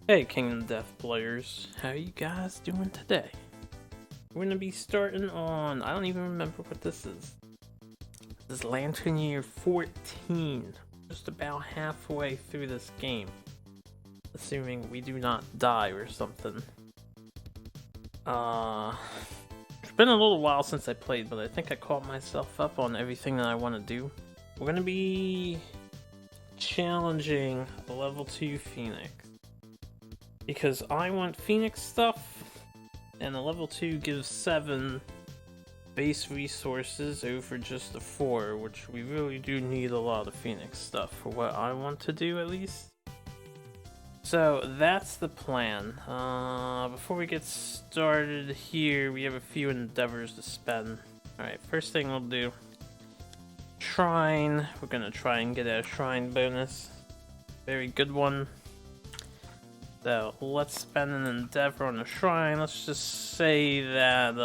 Hey Kingdom Death players, how you guys doing today? We're gonna be starting on, I don't even remember what this is. This is Lantern Year 14, just about halfway through this game. Assuming we do not die or something. It's been a little while since I played, but I think I caught myself up on everything that I want to do. We're gonna be challenging the level 2 Phoenix. Because I want Phoenix stuff, and the level 2 gives 7 base resources over just the 4, which we really do need a lot of Phoenix stuff for what I want to do at least. So that's the plan. Before we get started here, we have a few endeavors to spend. Alright, first thing we'll do, Shrine. We're gonna try and get a Shrine bonus. Very good one. So let's spend an endeavor on a shrine. Let's just say that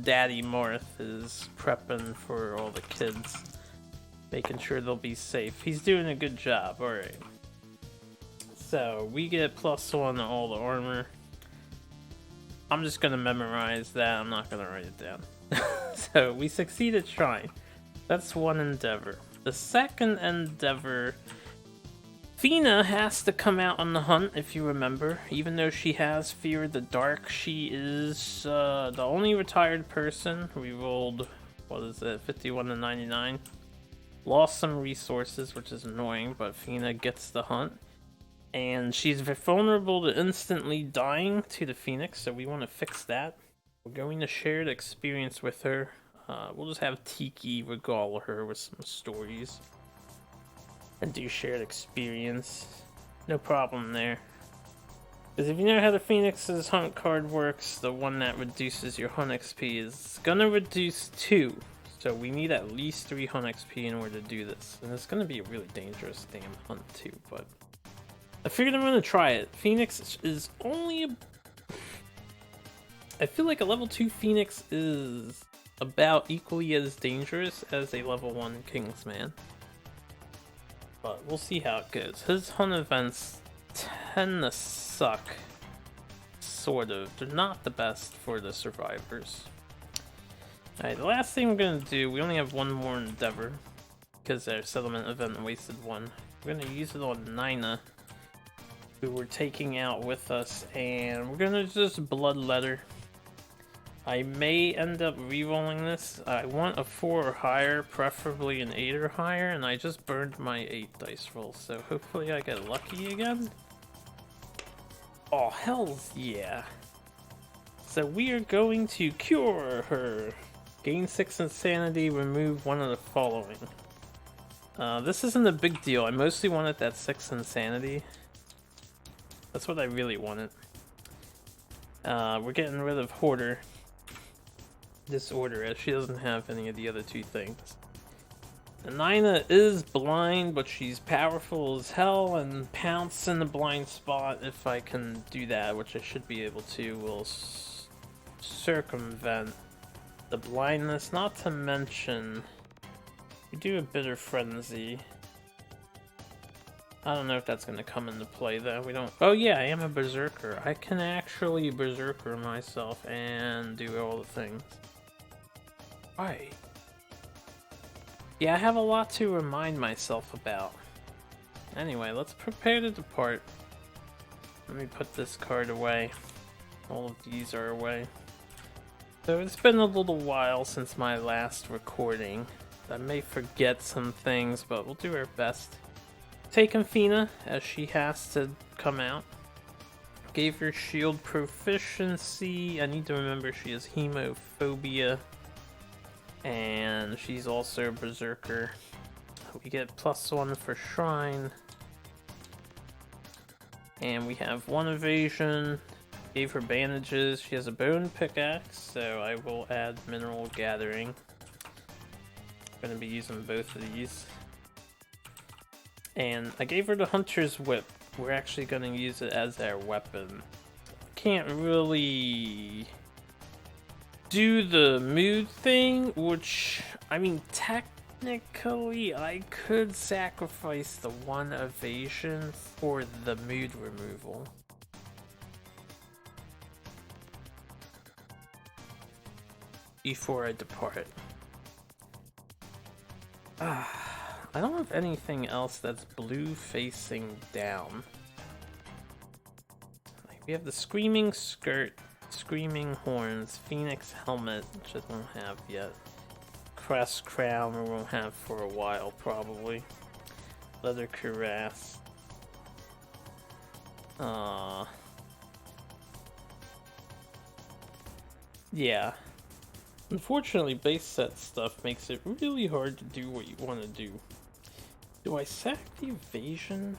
Daddy Marth is prepping for all the kids, making sure they'll be safe. He's doing a good job. Alright. So we get +1 to all the armor. I'm just gonna memorize that. I'm not gonna write it down. So we succeeded shrine. That's one endeavor. The second endeavor, Fina has to come out on the hunt, if you remember. Even though she has Fear of the Dark, she is the only retired person. We rolled, 51 to 99. Lost some resources, which is annoying, but Fina gets the hunt. And she's vulnerable to instantly dying to the Phoenix, so we want to fix that. We're going to share the experience with her. We'll just have Tiki regale her with some stories. And do shared experience. No problem there. Because if you know how the Phoenix's hunt card works, the one that reduces your hunt XP is gonna reduce 2. So we need at least 3 hunt XP in order to do this. And it's gonna be a really dangerous damn hunt too, but I figured I'm gonna try it. Phoenix is only I feel like a level 2 Phoenix is about equally as dangerous as a level 1 Kingsman. But we'll see how it goes. His hunt events tend to suck. Sort of. They're not the best for the survivors. Alright, the last thing we're gonna do, we only have one more endeavor. Because our settlement event wasted 1. We're gonna use it on Nina, who we're taking out with us, and we're gonna just bloodlet her. I may end up re-rolling this. I want a 4 or higher, preferably an 8 or higher, and I just burned my 8 dice roll, so hopefully I get lucky again. Oh, hells yeah. So we are going to cure her. Gain 6 insanity, remove 1 of the following. This isn't a big deal. I mostly wanted that 6 insanity. That's what I really wanted. We're getting rid of Hoarder. Disorder, as she doesn't have any of the other 2 things. And Nina is blind, but she's powerful as hell, and pounce in the blind spot if I can do that, which I should be able to, will circumvent the blindness. Not to mention, we do a bitter frenzy. I don't know if that's going to come into play though. We don't. Oh yeah, I am a berserker. I can actually berserker myself and do all the things. Right. Yeah, I have a lot to remind myself about. Anyway, let's prepare to depart. Let me put this card away. All of these are away. So it's been a little while since my last recording. I may forget some things, but we'll do our best. Taking Fina, as she has to come out. Gave her shield proficiency. I need to remember she has hemophobia. And she's also a berserker. We get +1 for shrine. And we have 1 evasion. Gave her bandages. She has a bone pickaxe, so I will add mineral gathering. Gonna be using both of these. And I gave her the hunter's whip. We're actually gonna use it as our weapon. Can't really do the mood thing, which, I mean, technically I could sacrifice the 1 evasion for the mood removal. before I depart. I don't have anything else that's blue facing down. We have the Screaming Skirt, Screaming Horns, Phoenix Helmet, which I don't have yet. Crest Crown, we won't have for a while, probably. Leather Cuirass. Yeah. Unfortunately, base set stuff makes it really hard to do what you want to do. Do I sack the evasion?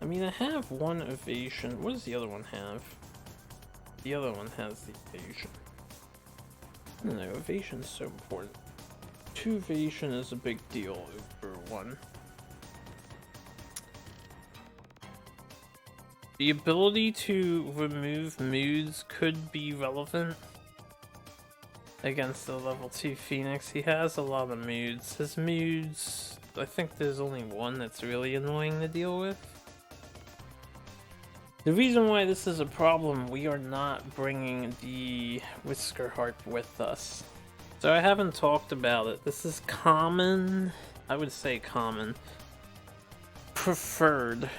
I mean, I have one evasion. What does the other one have? The other one has the evasion. I don't know, evasion's so important. 2 evasion is a big deal over 1. The ability to remove moods could be relevant against the level 2 Phoenix. He has a lot of moods. His moods, I think there's only one that's really annoying to deal with. The reason why this is a problem, we are not bringing the Whisker Harp with us. So I haven't talked about it. This is common, I would say common, preferred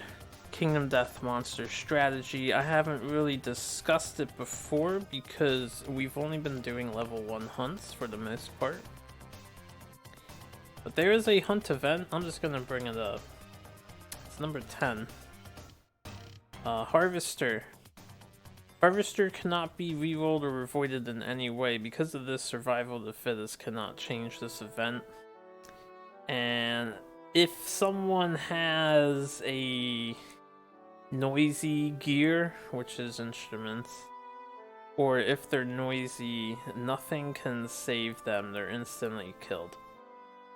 Kingdom Death Monster strategy. I haven't really discussed it before because we've only been doing level 1 hunts for the most part. But there is a hunt event, I'm just gonna bring it up. It's number 10. Harvester. Harvester cannot be rerolled or avoided in any way. Because of this, Survival of the Fittest cannot change this event. And if someone has a noisy gear, which is instruments, or if they're noisy, nothing can save them, they're instantly killed.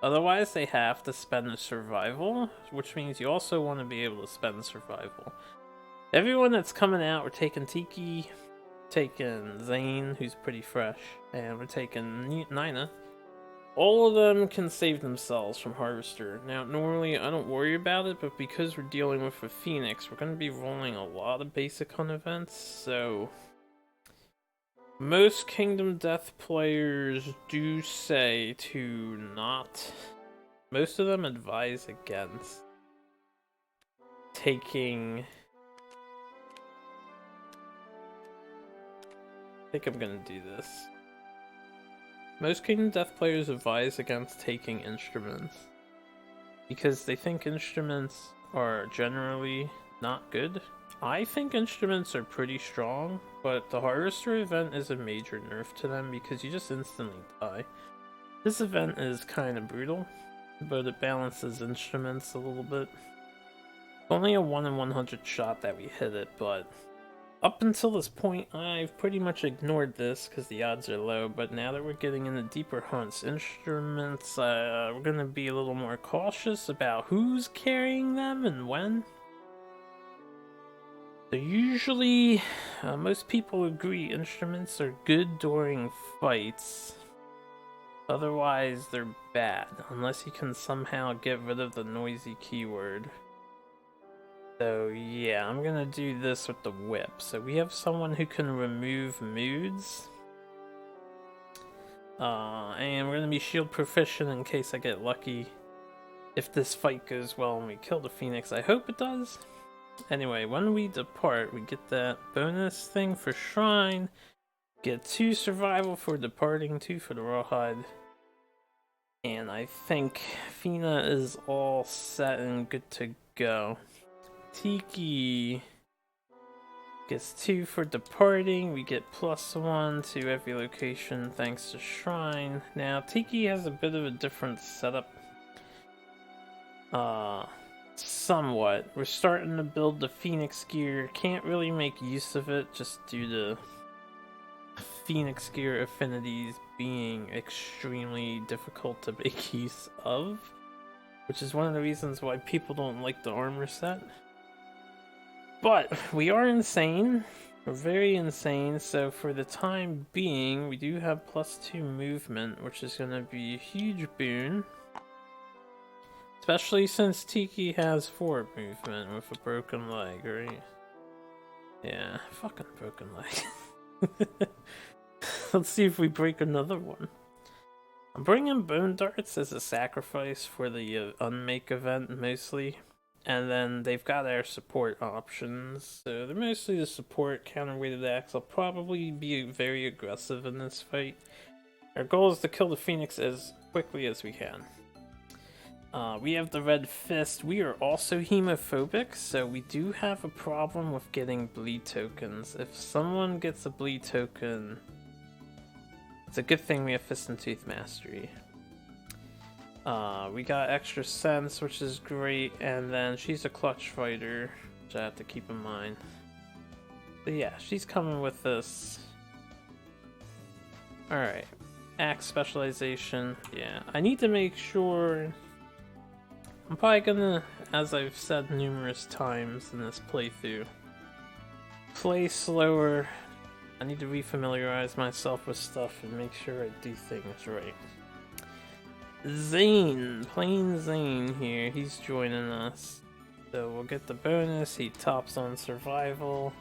Otherwise, they have to spend a survival, which means you also want to be able to spend survival. Everyone that's coming out, we're taking Tiki, taking Zane, who's pretty fresh, and we're taking Nina. All of them can save themselves from Harvester. Now, normally I don't worry about it, but because we're dealing with a Phoenix, we're going to be rolling a lot of basic hunt events, so most Kingdom Death players do say to not... Most of them advise against taking... I think I'm gonna do this. Most Kingdom Death players advise against taking instruments because they think instruments are generally not good. I think instruments are pretty strong, but the Harvester event is a major nerf to them because you just instantly die. This event is kind of brutal, but it balances instruments a little bit. Only a 1 in 100 shot that we hit it, but up until this point, I've pretty much ignored this because the odds are low, but now that we're getting into deeper hunts, instruments, we're going to be a little more cautious about who's carrying them and when. So usually, most people agree instruments are good during fights. Otherwise, they're bad, unless you can somehow get rid of the noisy keyword. So yeah, I'm gonna do this with the whip. So we have someone who can remove moods. And we're gonna be shield proficient in case I get lucky. If this fight goes well and we kill the Phoenix, I hope it does. Anyway, when we depart, we get that bonus thing for Shrine. Get 2 survival for departing, 2 for the Rawhide. And I think Fina is all set and good to go. Tiki gets 2 for departing. We get +1 to every location thanks to Shrine. Now, Tiki has a bit of a different setup. Somewhat. We're starting to build the Phoenix gear. Can't really make use of it just due to Phoenix gear affinities being extremely difficult to make use of, which is one of the reasons why people don't like the armor set. But we are insane. We're very insane, so for the time being, we do have +2 movement, which is going to be a huge boon. Especially since Tiki has 4 movement with a broken leg, right? Yeah, fucking broken leg. Let's see if we break another one. I'm bringing bone darts as a sacrifice for the unmake event mostly. And then they've got our support options. So they're mostly the support counterweighted axe. I'll probably be very aggressive in this fight. Our goal is to kill the Phoenix as quickly as we can. We have the red fist. We are also hemophobic, so we do have a problem with getting bleed tokens. If someone gets a bleed token, it's a good thing we have Fist and Tooth Mastery. We got extra sense, which is great, and then she's a clutch fighter, which I have to keep in mind. But yeah, she's coming with this. Alright. Axe specialization. Yeah, I need to make sure. I'm probably gonna, as I've said numerous times in this playthrough, play slower. I need to refamiliarize myself with stuff and make sure I do things right. Zane, plain Zane here, he's joining us. So we'll get the bonus, he tops on survival.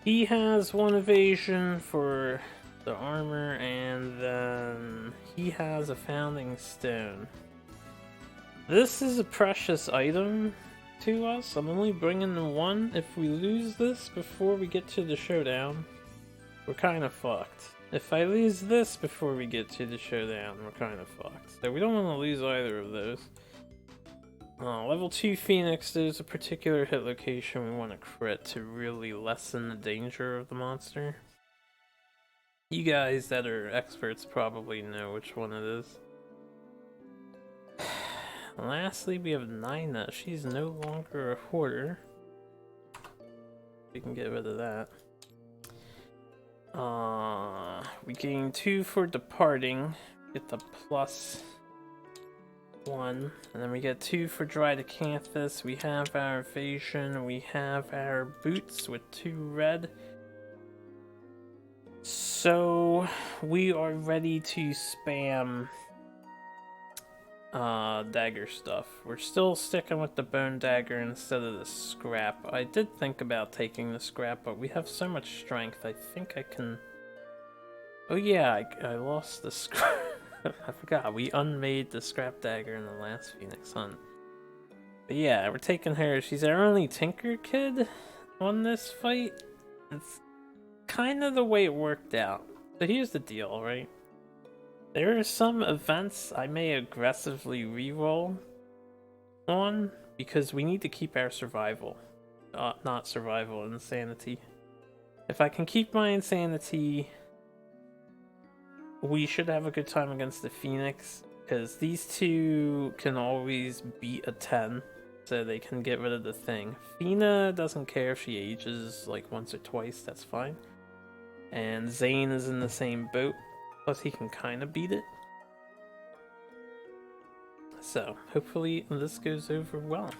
He has 1 evasion for the armor, and then he has a founding stone. This is a precious item to us. I'm only bringing the 1. If we lose this before we get to the showdown, we're kind of fucked. If I lose this before we get to the showdown, we're kind of fucked. So we don't want to lose either of those. Level 2 Phoenix, there's a particular hit location we want to crit to really lessen the danger of the monster. You guys that are experts probably know which one it is. Lastly, we have Nina. She's no longer a hoarder. We can get rid of that. We gain 2 for departing. Get the +1. And then we get 2 for dry decanthus. We have our evasion. We have our boots with 2 red. So we are ready to spam dagger stuff. We're still sticking with the bone dagger instead of the scrap. I did think about taking the scrap, but we have so much strength. I think I can. Oh yeah, I lost the scrap. I forgot, we unmade the scrap dagger in the last Phoenix hunt. But yeah, we're taking her. She's our only Tinker Kid on this fight. It's kind of the way it worked out. So here's the deal, right? There are some events I may aggressively reroll on because we need to keep our survival. Not survival, insanity. If I can keep my insanity, we should have a good time against the Phoenix, because these two can always beat a 10, so they can get rid of the thing. Fina doesn't care if she ages like once or twice, that's fine. And Zane is in the same boat, plus he can kind of beat it. So, hopefully this goes over well.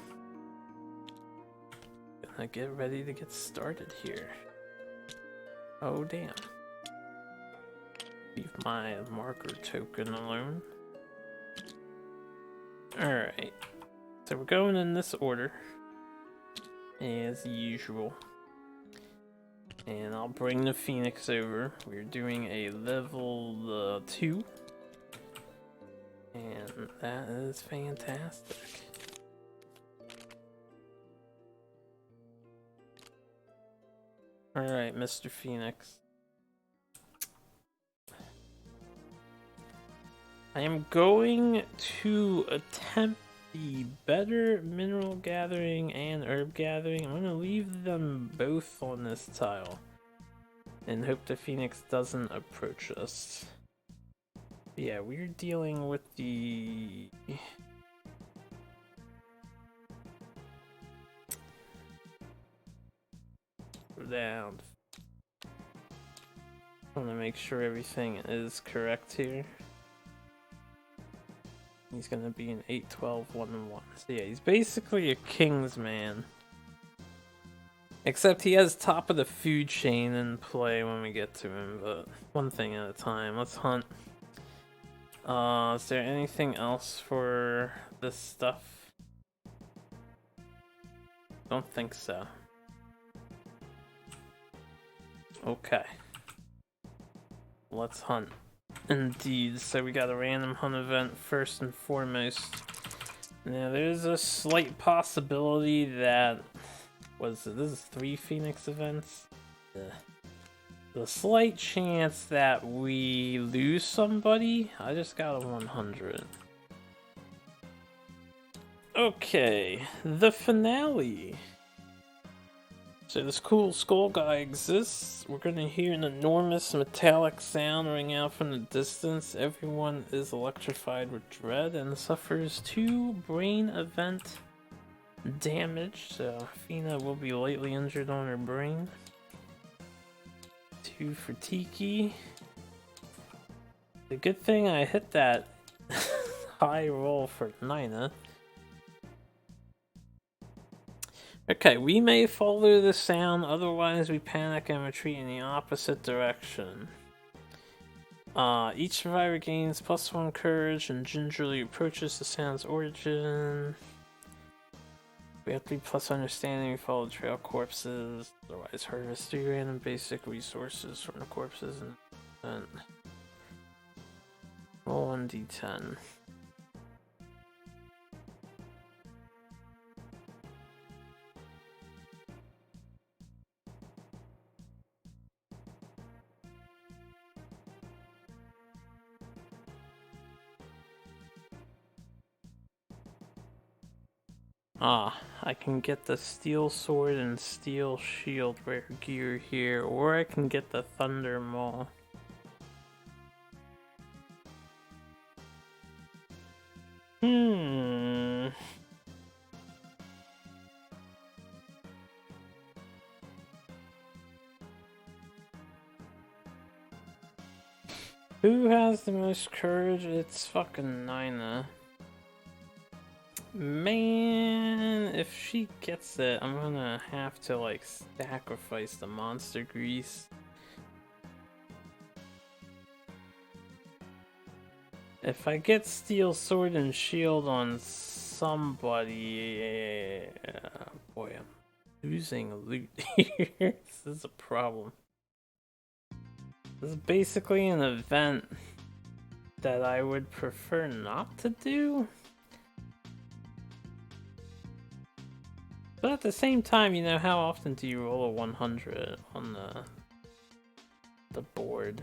Gonna get ready to get started here. Oh damn. Leave my marker token alone. Alright. So we're going in this order, as usual. And I'll bring the Phoenix over. We're doing a level 2. And that is fantastic. Alright, Mr. Phoenix. I am going to attempt the better mineral gathering and herb gathering. I'm going to leave them both on this tile and hope the Phoenix doesn't approach us. Yeah, we're dealing with the... down. I want to make sure everything is correct here. He's gonna be an 8, 12, 1, and 1. So yeah, he's basically a king's man. Except he has top of the food chain in play when we get to him, but one thing at a time. Let's hunt. Is there anything else for this stuff? Don't think so. Okay. Let's hunt. Indeed, so we got a random hunt event first and foremost. Now there's a slight possibility that... This is 3 Phoenix events? The slight chance that we lose somebody. I just got a 100. Okay, the finale. So this cool skull guy exists. We're gonna hear an enormous metallic sound ring out from the distance. Everyone is electrified with dread and suffers 2 brain event damage. So Fina will be lightly injured on her brain. 2 for Tiki. The good thing I hit that high roll for Nina. Okay, we may follow the sound, otherwise we panic and retreat in the opposite direction. Each survivor gains +1 courage and gingerly approaches the sound's origin. We have 3+ understanding, we follow the trail corpses, otherwise harvest 3 random basic resources from the corpses and roll 1d10. I can get the steel sword and steel shield rare gear here, or I can get the thunder maul. Who has the most courage? It's fucking Nina. Man, if she gets it, I'm gonna have to like sacrifice the monster grease. If I get steel sword and shield on somebody, boy, I'm losing loot here. This is a problem. This is basically an event that I would prefer not to do. But at the same time, you know, how often do you roll a 100 on the board?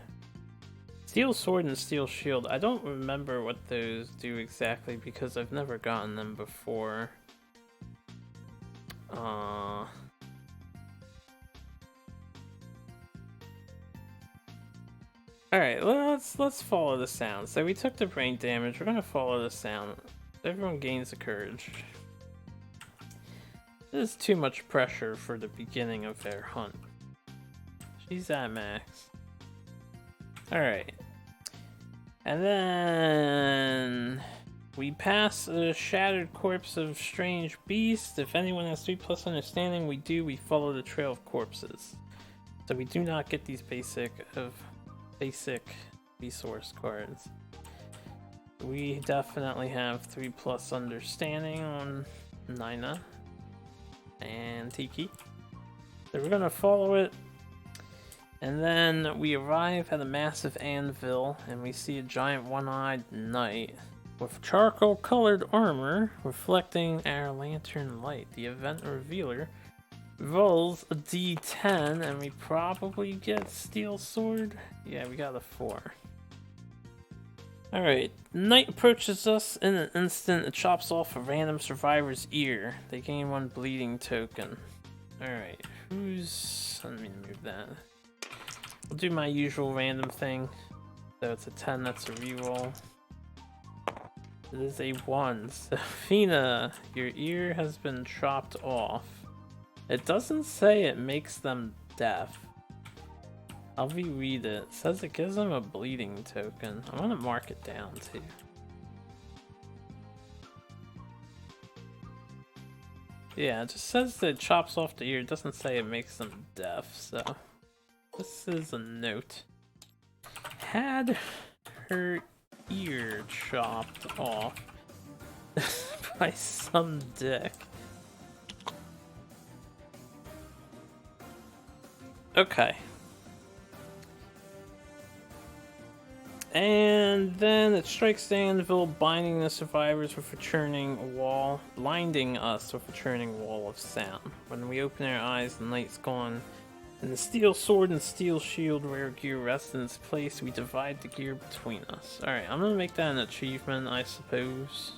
Steel sword and steel shield, I don't remember what those do exactly because I've never gotten them before. Alright, let's follow the sound. So we took the brain damage, we're gonna follow the sound. Everyone gains a courage. This is too much pressure for the beginning of their hunt. She's at max. Alright. And then we pass a shattered corpse of strange beast. If anyone has 3+ understanding, we follow the trail of corpses. So we do not get these basic resource cards. We definitely have 3+ understanding on Nina and Tiki. So we're gonna follow it. And then we arrive at a massive anvil and we see a giant one-eyed knight with charcoal colored armor reflecting our lantern light. The event revealer rolls a d10 and we probably get steel sword. Yeah, we got a 4. Alright, knight approaches us. In an instant, it chops off a random survivor's ear. They gain 1 bleeding token. Alright, let me move that. I'll do my usual random thing. So it's a 10, that's a reroll. It is a 1. So, Fina, your ear has been chopped off. It doesn't say it makes them deaf. I'll reread it. It says it gives them a bleeding token. I'm gonna mark it down too. Yeah, it just says that it chops off the ear. It doesn't say it makes them deaf, so this is a note. Had her ear chopped off by some dick. Okay. And then it strikes the anvil, binding the survivors with a churning wall, blinding us with a churning wall of sound. When we open our eyes, the night's gone, and the steel sword and steel shield rare gear rest in its place. We divide the gear between us. Alright, I'm gonna make that an achievement, I suppose.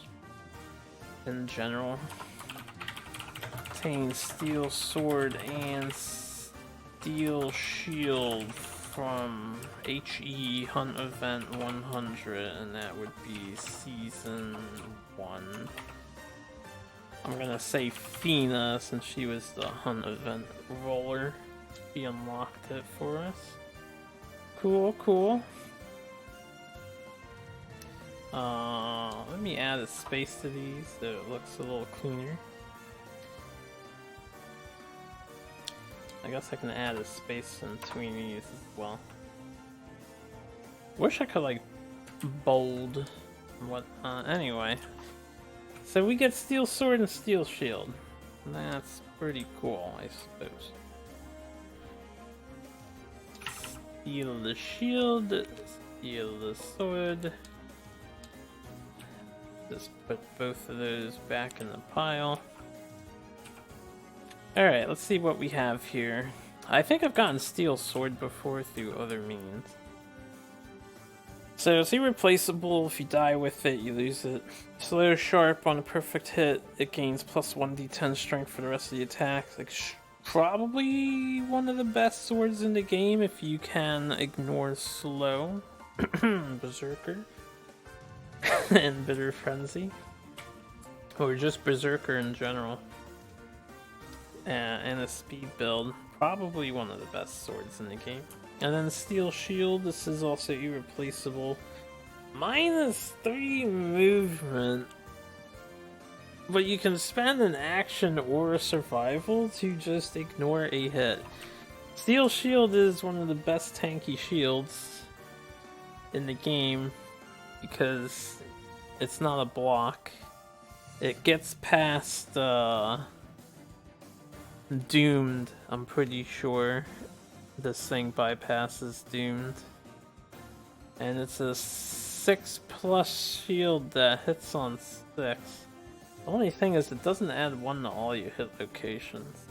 In general. Obtain steel sword and steel shield from HE Hunt Event 100, and that would be Season 1. I'm gonna say Fina since she was the Hunt Event roller. She unlocked it for us. Cool, cool. Let me add a space to these so it looks a little cleaner. I guess I can add a space in between these as well. Wish I could like bold and whatnot. Anyway, so we get steel sword and steel shield. That's pretty cool, I suppose. Steal the shield, steal the sword. Just put both of those back in the pile. Alright, let's see what we have here. I think I've gotten steel sword before through other means. So it's irreplaceable. If you die with it, you lose it. Slow sharp on a perfect hit, it gains plus 1d10 strength for the rest of the attacks. Like, probably one of the best swords in the game if you can ignore slow. Berserker. And Bitter Frenzy. Or just Berserker in general. And a speed build, probably one of the best swords in the game. And then Steel Shield, this is also irreplaceable. -3 movement. But you can spend an action or a survival to just ignore a hit. Steel Shield is one of the best tanky shields in the game because it's not a block. It gets past Doomed, I'm pretty sure. This thing bypasses Doomed. And it's a 6+ shield that hits on 6. The only thing is it doesn't add 1 to all your hit locations.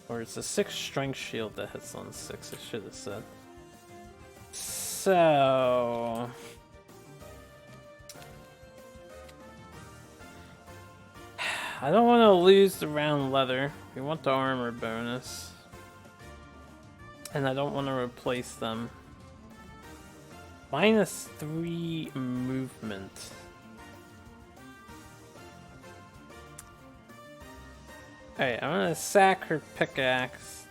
Or it's a 6 strength shield that hits on 6, I should have said. So... I don't want to lose the round leather. We want the armor bonus. And I don't want to replace them. -3 movement. Alright, I'm gonna sack her pickaxe.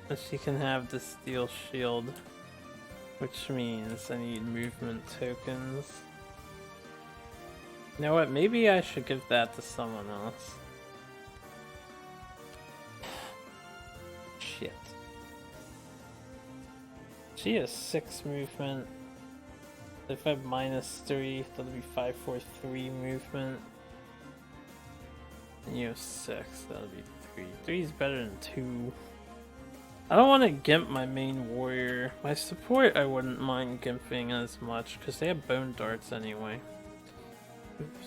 And she can have the steel shield. Which means I need movement tokens. You know what, maybe I should give that to someone else. Shit. She has 6 movement. If I have -3, that'll be 5, 4, 3 movement. And you have 6, that'll be 3. 3 is better than 2. I don't want to gimp my main warrior. My support I wouldn't mind gimping as much, because they have bone darts anyway.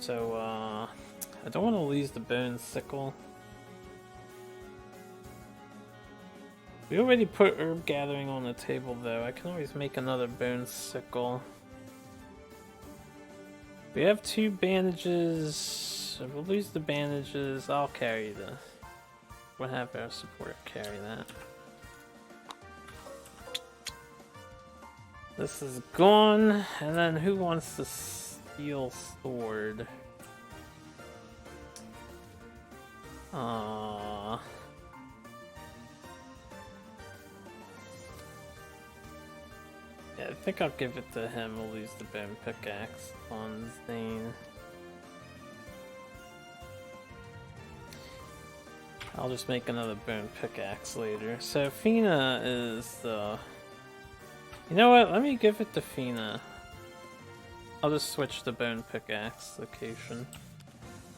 So, I don't want to lose the bone sickle. We already put herb gathering on the table though. I can always make another bone sickle. We have 2 bandages. If we'll lose the bandages, I'll carry this. We'll have our support carry that. This is gone, and then who wants the steel sword? Yeah, I think I'll give it to him. We'll use the bone pickaxe on Zane. I'll just make another bone pickaxe later. So Fina is the... You know what? Let me give it to Fina. I'll just switch the bone pickaxe location.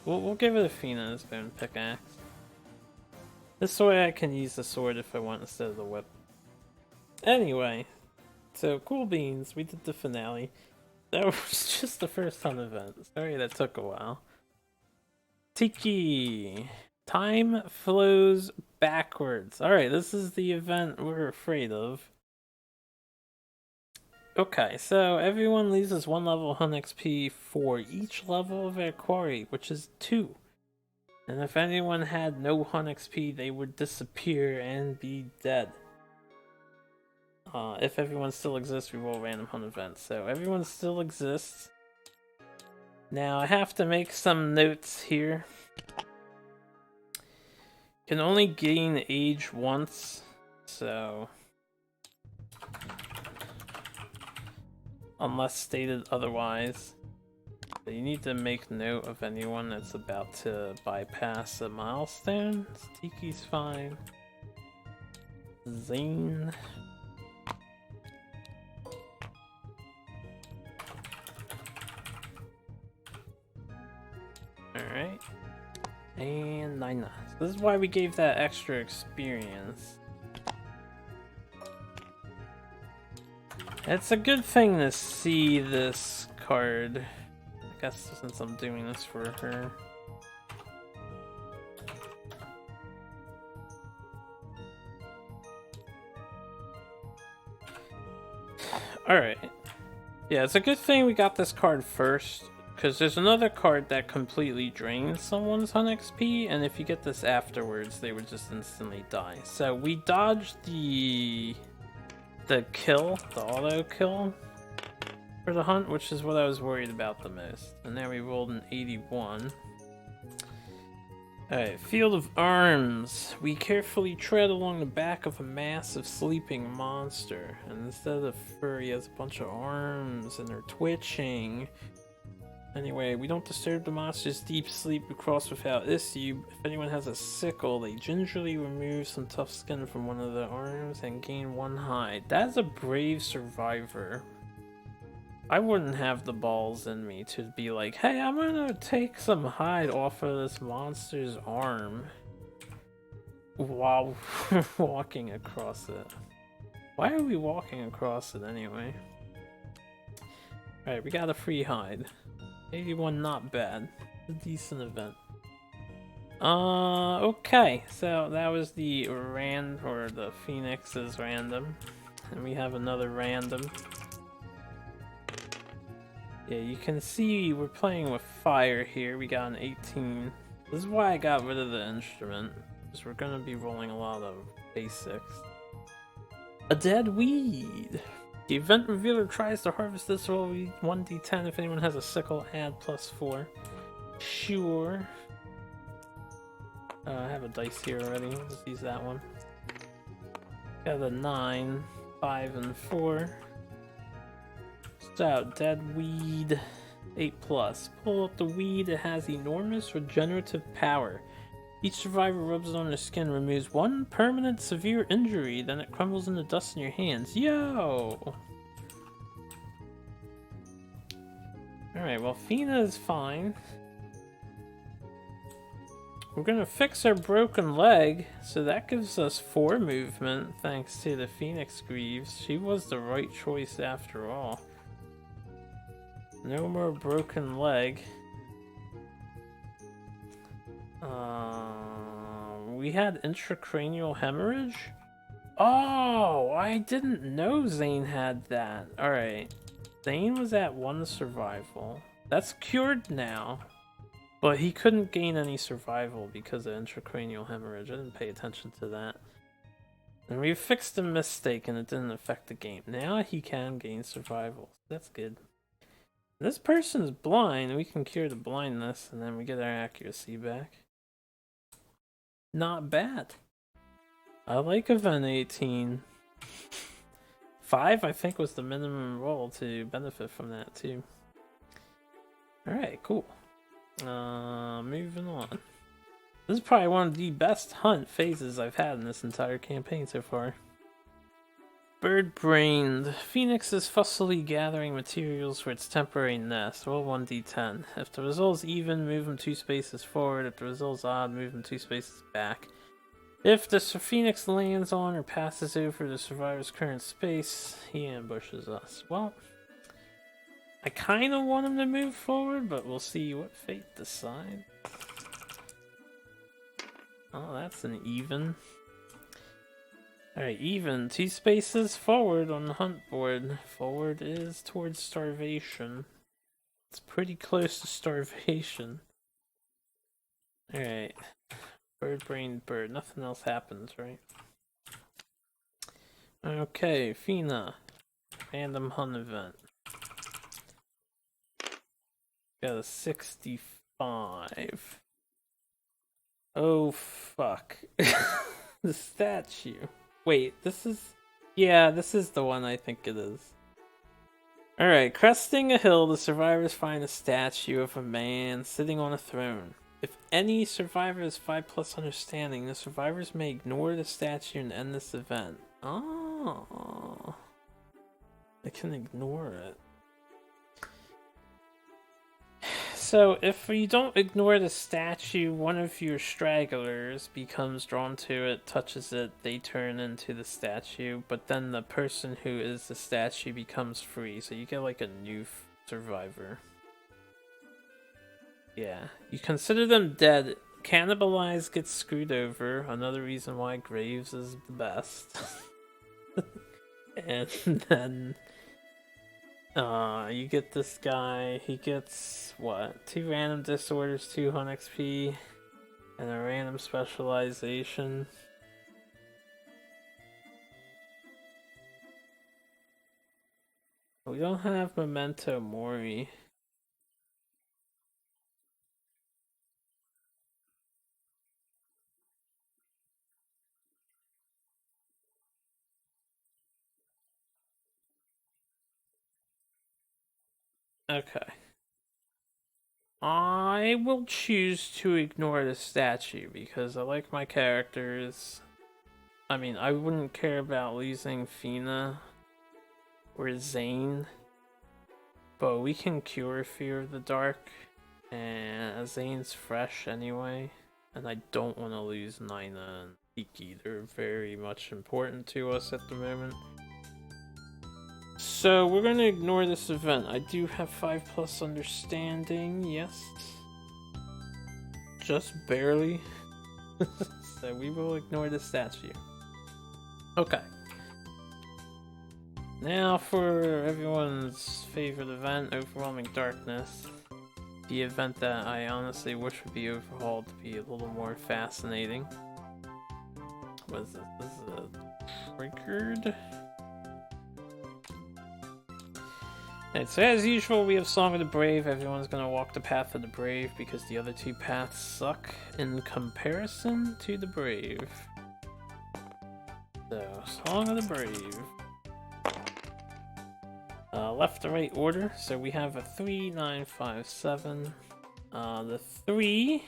We'll give it to Fina as bone pickaxe. This way I can use the sword if I want instead of the whip. Anyway, so cool beans, we did the finale. That was just the first hunt event. Sorry that took a while. Tiki! Time flows backwards. Alright, this is the event we're afraid of. Okay, so everyone loses 1 level hunt XP for each level of their quarry, which is 2. And if anyone had no hunt XP, they would disappear and be dead. If everyone still exists, we roll random hunt events. So everyone still exists. Now I have to make some notes here. Can only gain age once, so unless stated otherwise. So you need to make note of anyone that's about to bypass a milestone. Tiki's fine. Zane. Alright. And Nina. So this is why we gave that extra experience. It's a good thing to see this card. I guess since I'm doing this for her. Alright. Yeah, it's a good thing we got this card first, because there's another card that completely drains someone's hunt XP, and if you get this afterwards, they would just instantly die. So we dodged the kill, the auto kill for the hunt, which is what I was worried about the most. And now we rolled an 81. Alright, Field of Arms. We carefully tread along the back of a massive sleeping monster. And instead of fur, he has a bunch of arms and they're twitching. Anyway, we don't disturb the monster's deep sleep across without issue. If anyone has a sickle, they gingerly remove some tough skin from one of the arms and gain 1 hide. That's a brave survivor. I wouldn't have the balls in me to be like, hey, I'm gonna take some hide off of this monster's arm while walking across it. Why are we walking across it anyway? Alright, we got a free hide. 81, not bad. A decent event. Okay, so that was the the Phoenix's random. And we have another random. Yeah, you can see we're playing with fire here. We got an 18. This is why I got rid of the instrument, because we're gonna be rolling a lot of basics. A dead weed! The event revealer tries to harvest this roll 1d10. If anyone has a sickle, add +4. Sure. I have a dice here already. I'll just use that one. Got a 9, 5, and 4. So, dead weed, 8+. Pull out the weed, it has enormous regenerative power. Each survivor rubs it on their skin, removes 1 permanent severe injury, then it crumbles into dust in your hands. Yo! Alright, well, Fina is fine. We're gonna fix her broken leg, so that gives us 4 movement, thanks to the Phoenix Greaves. She was the right choice after all. No more broken leg. We had intracranial hemorrhage? Oh, I didn't know Zane had that. Alright. Zane was at 1 survival. That's cured now. But he couldn't gain any survival because of intracranial hemorrhage. I didn't pay attention to that. And we fixed a mistake and it didn't affect the game. Now he can gain survival. That's good. This person's blind. We can cure the blindness and then we get our accuracy back. Not bad. I like event 18. 5, I think, was the minimum roll to benefit from that too. Alright, cool. Moving on. This is probably one of the best hunt phases I've had in this entire campaign so far. Bird-brained. Phoenix is fussily gathering materials for its temporary nest. Roll 1d10. If the result's even, move them 2 spaces forward. If the result's odd, move them 2 spaces back. If the Phoenix lands on or passes over the survivor's current space, he ambushes us. Well, I kind of want him to move forward, but we'll see what fate decides. Oh, that's an even. Alright, even. 2 spaces forward on the hunt board. Forward is towards starvation. It's pretty close to starvation. Alright. Bird-brained bird. Nothing else happens, right? Okay, Fina. Random hunt event. Got a 65. Oh, fuck. The statue. Wait, this is... Yeah, this is the one I think it is. Alright, cresting a hill, the survivors find a statue of a man sitting on a throne. If any survivor has 5+ understanding, the survivors may ignore the statue and end this event. Oh. They can ignore it. So, if you don't ignore the statue, one of your stragglers becomes drawn to it, touches it, they turn into the statue, but then the person who is the statue becomes free, so you get like a new survivor. Yeah. You consider them dead. Cannibalized gets screwed over, another reason why Graves is the best. And then... you get this guy, he gets, what, 2 random disorders, 2 hunt XP, and a random specialization. We don't have Memento Mori. Okay. I will choose to ignore the statue because I like my characters. I mean, I wouldn't care about losing Fina or Zane, but we can cure Fear of the Dark, and Zane's fresh anyway, and I don't want to lose Nina and Iki. They're very much important to us at the moment. So we're going to ignore this event. I do have 5+ understanding, yes. Just barely. So we will ignore the statue. Okay. Now for everyone's favorite event, Overwhelming Darkness. The event that I honestly wish would be overhauled to be a little more fascinating. What is this? This is a triggered. Alright, so as usual, we have Song of the Brave. Everyone's gonna walk the path of the Brave because the other 2 paths suck in comparison to the Brave. So, Song of the Brave. Left to right order, so we have a 3, 9, 5, 7. The 3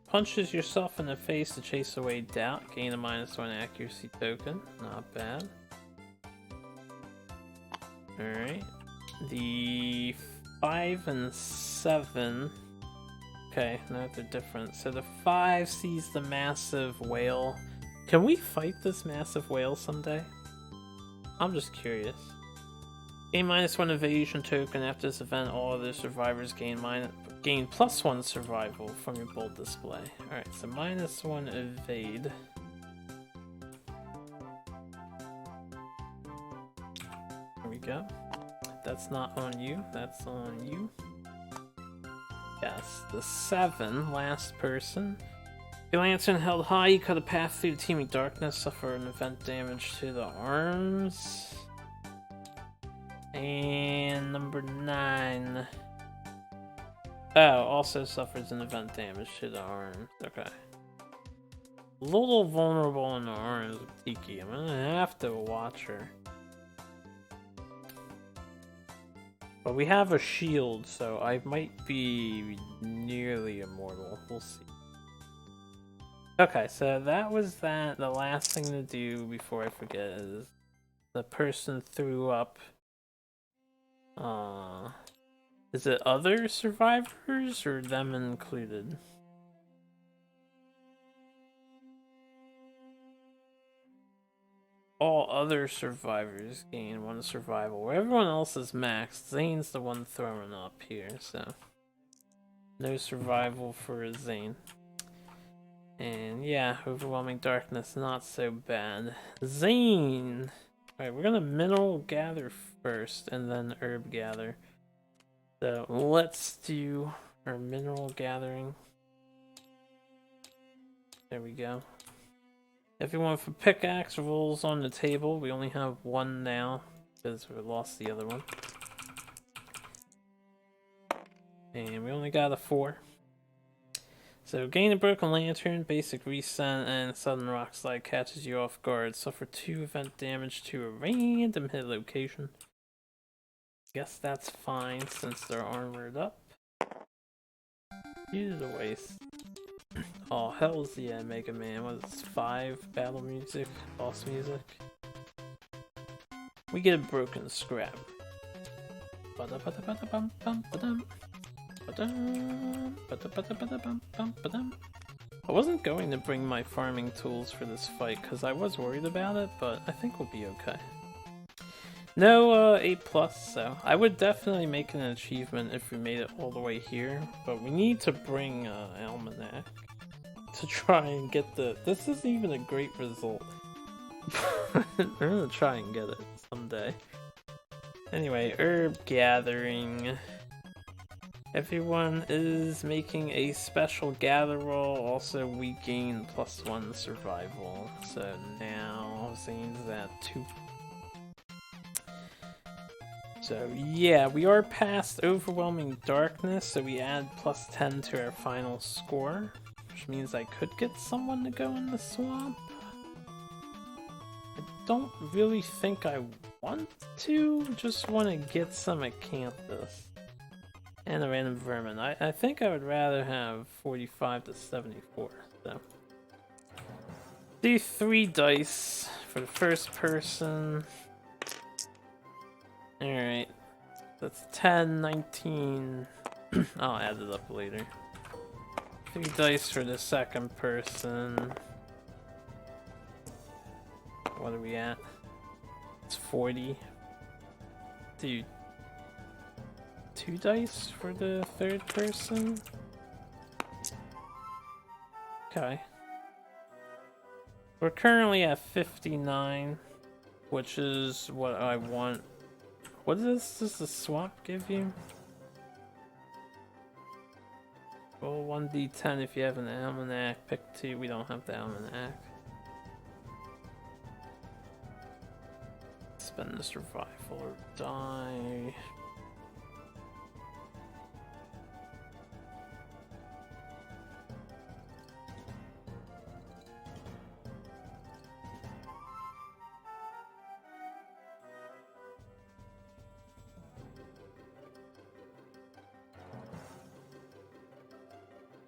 punches yourself in the face to chase away doubt, gain a -1 accuracy token. Not bad. Alright. The 5 and 7. Okay, no, they're different. So the 5 sees the massive whale. Can we fight this massive whale someday? I'm just curious. Gain -1 evasion token after this event. All other survivors gain +1 survival from your bold display. Alright, so -1 evade. There we go. That's not on you, that's on you. Yes, the 7, last person. Your lantern held high, you cut a path through the teeming darkness, suffer an event damage to the arms. And number 9. Oh, also suffers an event damage to the arms. Okay. A little vulnerable in the arms with Tiki. I'm gonna have to watch her. But we have a shield, so I might be nearly immortal. We'll see. Okay, so that was that. The last thing to do before I forget is the person threw up. Is it other survivors or them included? all other survivors gain 1 survival. Where everyone else is maxed, Zane's the one throwing up here, so no survival for Zane. And yeah, overwhelming darkness, not so bad. Zane! Alright, we're gonna mineral gather first, and then herb gather. So let's do our mineral gathering. There we go. Everyone for pickaxe rolls on the table. We only have 1 now, because we lost the other one. And we only got a 4. So, gain a broken lantern, basic reset, and sudden rock slide catches you off guard. Suffer 2 event damage to a random hit location. Guess that's fine since they're armored up. Use the waste. Oh, hells yeah, Mega Man. What is 5 battle music, boss music? We get a broken scrap. I wasn't going to bring my farming tools for this fight because I was worried about it, but I think we'll be okay. No 8+, so I would definitely make an achievement if we made it all the way here, but we need to bring Almanac to try and get the... This isn't even a great result. I'm gonna try and get it someday. Anyway, herb gathering. Everyone is making a special gather roll. Also, we gain +1 survival. So now Zane's at 2. So yeah, we are past overwhelming darkness, so we add +10 to our final score, which means I could get someone to go in the swamp. I don't really think I want to, just want to get some acanthus. And a random vermin. I think I would rather have 45 to 74, so. Do 3 dice for the first person. Alright. That's 10, 19. I'll add it up later. 3 dice for the second person. What are we at? It's 40. Dude. 2 dice for the third person? Okay. We're currently at 59, which is what I want. What does the swamp give you? Roll 1d10 if you have an almanac. Pick 2. We don't have the almanac. Spend the survival or die.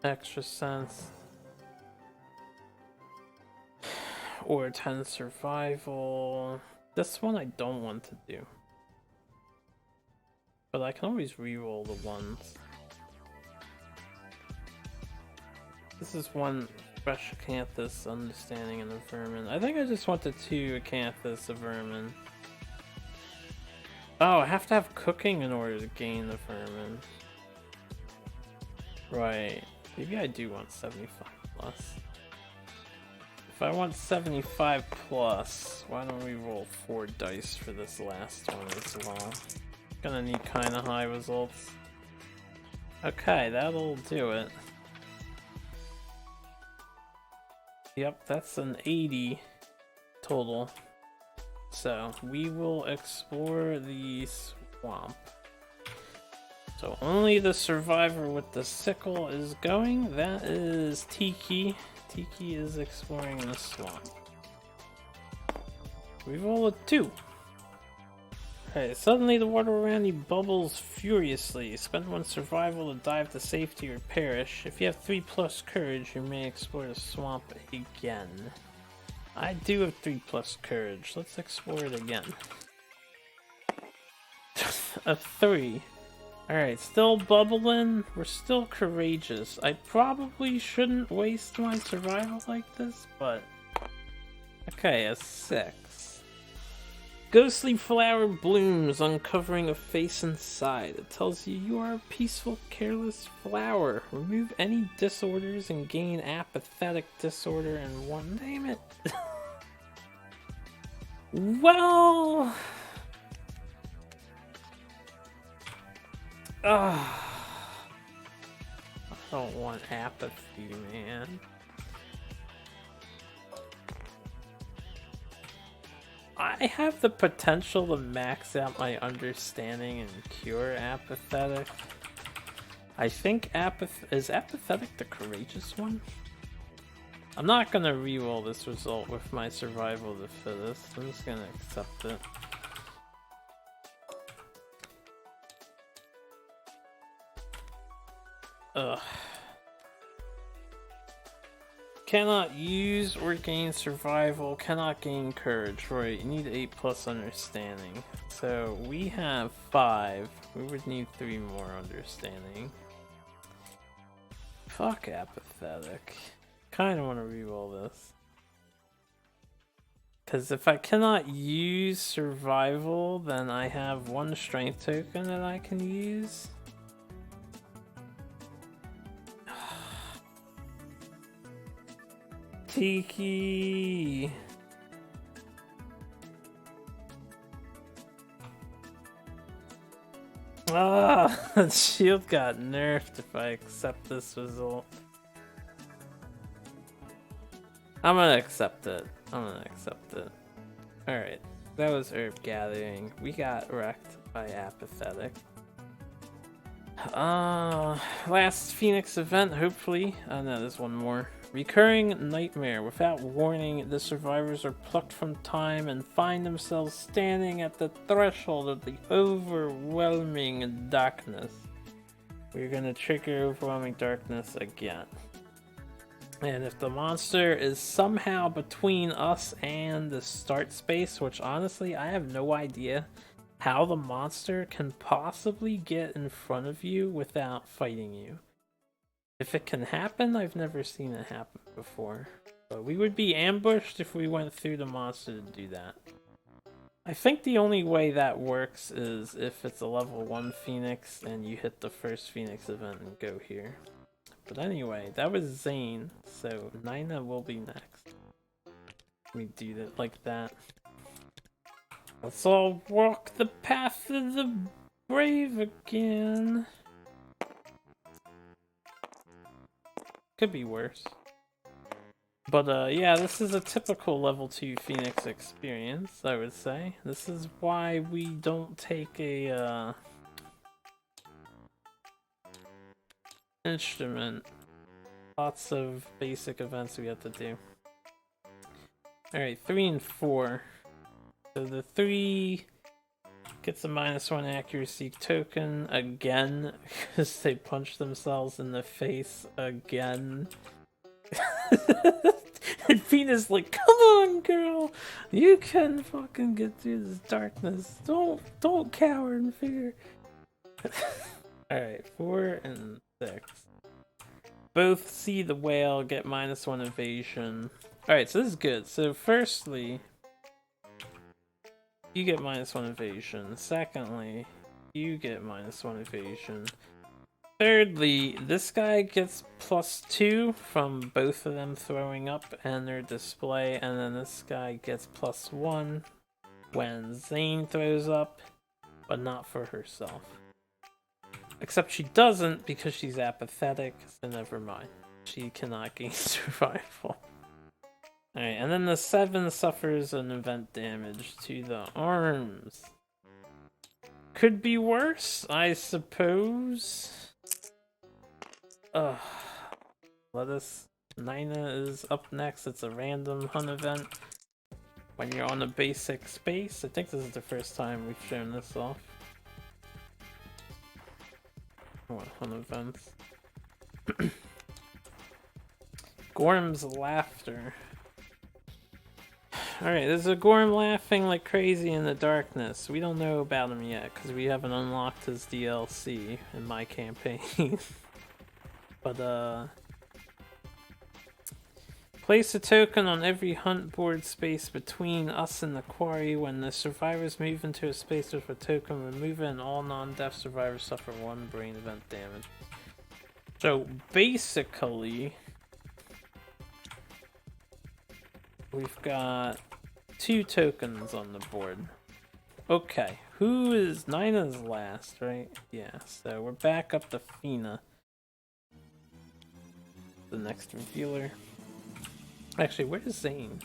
Extra sense. Or 10 survival. This one I don't want to do. But I can always reroll the ones. This is 1 fresh acanthus, understanding, and a vermin. I think I just want the 2 acanthus, a vermin. Oh, I have to have cooking in order to gain the vermin. Right. Maybe I do want 75+. If I want 75+, why don't we roll 4 dice for this last one as well? Gonna need kinda high results. Okay, that'll do it. Yep, that's an 80 total. So, we will explore the swamp. So only the survivor with the sickle is going. That is Tiki. Tiki is exploring the swamp. We roll a 2. Alright, suddenly the water around you bubbles furiously. Spend 1 survival to dive to safety or perish. If you have 3+ courage, you may explore the swamp again. I do have 3+ courage. Let's explore it again. A 3. Alright, still bubbling. We're still courageous. I probably shouldn't waste my survival like this, but... Okay, a 6. Ghostly flower blooms, uncovering a face inside. It tells you you are a peaceful, careless flower. Remove any disorders and gain apathetic disorder in one. Name it. Well... I don't want apathy, man. I have the potential to max out my understanding and cure apathetic. I think is apathetic the courageous one? I'm not gonna reroll this result with my survival of the fittest. I'm just gonna accept it. Ugh. Cannot use or gain survival, cannot gain courage. Right, you need 8+ understanding. So we have 5. We would need 3 more understanding. Fuck apathetic. Kinda wanna reroll this. Cause if I cannot use survival, then I have 1 strength token that I can use. Tiki. Ah, the shield got nerfed if I accept this result. I'm gonna accept it. Alright, that was herb gathering. We got wrecked by apathetic. Last Phoenix event, hopefully. Oh no, there's one more. Recurring nightmare. Without warning, the survivors are plucked from time and find themselves standing at the threshold of the overwhelming darkness. We're gonna trigger overwhelming darkness again. And if the monster is somehow between us and the start space, which honestly I have no idea how the monster can possibly get in front of you without fighting you. If it can happen, I've never seen it happen before. But we would be ambushed if we went through the monster to do that. I think the only way that works is if it's a level 1 Phoenix and you hit the first Phoenix event and go here. But anyway, that was Zane, so Nina will be next. Let me do that like that. Let's all walk the path of the brave again. Could be worse. But yeah, this is a typical level 2 Phoenix experience, I would say. This is why we don't take a instrument. Lots of basic events we have to do. Alright, 3 and 4. So the 3 gets a -1 accuracy token again, because they punch themselves in the face again. And Venus like, come on girl, you can fucking get through this darkness. Don't cower in fear. Alright, 4 and 6. Both see the whale, get -1 evasion. Alright, so this is good. So firstly, you get -1 evasion. Secondly, you get -1 evasion. Thirdly, this guy gets +2 from both of them throwing up and their display, and then this guy gets +1 when Zane throws up, but not for herself. Except she doesn't because she's apathetic, so never mind. She cannot gain survival. Alright, and then the 7 suffers an event damage to the arms. Could be worse, I suppose. Nina is up next. It's a random hunt event. When you're on a basic space, I think this is the first time we've shown this off. What hunt events? Gorm's laughter. Alright, there's a Gorm laughing like crazy in the darkness. We don't know about him yet, because we haven't unlocked his DLC in my campaign. But, Place a token on every hunt board space between us and the quarry. When the survivors move into a space with a token, remove it, and all non-death survivors suffer 1 brain event damage. So basically, we've got 2 tokens on the board. Okay, who is Nina's last, right? Yeah, so we're back up to Fina, the next revealer. Actually, where's Zane?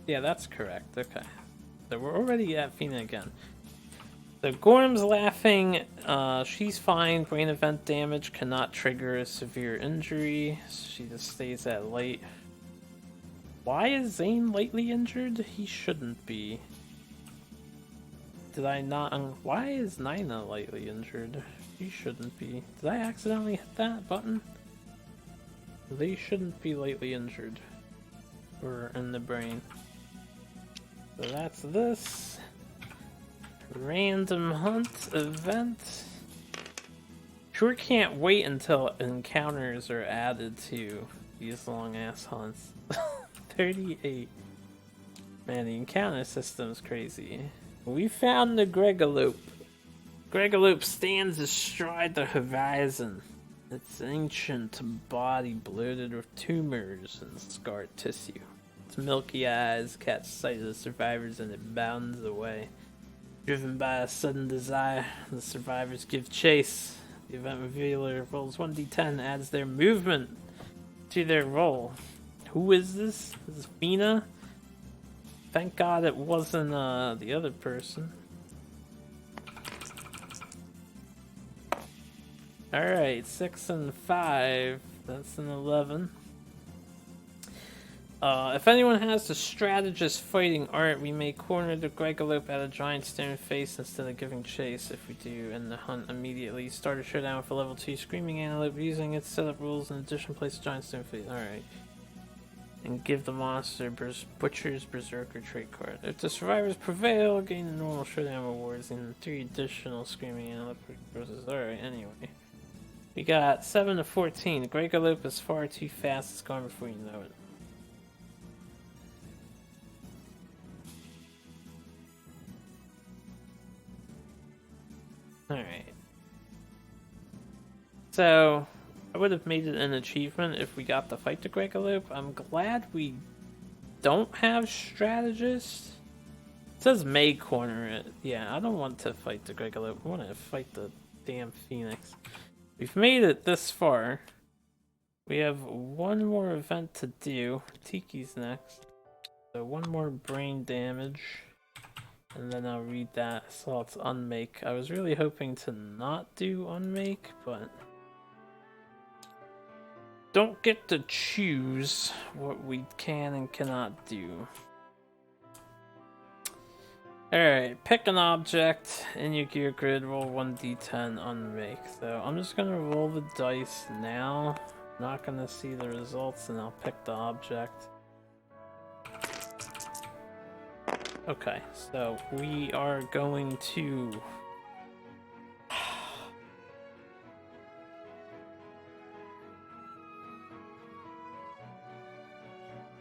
Yeah, that's correct. Okay. So we're already at Fina again. So Gorm's laughing. She's fine. Brain event damage cannot trigger a severe injury. She just stays at light. Why is Zane lightly injured? He shouldn't be. Did I not... Why is Nina lightly injured? She shouldn't be. Did I accidentally hit that button? They shouldn't be lightly injured. Or in the brain. So that's this. Random hunt event. Sure can't wait until encounters are added to these long ass hunts. 38. Man, the encounter system's crazy. We found the Gregalope. Gregalope stands astride the horizon. Its ancient body bloated with tumors and scarred tissue. Its milky eyes catch sight of the survivors and it bounds away. Driven by a sudden desire, the survivors give chase. The event revealer rolls 1d10, adds their movement to their roll. Who is this? This is Fina? Thank God it wasn't the other person. Alright, 6 and 5. That's an 11. If anyone has the strategist fighting art, we may corner the Gregalope at a giant stone face instead of giving chase. If we do, end the hunt immediately. Start a showdown with a level 2 screaming antelope using its setup rules. In addition, place a giant stone face. Alright. And give the monster Butcher's Berserker trait card. If the survivors prevail, gain the normal showdown rewards and 3 additional screaming antelope roses. Alright, anyway. We got 7 to 14. The Gregalope is far too fast. It's gone before you know it. Alright. So, I would have made it an achievement if we got to fight the Gregalope. I'm glad we don't have strategists. It says may corner it. Yeah, I don't want to fight the Gregalope. I want to fight the damn Phoenix. We've made it this far. We have one more event to do. Tiki's next. So one more brain damage. And then I'll read that. So it's unmake. I was really hoping to not do unmake, but don't get to choose what we can and cannot do. Alright, pick an object in your gear grid, roll 1d10 unmake. So I'm just gonna roll the dice now. Not gonna see the results, and I'll pick the object. Okay, so we are going to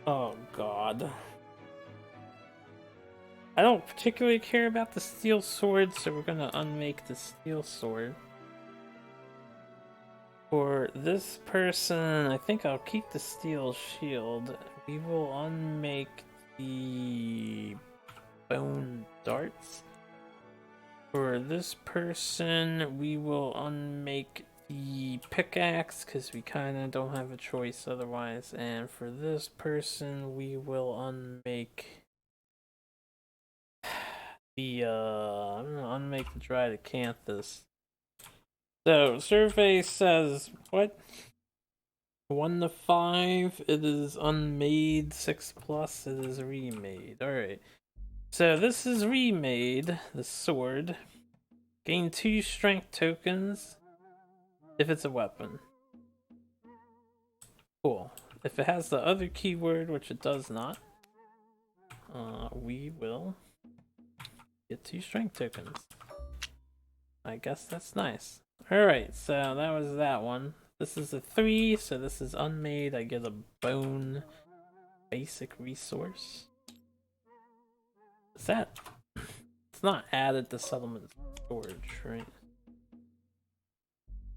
oh god. I don't particularly care about the steel sword, so we're gonna unmake the steel sword. For this person, I think I'll keep the steel shield. We will unmake the bone darts. For this person, we will unmake the pickaxe because we kind of don't have a choice otherwise. And for this person, we will unmake the I'm gonna unmake the dried acanthus. So survey says what? 1 to 5, it is unmade. 6 plus, it is remade. Alright. So this is remade, the sword. Gain 2 strength tokens if it's a weapon. Cool. If it has the other keyword, which it does not, we will get 2 strength tokens. I guess that's nice. Alright, so that was that one. This is a 3, so this is unmade. I get a bone basic resource. Is that... It's not added to settlement storage, right?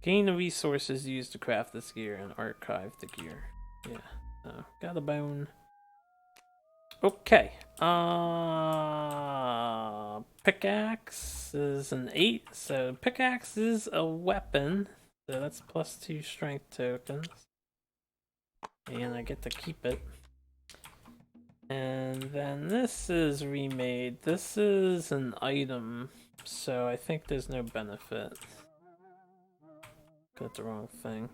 Gain the resources used to craft this gear and archive the gear. Yeah, got a bone. Okay. Pickaxe is an 8, so pickaxe is a weapon. So that's +2 strength tokens. And I get to keep it. And then this is remade. This is an item, so I think there's no benefit. Got the wrong thing.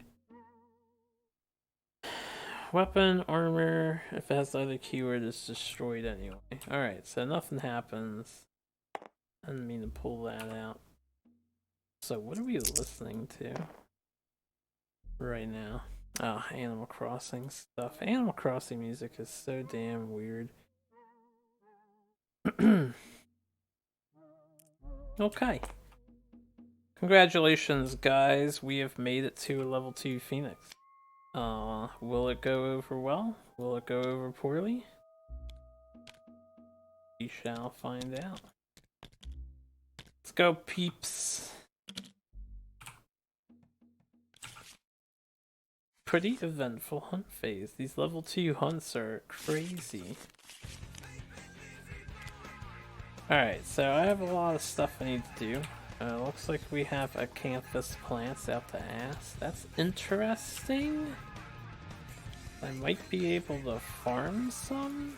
Weapon, armor, if it has the other keyword, it's destroyed anyway. Alright, so nothing happens. I didn't mean to pull that out. So what are we listening to right now? Oh, Animal Crossing stuff. Animal Crossing music is so damn weird. Okay. Congratulations, guys. We have made it to a level 2 Phoenix. Will it go over well? Will it go over poorly? We shall find out. Let's go, peeps. Pretty eventful hunt phase. These level 2 hunts are crazy. Alright, so I have a lot of stuff I need to do. Looks like we have acanthus plants out the ass. That's interesting. I might be able to farm some?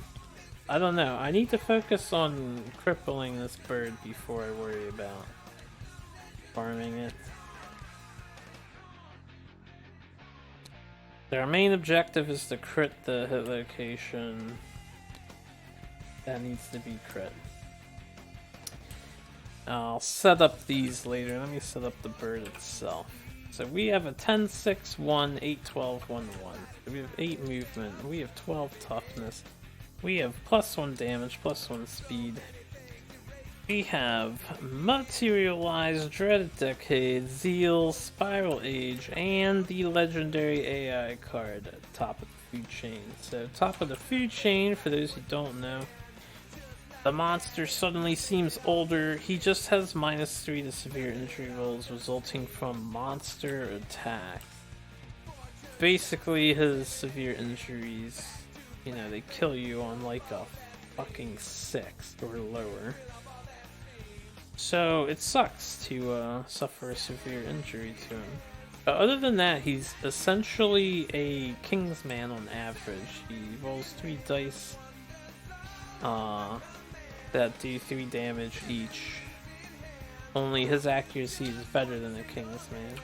I don't know. I need to focus on crippling this bird before I worry about farming it. Our main objective is to crit the hit location. That needs to be crit. I'll set up these later. Let me set up the bird itself. So we have a 10, 6, 1, 8, 12, 1, 1. We have 8 movement. We have 12 toughness. We have +1 damage, +1 speed. We have Materialized, Dreaded Decade, Zeal, Spiral Age, and the legendary AI card at top of the food chain. So top of the food chain, for those who don't know, the monster suddenly seems older. He just has -3 to severe injury rolls resulting from monster attack. Basically, his severe injuries, you know, they kill you on like a fucking 6 or lower. So it sucks to suffer a severe injury to him. But other than that, he's essentially a Kingsman on average. He rolls 3 dice that do 3 damage each. Only his accuracy is better than a Kingsman.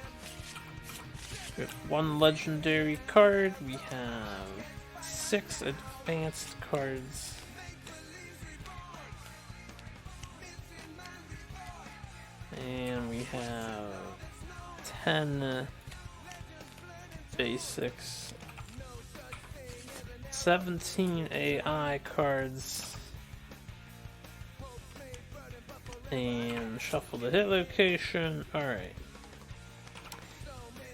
We have 1 legendary card. We have 6 advanced cards. And we have 10 basics, 17 AI cards, and shuffle the hit location. Alright.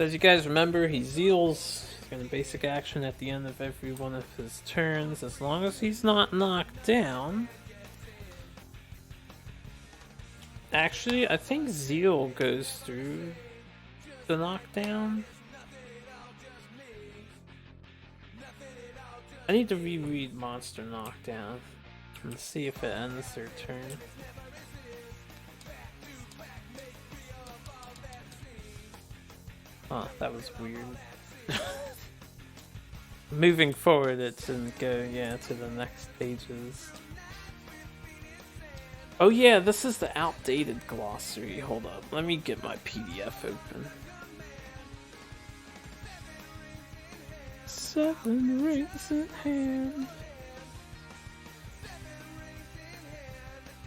As you guys remember, he Zeals. He's going to basic action at the end of every one of his turns, as long as he's not knocked down. Actually, I think Zeal goes through the knockdown. I need to reread Monster Knockdown and see if it ends their turn. Huh, that was weird. Moving forward, it didn't go, yeah, to the next pages. Oh yeah, this is the outdated glossary. Hold up, let me get my PDF open. 7 rings in hand.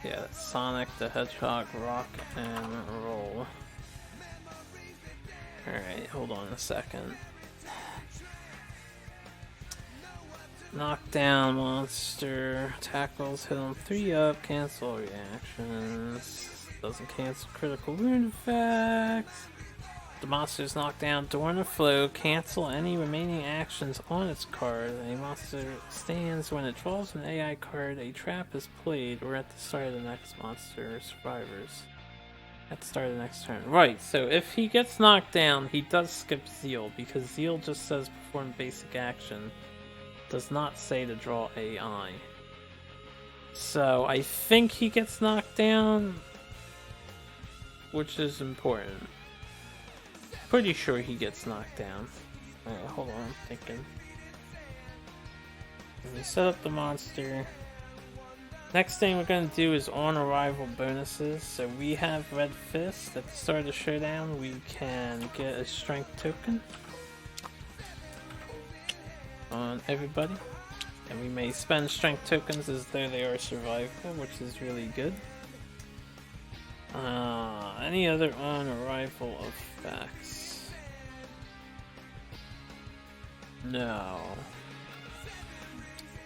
Yeah, that's Sonic the Hedgehog, rock and roll. Alright, hold on a second. Knockdown monster, tackles, hit him 3 up, cancel reactions, doesn't cancel critical wound effects, the monster is knocked down during a flow, cancel any remaining actions on its card. A monster stands when it draws an AI card, a trap is played, or at the start of the next monster survivors. At the start of the next turn. Right, so if he gets knocked down, he does skip Zeal, because Zeal just says perform basic action. Does not say to draw AI. So I think he gets knocked down, which is important. Pretty sure he gets knocked down. Alright, hold on, I'm thinking. We set up the monster. Next thing we're gonna do is on arrival bonuses. So we have Red Fist. At the start of the showdown, we can get a strength token on everybody. And we may spend strength tokens as though they are survival, which is really good. Any other on arrival effects? No.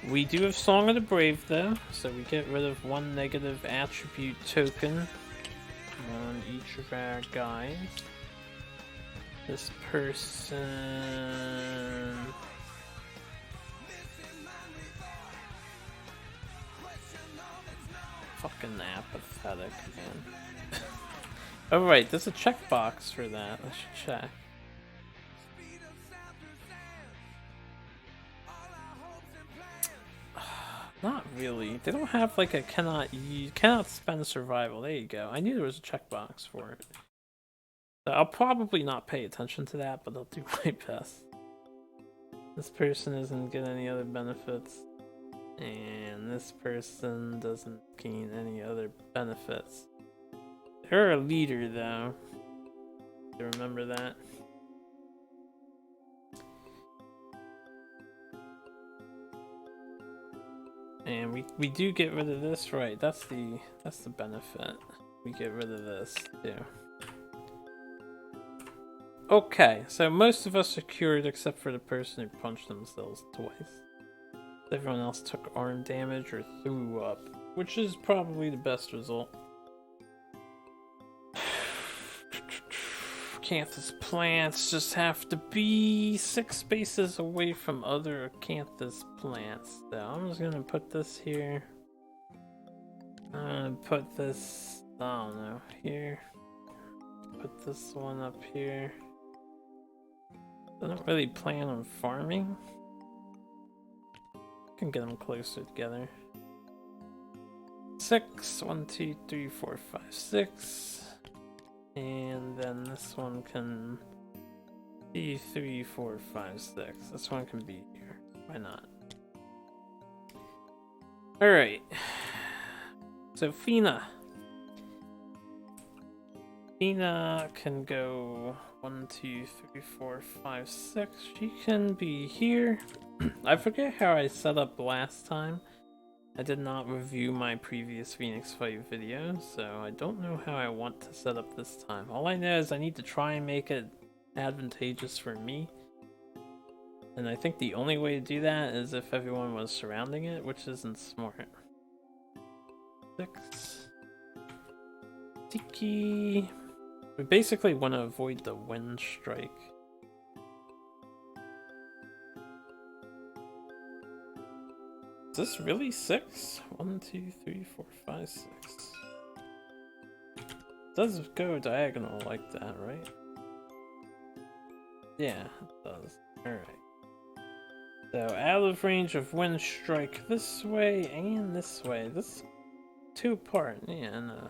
We do have Song of the Brave though, so we get rid of one negative attribute token on each of our guys. This person... Fucking apathetic, man. Oh right, there's a checkbox for that. I should check. Not really. They don't have like a cannot spend survival. There you go. I knew there was a checkbox for it. So I'll probably not pay attention to that, but I'll do my best. This person doesn't get any other benefits. And this person doesn't gain any other benefits. They're a leader though. Do you remember that? And we do get rid of this, right? That's the benefit. We get rid of this too. Okay, so most of us are cured except for the person who punched themselves twice. Everyone else took arm damage or threw up, which is probably the best result. Acanthus plants just have to be 6 spaces away from other acanthus plants. So I'm just gonna put this here. I'm gonna put this, I don't know, here. Put this one up here. I don't really plan on farming. Can get them closer together. 6, 1, 2, 3, 4, 5, 6. And then this one can be 3, 4, 5, 6. This one can be here. Why not? Alright. So Fina. Fina can go 1, 2, 3, 4, 5, 6. She can be here. I forget how I set up last time. I did not review my previous Phoenix fight video, so I don't know how I want to set up this time. All I know is I need to try and make it advantageous for me. And I think the only way to do that is if everyone was surrounding it, which isn't smart. 6. Tiki. We basically want to avoid the wind strike. Is this really 6? 1, 2, 3, 4, 5, 6. It does go diagonal like that, right? Yeah, it does. Alright. So, out of range of wind strike this way and this way. This 2 apart, yeah, in a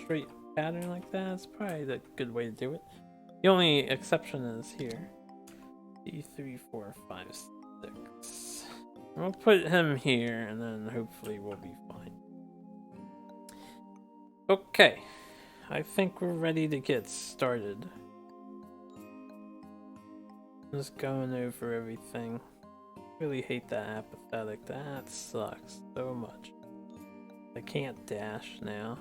straight pattern like that is probably the good way to do it. The only exception is here. 2, 3, 4, 5, 6. We'll put him here, and then hopefully we'll be fine. Okay, I think we're ready to get started. Just going over everything. Really hate that apathetic. That sucks so much. I can't dash now.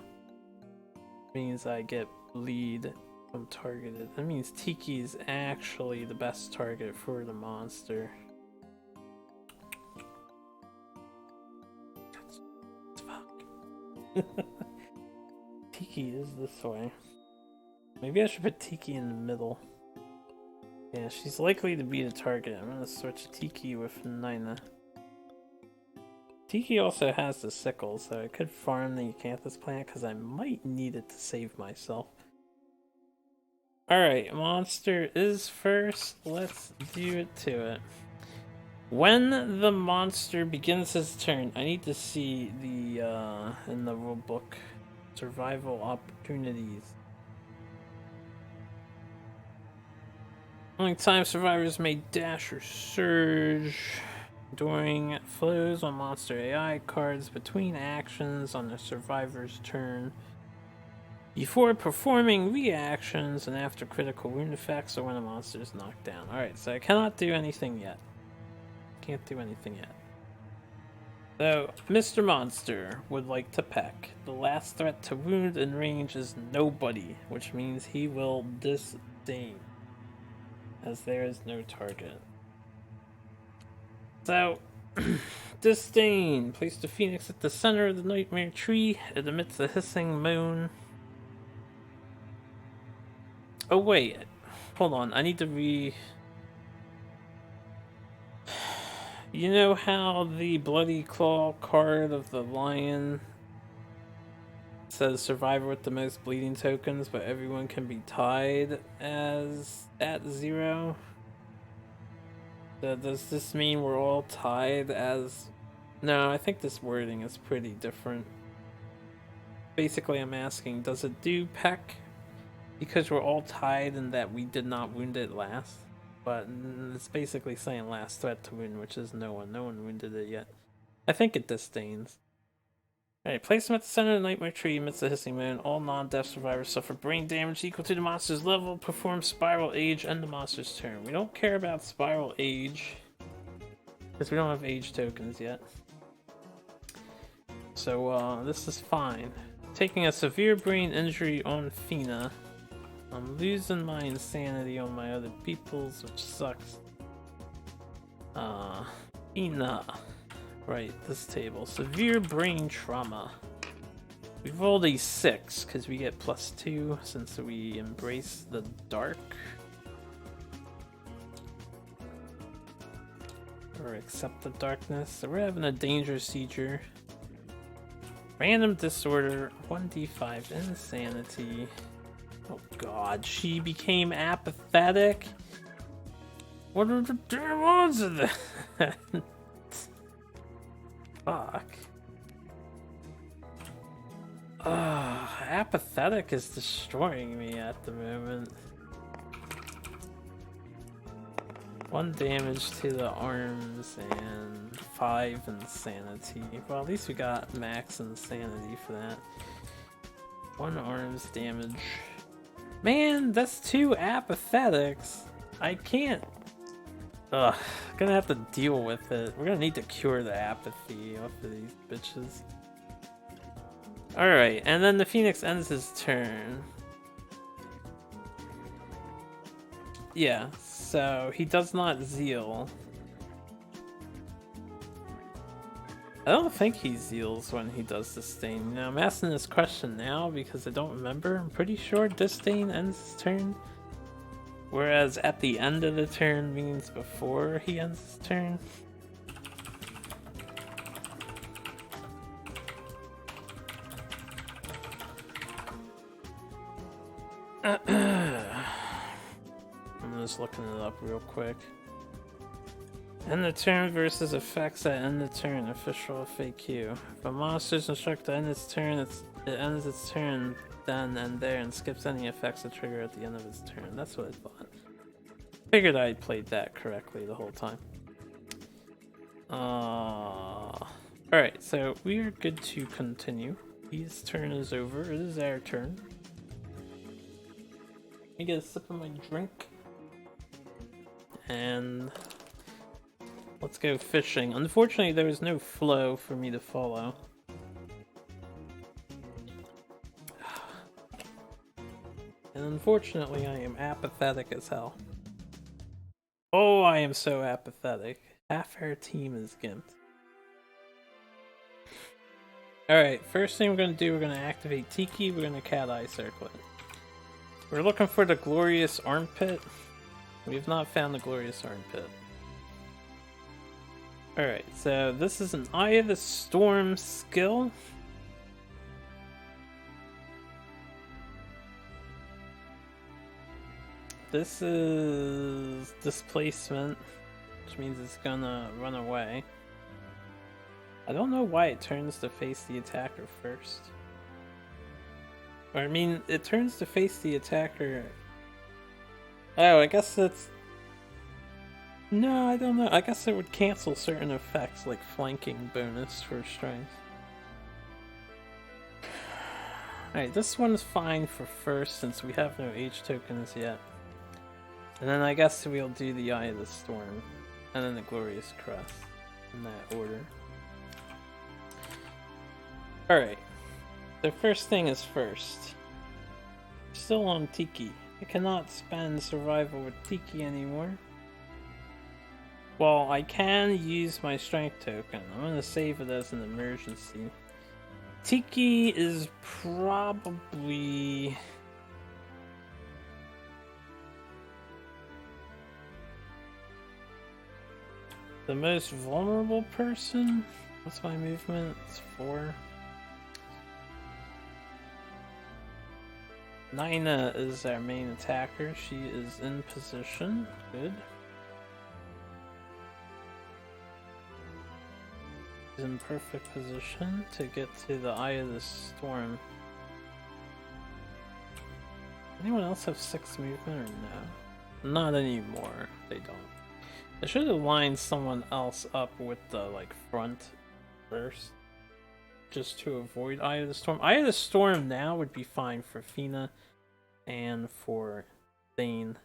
Means I get bleed from targeted. That means Tiki is actually the best target for the monster. Tiki is this way. Maybe I should put Tiki in the middle. Yeah, she's likely to be the target. I'm gonna switch Tiki with Nina. Tiki also has the sickle, so I could farm the Acanthus plant because I might need it to save myself. Alright, monster is first. Let's do it to it. When the monster begins his turn, I need to see the, in the rulebook, survival opportunities. Only time survivors may dash or surge during flows on monster AI cards between actions on the survivor's turn, before performing reactions and after critical wound effects or when a monster is knocked down. Alright, so I cannot do anything yet. Can't do anything yet. So, Mr. Monster would like to peck. The last threat to wound in range is nobody, which means he will disdain, as there is no target. So, disdain. Place the phoenix at the center of the nightmare tree. It emits a hissing moan. Oh wait, hold on. I need to You know how the Bloody Claw card of the lion says survivor with the most bleeding tokens, but everyone can be tied as at 0? Does this mean we're all tied as... No, I think this wording is pretty different. Basically, I'm asking, does it do peck because we're all tied and that we did not wound it last? But it's basically saying last threat to wound, which is no one. No one wounded it yet. I think it disdains. Alright, place them at the center of the nightmare tree amidst the hissing moon. All non-death survivors suffer brain damage equal to the monster's level. Perform Spiral Age and the monster's turn. We don't care about Spiral Age because we don't have age tokens yet. So this is fine. Taking a severe brain injury on Fina. I'm losing my insanity on my other peoples, which sucks. Fina. Right, this table. Severe brain trauma. We rolled a 6 because we get +2 since we embrace the dark. Or accept the darkness. So we're having a danger seizure. Random disorder. 1d5 insanity. Oh god, she became apathetic? What are the damn odds of that? Fuck. Apathetic is destroying me at the moment. 1 damage to the arms and 5 insanity. Well, at least we got max insanity for that. 1 arms damage. Man, that's 2 apathetics. I can't. Ugh, gonna have to deal with it. We're gonna need to cure the apathy off of these bitches. Alright, and then the Phoenix ends his turn. Yeah, so he does not zeal. I don't think he zeals when he does disdain. Now, I'm asking this question now because I don't remember. I'm pretty sure disdain ends his turn. Whereas at the end of the turn means before he ends his turn. I'm just looking it up real quick. End the turn versus effects at end the turn. Official FAQ. If a monster is instructed to end its turn, it ends its turn then and there and skips any effects that trigger at the end of its turn. That's what I thought. Figured I played that correctly the whole time. Alright, so we are good to continue. His turn is over. It is our turn. Let me get a sip of my drink. And let's go fishing. Unfortunately, there is no flow for me to follow. And unfortunately, I am apathetic as hell. Oh, I am so apathetic. Half our team is gimped. Alright, first thing we're going to do, we're going to activate Tiki, we're going to Cat Eye Circle it. We're looking for the glorious armpit. We have not found the glorious armpit. Alright, so this is an Eye of the Storm skill. This is displacement, which means it's gonna run away. I don't know why it turns to face the attacker first. Or, I mean, it turns to face the attacker. Oh, I guess it's... No, I don't know. I guess it would cancel certain effects, like flanking bonus for strength. Alright, this one's fine for first, since we have no H tokens yet. And then I guess we'll do the Eye of the Storm, and then the Glorious Crest, in that order. Alright, the first thing is first. Still on Tiki. I cannot spend survival with Tiki anymore. Well, I can use my strength token. I'm gonna save it as an emergency. Tiki is probably... the most vulnerable person? What's my movement? It's 4. Nina is our main attacker. She is in position. Good. She's in perfect position to get to the Eye of the Storm. Anyone else have 6 movement or no? Not anymore. They don't. I should have lined someone else up with the front first, just to avoid Eye of the Storm. Eye of the Storm now would be fine for Fina and for Thane,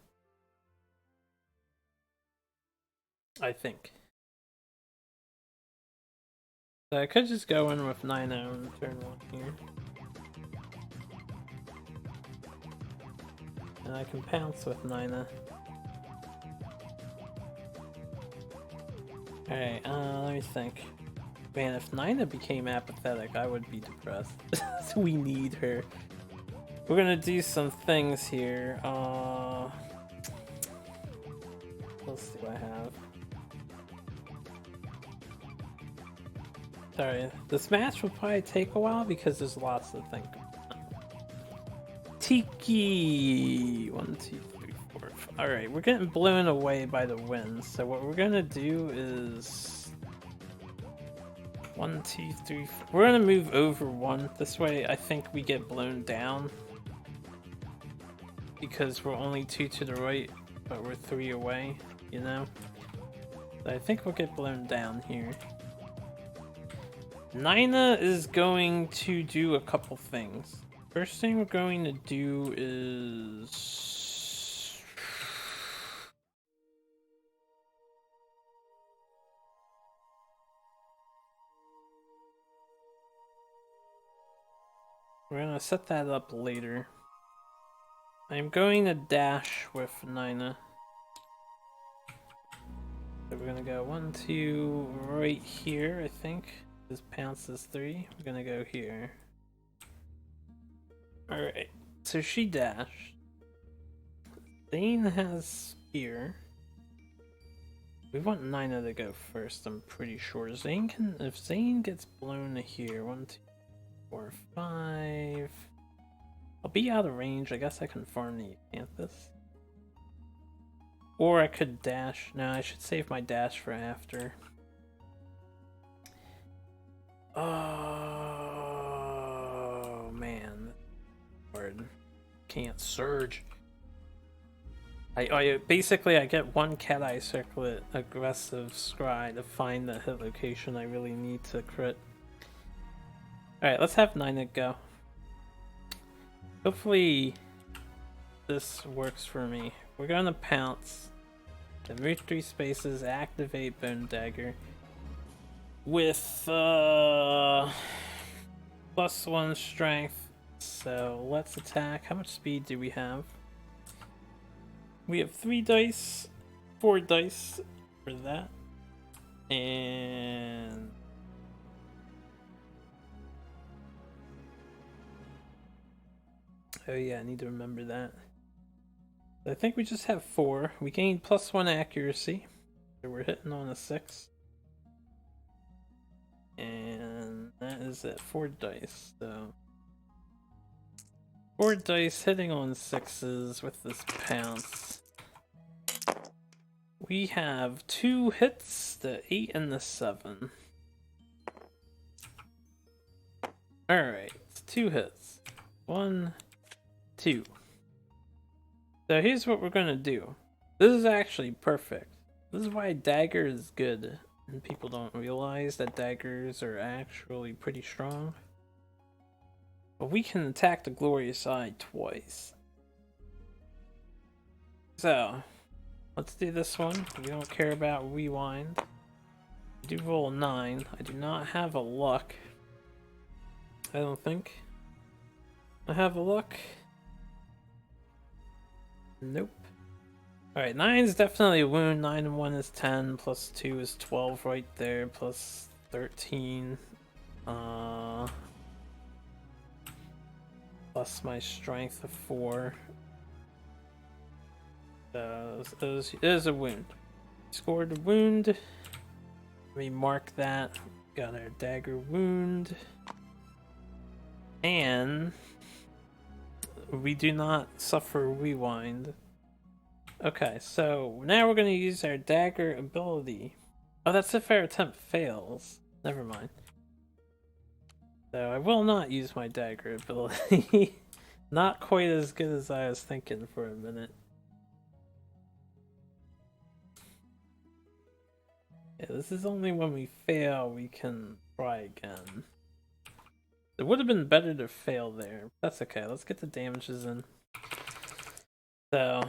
I think. So I could just go in with 9 on turn 1 here, and I can pounce with Nina. Alright, let me think. Man, if Nina became apathetic, I would be depressed. We need her. We're gonna do some things here. Let's see what I have. Sorry, this match will probably take a while because there's lots to think about. Tiki! 1, 2, 3, 4. Alright, we're getting blown away by the wind, so what we're gonna do is 1, 2, 3, 4. We're gonna move over 1. This way I think we get blown down, because we're only 2 to the right, but we're 3 away, you know? So I think we'll get blown down here. Nina is going to do a couple things. First thing we're going to do is... we're gonna set that up later. I'm going to dash with Nina. So we're gonna go 1, 2 right here, I think. This pounce is 3. We're gonna go here. Alright, so she dashed. Zane has spear. We want Nina to go first, I'm pretty sure. Zane can, if Zane gets blown here, 1, 2, 4, 5. I'll be out of range. I guess I can farm the Acanthus. Or I could dash. No, I should save my dash for after. Oh man, Lord, can't surge. I basically I get 1 Cat Eye Circlet aggressive scry to find the hit location I really need to crit. Alright, let's have Nina go. Hopefully this works for me. We're gonna pounce. Then move 3 spaces, activate Bone Dagger. With +1 strength. So let's attack. How much speed do we have? We have 3 dice, 4 dice for that. And oh yeah, I need to remember that. I think we just have 4. We gained +1 accuracy. So we're hitting on a 6. And that is at 4 dice, so 4 dice hitting on 6s with this pounce. We have 2 hits, the 8 and the 7. Alright, it's 2 hits. 1, 2. So here's what we're gonna do. This is actually perfect. This is why dagger is good. And people don't realize that daggers are actually pretty strong. But we can attack the glorious eye twice. So, let's do this one. We don't care about rewind. I do roll a 9. I do not have a luck. I don't think. I have a luck. Nope. Alright, 9 is definitely a wound. 9 and 1 is 10. Plus 2 is 12 right there. Plus 13. Plus my strength of 4. It is a wound. Scored a wound. Let me mark that. Got our dagger wound. And we do not suffer rewind. Okay, so now we're going to use our dagger ability. Oh, that's if our attempt fails. Never mind. So I will not use my dagger ability. Not quite as good as I was thinking for a minute. Yeah, this is only when we fail we can try again. It would have been better to fail there. That's okay, let's get the damages in. So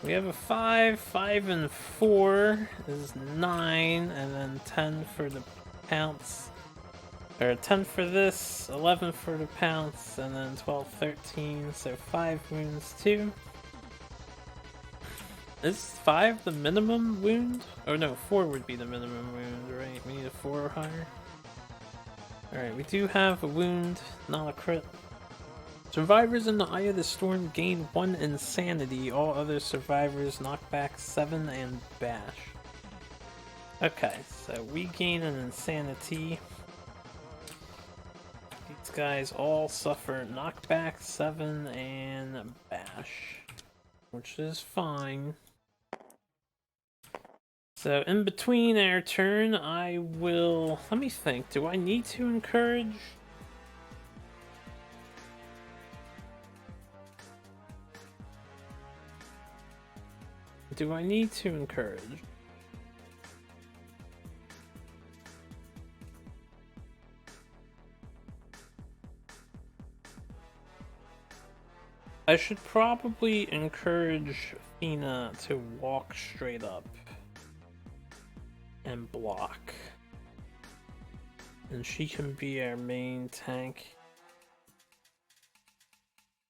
we have a 5, 5 and 4 is 9, and then 10 for the pounce. Or 10 for this, 11 for the pounce, and then 12, 13, so 5 wounds too. Is 5 the minimum wound? Oh no, 4 would be the minimum wound, right? We need a 4 or higher. Alright, we do have a wound, not a crit. Survivors in the Eye of the Storm gain 1 insanity. All other survivors knock back 7 and bash. Okay, so we gain an insanity. These guys all suffer knockback 7 and bash, which is fine. So in between our turn, I will... Let me think. Do I need to encourage? Do I need to encourage? I should probably encourage Fina to walk straight up and block. And she can be our main tank.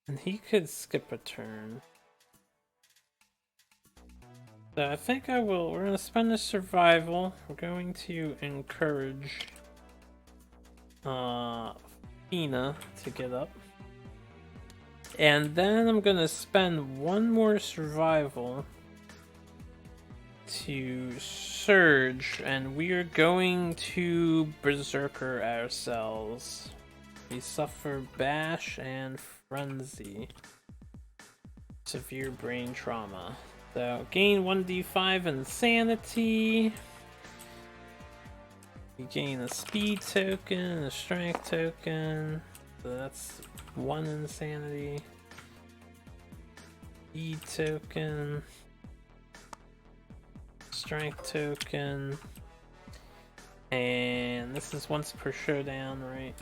And he could skip a turn. So I think we're going to spend the survival. We're going to encourage Fina to get up. And then I'm going to spend 1 more survival to surge, and we are going to berserker ourselves. We suffer bash and frenzy. Severe brain trauma. So gain 1d5 insanity. You gain a speed token, a strength token. So that's 1 insanity. Speed token. Strength token. And this is once per showdown, right?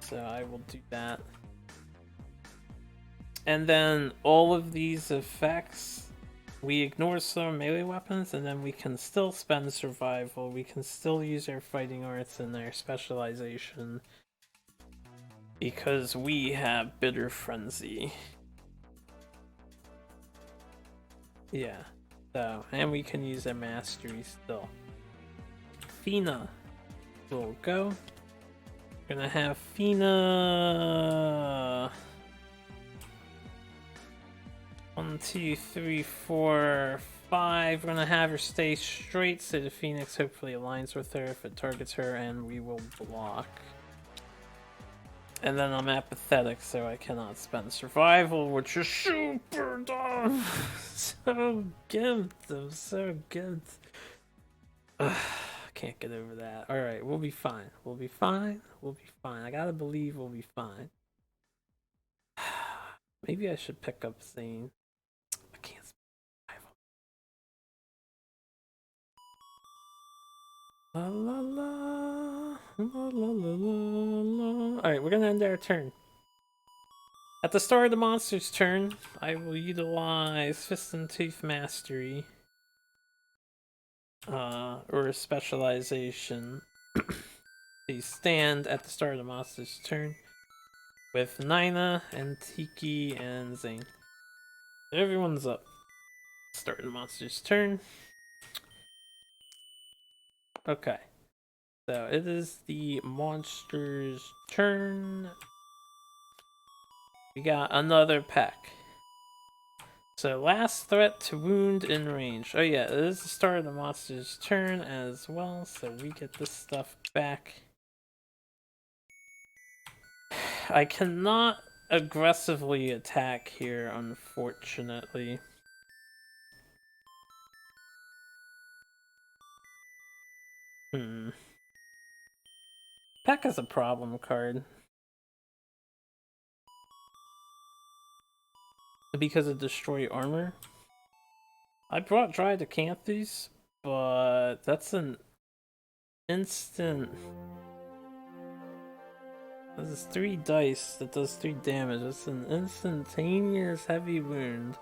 So I will do that. And then all of these effects, we ignore some melee weapons, and then we can still spend survival. We can still use our fighting arts and our specialization because we have bitter frenzy. Yeah. So, and we can use our mastery still. Fina will go. We're gonna have Fina 1, 2, 3, 4, 5. We're gonna have her stay straight so the Phoenix hopefully aligns with her if it targets her, and we will block. And then I'm apathetic, so I cannot spend survival, which is super dumb. So good. I'm so good. Can't get over that. Alright, we'll be fine. We'll be fine. We'll be fine. I gotta believe we'll be fine. Maybe I should pick up Zane. I can't spend survival. La la la. La la la la la. Alright, we're gonna end our turn. At the start of the monster's turn, I will utilize Fist and Tooth Mastery. Or a specialization. You stand at the start of the monster's turn with Nina and Tiki and Zane. Everyone's up. Start of the monster's turn. Okay. So it is the monster's turn. We got another pack. So last threat to wound in range. Oh yeah, it is the start of the monster's turn as well, so we get this stuff back. I cannot aggressively attack here, unfortunately. Pack is a problem card. Because of destroy armor. I brought Dry Decanthus, but that's an instant. This is 3 dice that does 3 damage. It's an instantaneous heavy wound.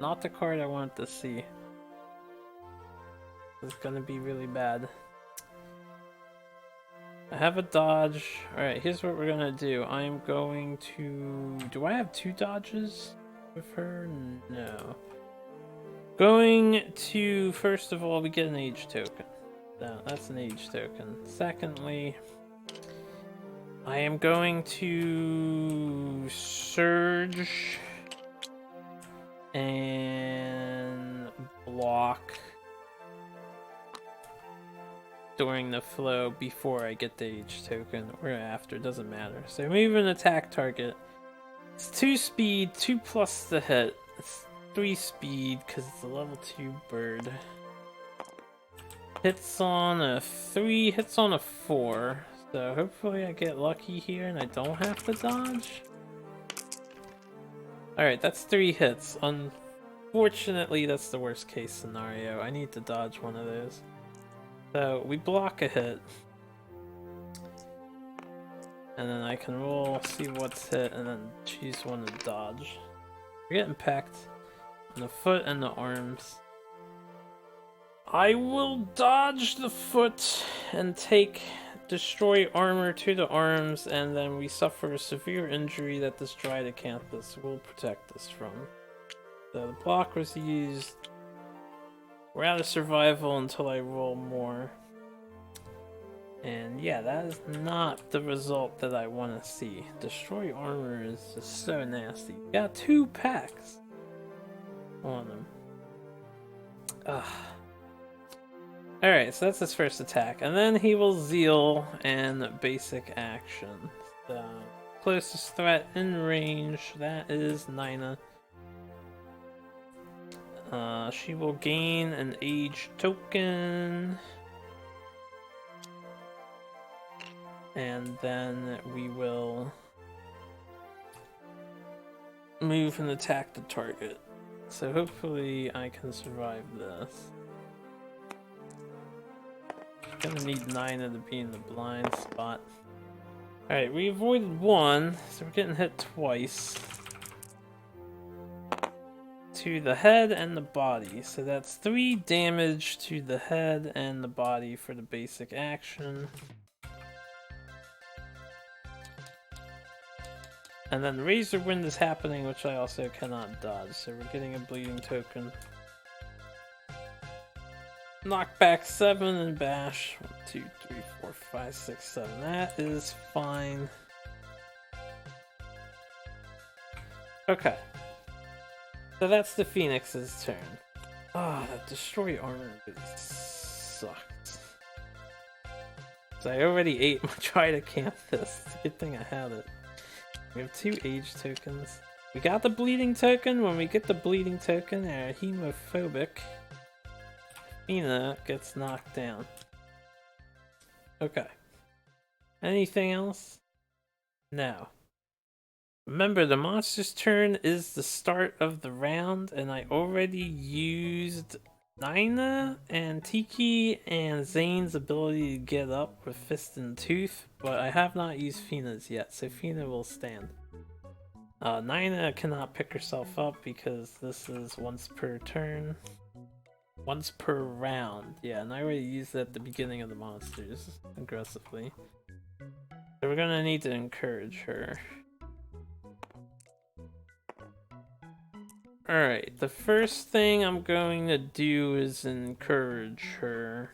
Not the card I want to see. It's gonna be really bad. I have a dodge. Alright, here's what we're gonna do. I'm going to... Do I have 2 dodges with her? No. Going to... First of all, we get an age token. No, that's an age token. Secondly, I am going to... Surge... and... block... during the flow before I get the age token or after, doesn't matter. So move an attack target. It's 2 speed, 2 plus the hit. It's 3 speed because it's a level 2 bird. Hits on a 3, hits on a 4. So hopefully I get lucky here and I don't have to dodge. Alright, that's 3 hits. Unfortunately, that's the worst case scenario. I need to dodge one of those. So we block a hit, and then I can roll, see what's hit, and then choose one to dodge. We're getting packed on the foot and the arms. I will dodge the foot and take destroy armor to the arms, and then we suffer a severe injury that this Dry Decanthus will protect us from. So the block was used. We're out of survival until I roll more. And yeah, that is not the result that I want to see. Destroy armor is just so nasty. We got 2 packs on them. Ugh. Alright, so that's his first attack. And then he will Zeal and basic action. So, closest threat in range, that is Nina. She will gain an age token. And then we will move and attack the target. So hopefully I can survive this. Gonna need Nina to be in the blind spot. Alright, we avoided 1, so we're getting hit twice. To the head and the body, so that's 3 damage to the head and the body for the basic action. And then Razor Wind is happening, which I also cannot dodge, so we're getting a bleeding token. Knockback 7 and bash. 1, 2, 3, 4, 5, 6, 7. That is fine. Okay. So that's the Phoenix's turn. Ah, that destroy armor really sucks. So I already ate my try to camp this. It's a good thing I had it. We have 2 age tokens. We got the bleeding token. When we get the bleeding token, our hemophobic Fina gets knocked down. Okay. Anything else? No. Remember, the monster's turn is the start of the round, and I already used Nina and Tiki and Zane's ability to get up with Fist and Tooth, but I have not used Fina's yet, so Fina will stand. Nina cannot pick herself up because this is once per turn. Once per round. Yeah, and I already used it at the beginning of the monsters aggressively. So we're gonna need to encourage her. Alright, the first thing I'm going to do is encourage her.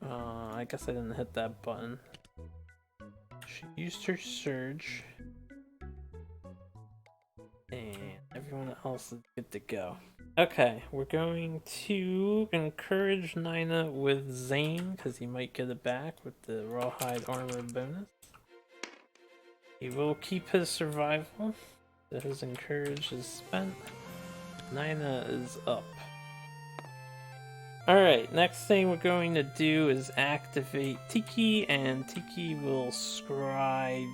I guess I didn't hit that button. She used her surge. And everyone else is good to go. Okay, we're going to encourage Nina with Zane, because he might get it back with the Rawhide armor bonus. He will keep his survival, so his encourage is spent. Nina is up. Alright, next thing we're going to do is activate Tiki, and Tiki will scry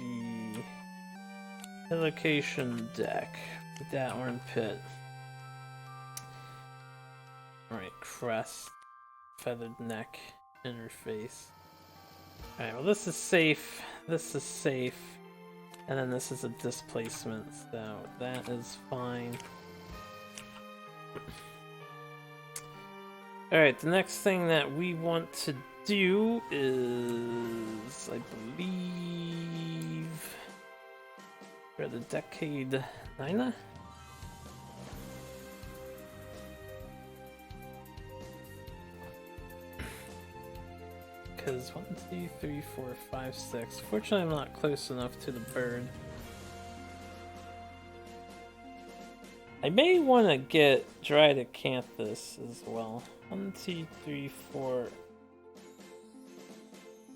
the location deck with that armpit. Alright, crest, feathered neck, interface. Alright, well this is safe, this is safe, and then this is a displacement, so that is fine. Alright, the next thing that we want to do is, I believe, for the decade Nina? Because 1, 2, 3, 4, 5, 6. Fortunately, I'm not close enough to the bird. I may want to get Dry to Canthus as well. 1, 2, 3, 4,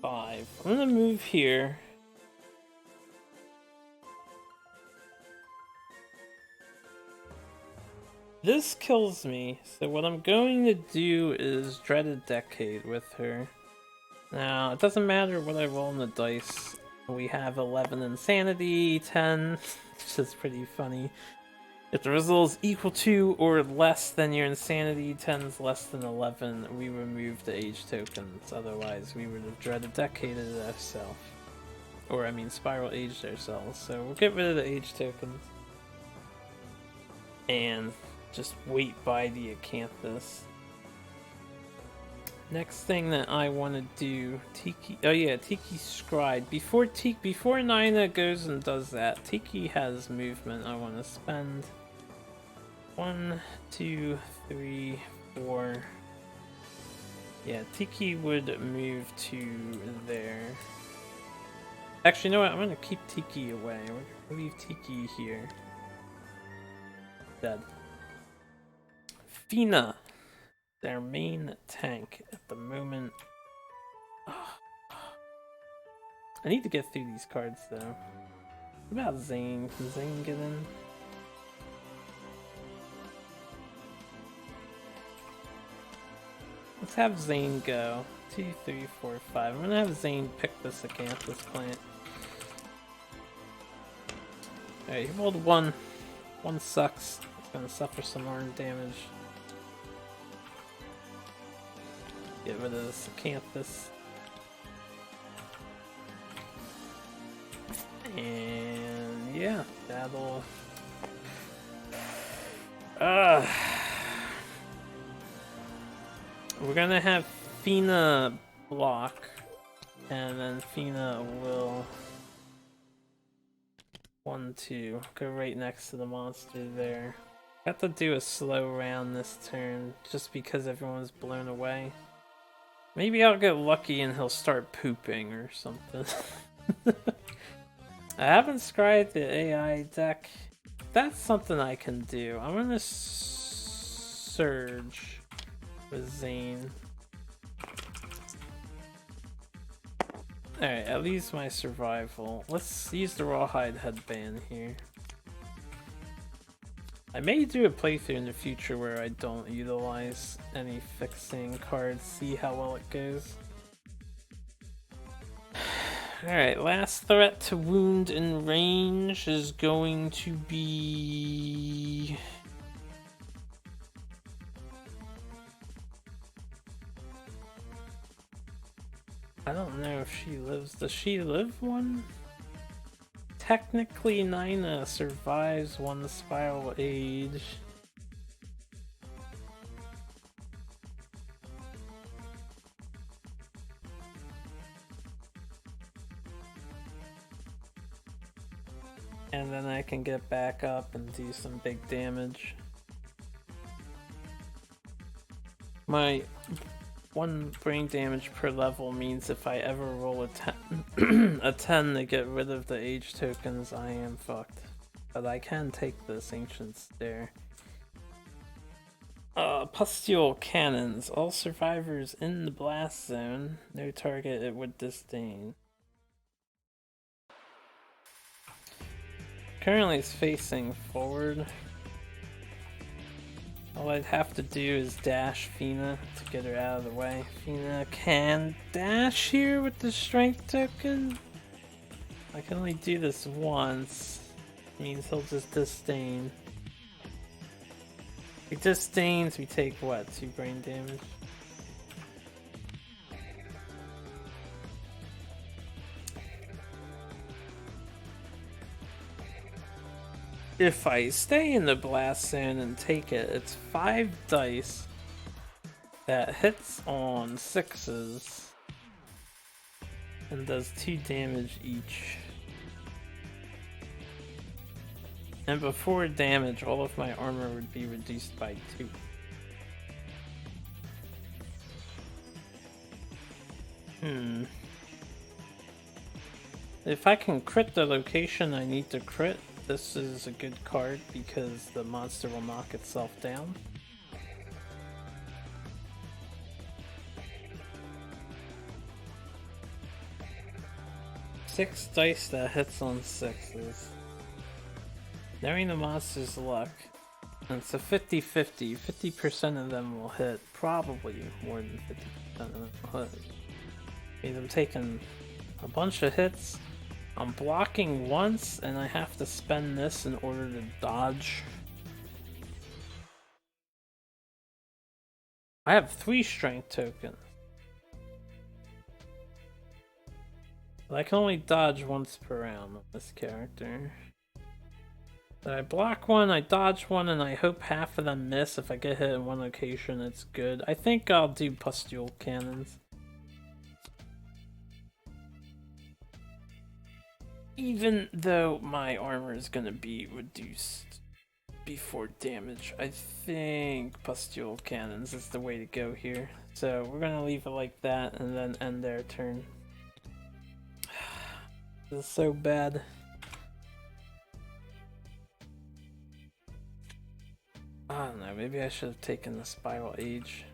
5. I'm gonna move here. This kills me, so what I'm going to do is Dreaded Decade with her. Now, it doesn't matter what I roll in the dice. We have 11 insanity, 10, which is pretty funny. If the result is equal to or less than your insanity, 10 is less than 11, we remove the age tokens. Otherwise, we would have Dreaded Decaded ourselves. Or, I mean, Spiral Aged ourselves. So we'll get rid of the age tokens. And just wait by the Acanthus. Next thing that I want to do, Tiki. Oh yeah, Tiki Scribe. Before Nina goes and does that, Tiki has movement. I want to spend 1, 2, 3, 4. Yeah, Tiki would move to there. Actually, you know what? I'm gonna keep Tiki away. We're gonna leave Tiki here. Dead. Fina. Their main tank at the moment. I need to get through these cards though. What about Zane? Can Zane get in? Let's have Zane go. 2, 3, 4, 5. I'm gonna have Zane pick this Acanthus plant. Alright, he rolled 1. 1 sucks. It's gonna suffer some arm damage. Get rid of this Acanthus. And yeah, that'll... We're gonna have Fina block, and then Fina will 1, 2 go right next to the monster there. Have to do a slow round this turn, just because everyone's blown away. Maybe I'll get lucky and he'll start pooping or something. I haven't scribed the AI deck. That's something I can do. I'm gonna surge with Zane. Alright, at least my survival. Let's use the rawhide headband here. I may do a playthrough in the future where I don't utilize any fixing cards, see how well it goes. Alright, last threat to wound in range is going to be... I don't know if she lives. Does she live one? Technically, Nina survives one spiral age. And then I can get back up and do some big damage. My 1 brain damage per level means if I ever roll a 10, a 10 to get rid of the age tokens, I am fucked. But I can take this ancient stare. Pustule cannons. All survivors in the blast zone. No target it would disdain. Currently it's facing forward. All I'd have to do is dash Fina to get her out of the way. Fina can dash here with the strength token. I can only do this once. It means he'll just disdain. If he disdains, we take what? 2 brain damage? If I stay in the blast zone and take it, it's 5 dice that hits on 6s and does 2 damage each. And before damage, all of my armor would be reduced by 2. If I can crit the location I need to crit, this is a good card because the monster will knock itself down. Six dice that hits on 6s. Knowing the monster's luck, and it's a 50-50. 50% of them will hit. Probably more than 50% of them will hit. Means I'm taking a bunch of hits. I'm blocking once, and I have to spend this in order to dodge. I have 3 strength tokens. But I can only dodge once per round on this character. So I block one, I dodge one, and I hope half of them miss. If I get hit in one location, it's good. I think I'll do pustule cannons. Even though my armor is gonna be reduced before damage, I think pustule cannons is the way to go here. So we're gonna leave it like that and then end their turn. This is so bad. I don't know, maybe I should have taken the spiral age.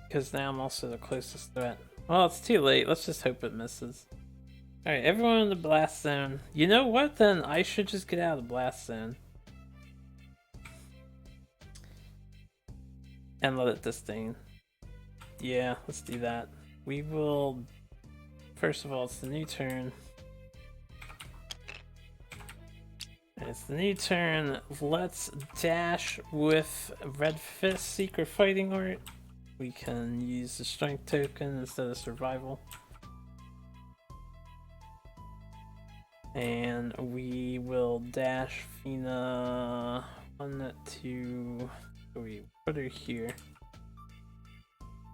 Because now I'm also the closest threat. Well, it's too late, let's just hope it misses. Alright, everyone in the blast zone. You know what then? I should just get out of the blast zone. And let it disdain. Yeah, let's do that. We will... First of all, it's the new turn. It's the new turn. Let's dash with Red Fist Secret Fighting Art. We can use the strength token instead of survival. And we will dash Fina 1, 2, 3. Put her here.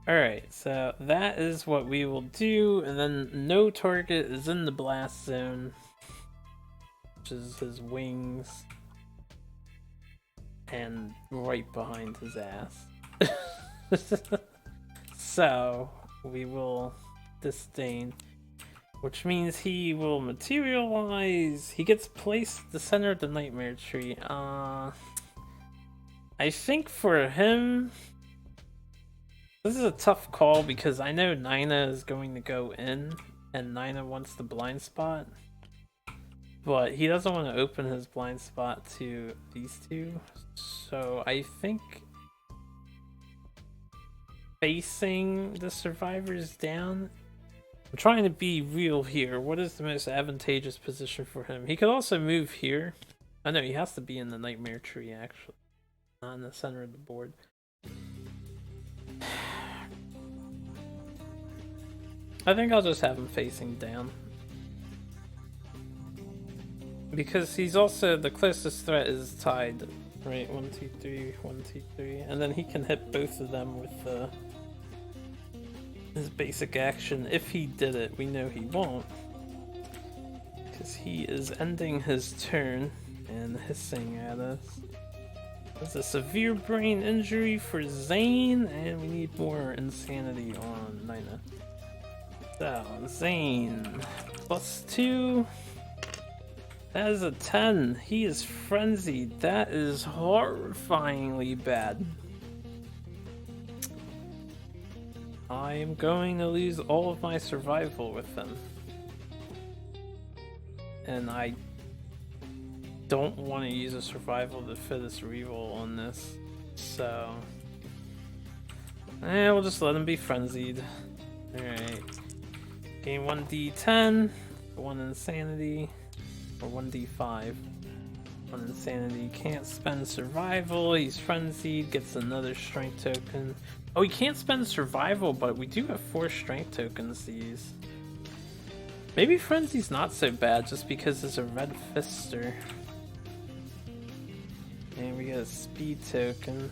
Alright, so that is what we will do, and then no target is in the blast zone, which is his wings, and right behind his ass. So, we will disdain. Which means he will materialize. He gets placed at the center of the nightmare tree. I think for him, this is a tough call because I know Nina is going to go in and Nina wants the blind spot. But he doesn't want to open his blind spot to these two. So I think facing the survivors down. I'm trying to be real here. What is the most advantageous position for him? He could also move here. I know he has to be in the nightmare tree actually, not in the center of the board. I think I'll just have him facing down. Because he's also, the closest threat is tied, right? 1, 2, 3, 1, 2, 3. And then he can hit both of them with his basic action. If he did it, we know he won't. Because he is ending his turn and hissing at us. There's a severe brain injury for Zane, and we need more insanity on Nina. So, Zane, +2. That is a 10. He is frenzied. That is horrifyingly bad. I am going to lose all of my survival with them. And I don't want to use a survival to fittest reroll on this. So, we'll just let him be frenzied. Alright. Gain 1d10, 1 insanity, or 1d5. 1 insanity. Can't spend survival. He's frenzied. Gets another strength token. Oh, he can't spend survival, but we do have 4 strength tokens to use. Maybe frenzy's not so bad just because it's a red fister. And we get a speed token.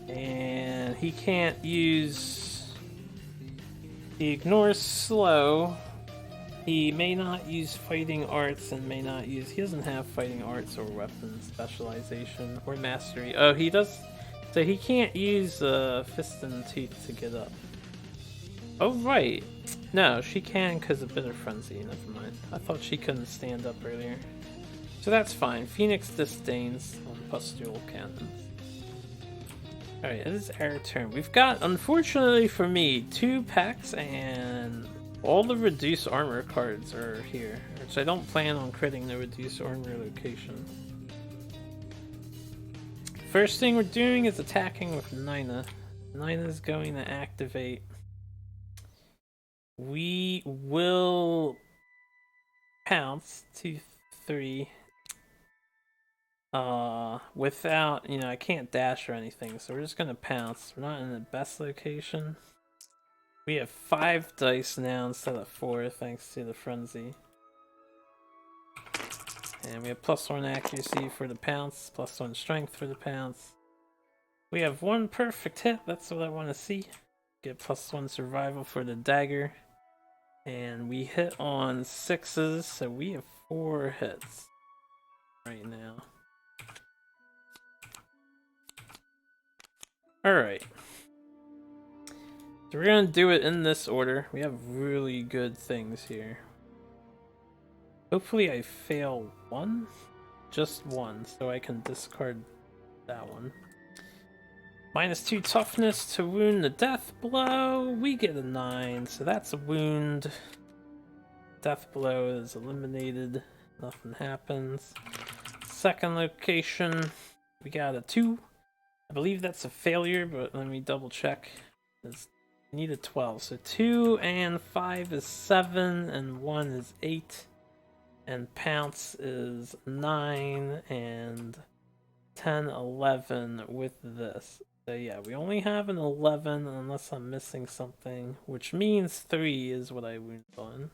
And he can't use... He ignores slow. He may not use fighting arts and may not use... He doesn't have fighting arts or weapon specialization or mastery. Oh, he does... So he can't use fist and tooth to get up. Oh, right. No, she can because of bitter frenzy. Never mind. I thought she couldn't stand up earlier. So that's fine. Phoenix disdains on pustule cannons. Alright, it is our turn. We've got, unfortunately for me, 2 packs and all the reduced armor cards are here. Which I don't plan on critting the reduced armor location. First thing we're doing is attacking with Nina. Nina's going to activate. We will pounce 2, 3. Without, I can't dash or anything, so we're just gonna pounce. We're not in the best location. We have 5 dice now instead of 4, thanks to the frenzy. And we have +1 accuracy for the pounce, +1 strength for the pounce. We have 1 perfect hit, that's what I want to see. Get +1 survival for the dagger. And we hit on 6s, so we have 4 hits right now. Alright. So we're gonna do it in this order. We have really good things here. Hopefully I fail 1? Just 1, so I can discard that one. -2 toughness to wound the death blow. We get a 9, so that's a wound. Death blow is eliminated. Nothing happens. Second location, we got a 2. I believe that's a failure, but let me double check. I need a 12. So 2 and 5 is 7, and 1 is 8. And pounce is 9, and 10, 11 with this. So yeah, we only have an 11 unless I'm missing something, which means 3 is what I wound on.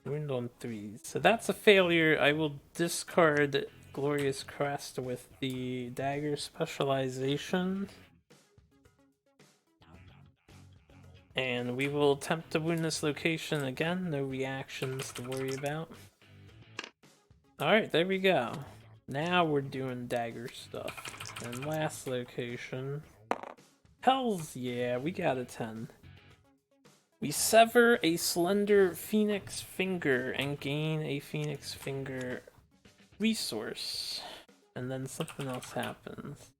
Wound on 3. So that's a failure. I will discard Glorious Crest with the dagger specialization. And we will attempt to wound this location again. No reactions to worry about. Alright, there we go. Now we're doing dagger stuff. And last location. Hells yeah, we got a 10. We sever a slender phoenix finger and gain a phoenix finger resource. And then something else happens.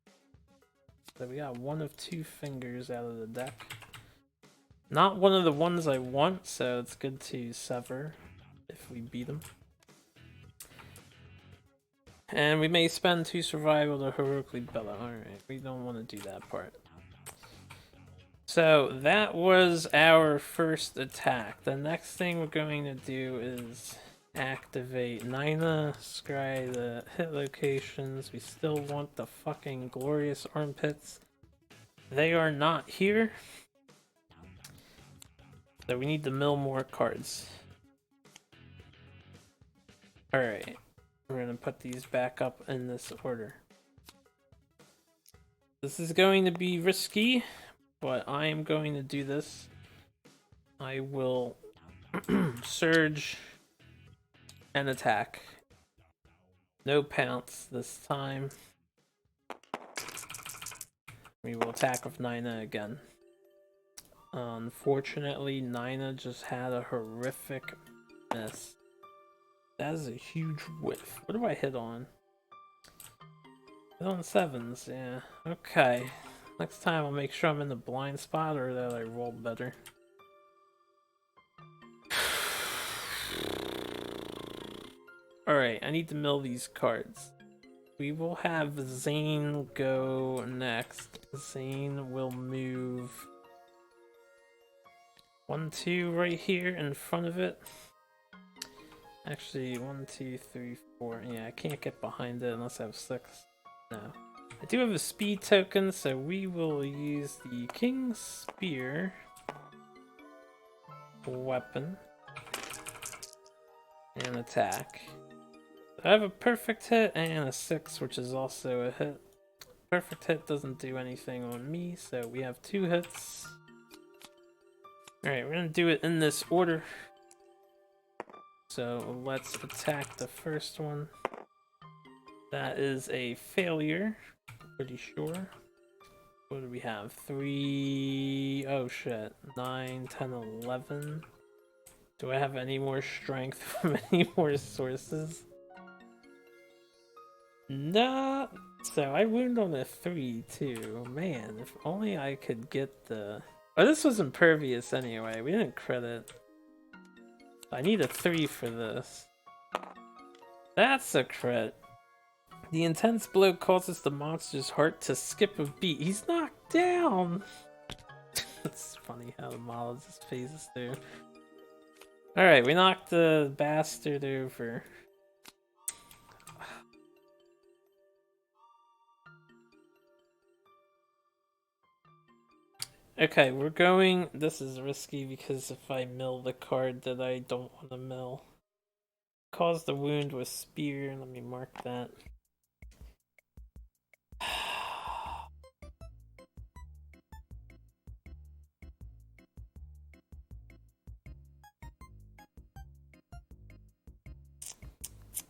So we got one of 2 fingers out of the deck. Not one of the ones I want, so it's good to sever if we beat them. And we may spend 2 survival to heroically bellow. Alright, we don't want to do that part. So that was our first attack. The next thing we're going to do is activate Nina, scry the hit locations. We still want the fucking glorious armpits. They are not here. So we need to mill more cards. Alright, we're gonna put these back up in this order. This is going to be risky, but I am going to do this. I will surge and attack. No pounce this time. We will attack with Nina again. Unfortunately, Nina just had a horrific miss. That is a huge whiff. What do I hit on? Hit on 7s, yeah. Okay. Next time I'll make sure I'm in the blind spot or that I roll better. Alright, I need to mill these cards. We will have Zane go next. Zane will move 1, 2 right here in front of it. Actually, 1, 2, 3, 4. Yeah, I can't get behind it unless I have 6. No. I do have a speed token, so we will use the King's Spear weapon and attack. I have a perfect hit and a 6, which is also a hit. Perfect hit doesn't do anything on me, so we have 2 hits. Alright, we're gonna do it in this order. So let's attack the first one. That is a failure, pretty sure. What do we have? 3... oh shit. 9, 10, 11. Do I have any more strength from any more sources? No. So I wound on a 3 too. Man, if only I could get the... oh, this was impervious anyway. We didn't crit it. I need a 3 for this. That's a crit. The intense blow causes the monster's heart to skip a beat. He's knocked down! It's funny how the model just phases through. Alright, we knocked the bastard over. Okay, we're going... this is risky because if I mill the card that I don't want to mill. Cause the wound with spear. Let me mark that.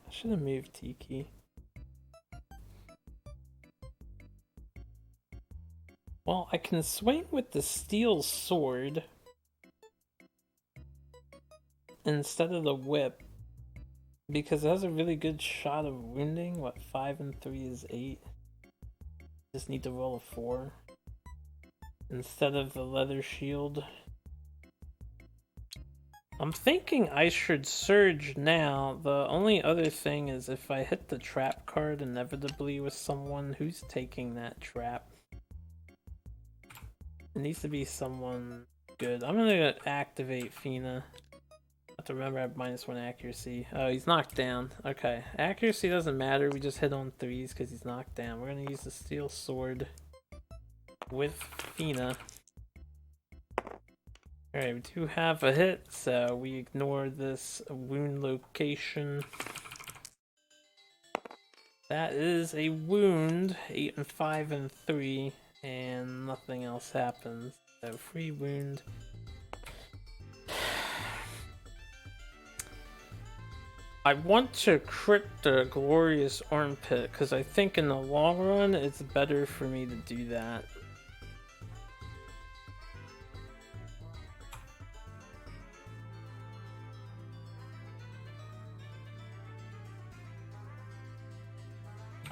I should have moved Tiki. Well, I can swing with the steel sword instead of the whip because it has a really good shot of wounding. What, 5 and 3 is 8. Just need to roll a 4 instead of the leather shield. I'm thinking I should surge now. The only other thing is if I hit the trap card inevitably with someone, who's taking that trap? It needs to be someone good. I'm gonna activate Fina. I have to remember I have -1 accuracy. Oh, he's knocked down. Okay, accuracy doesn't matter. We just hit on 3s because he's knocked down. We're gonna use the steel sword with Fina. Alright, we do have a hit, so we ignore this wound location. That is a wound. 8 and 5 and 3. And nothing else happens. So free wound. I want to crit the glorious armpit because I think in the long run it's better for me to do that.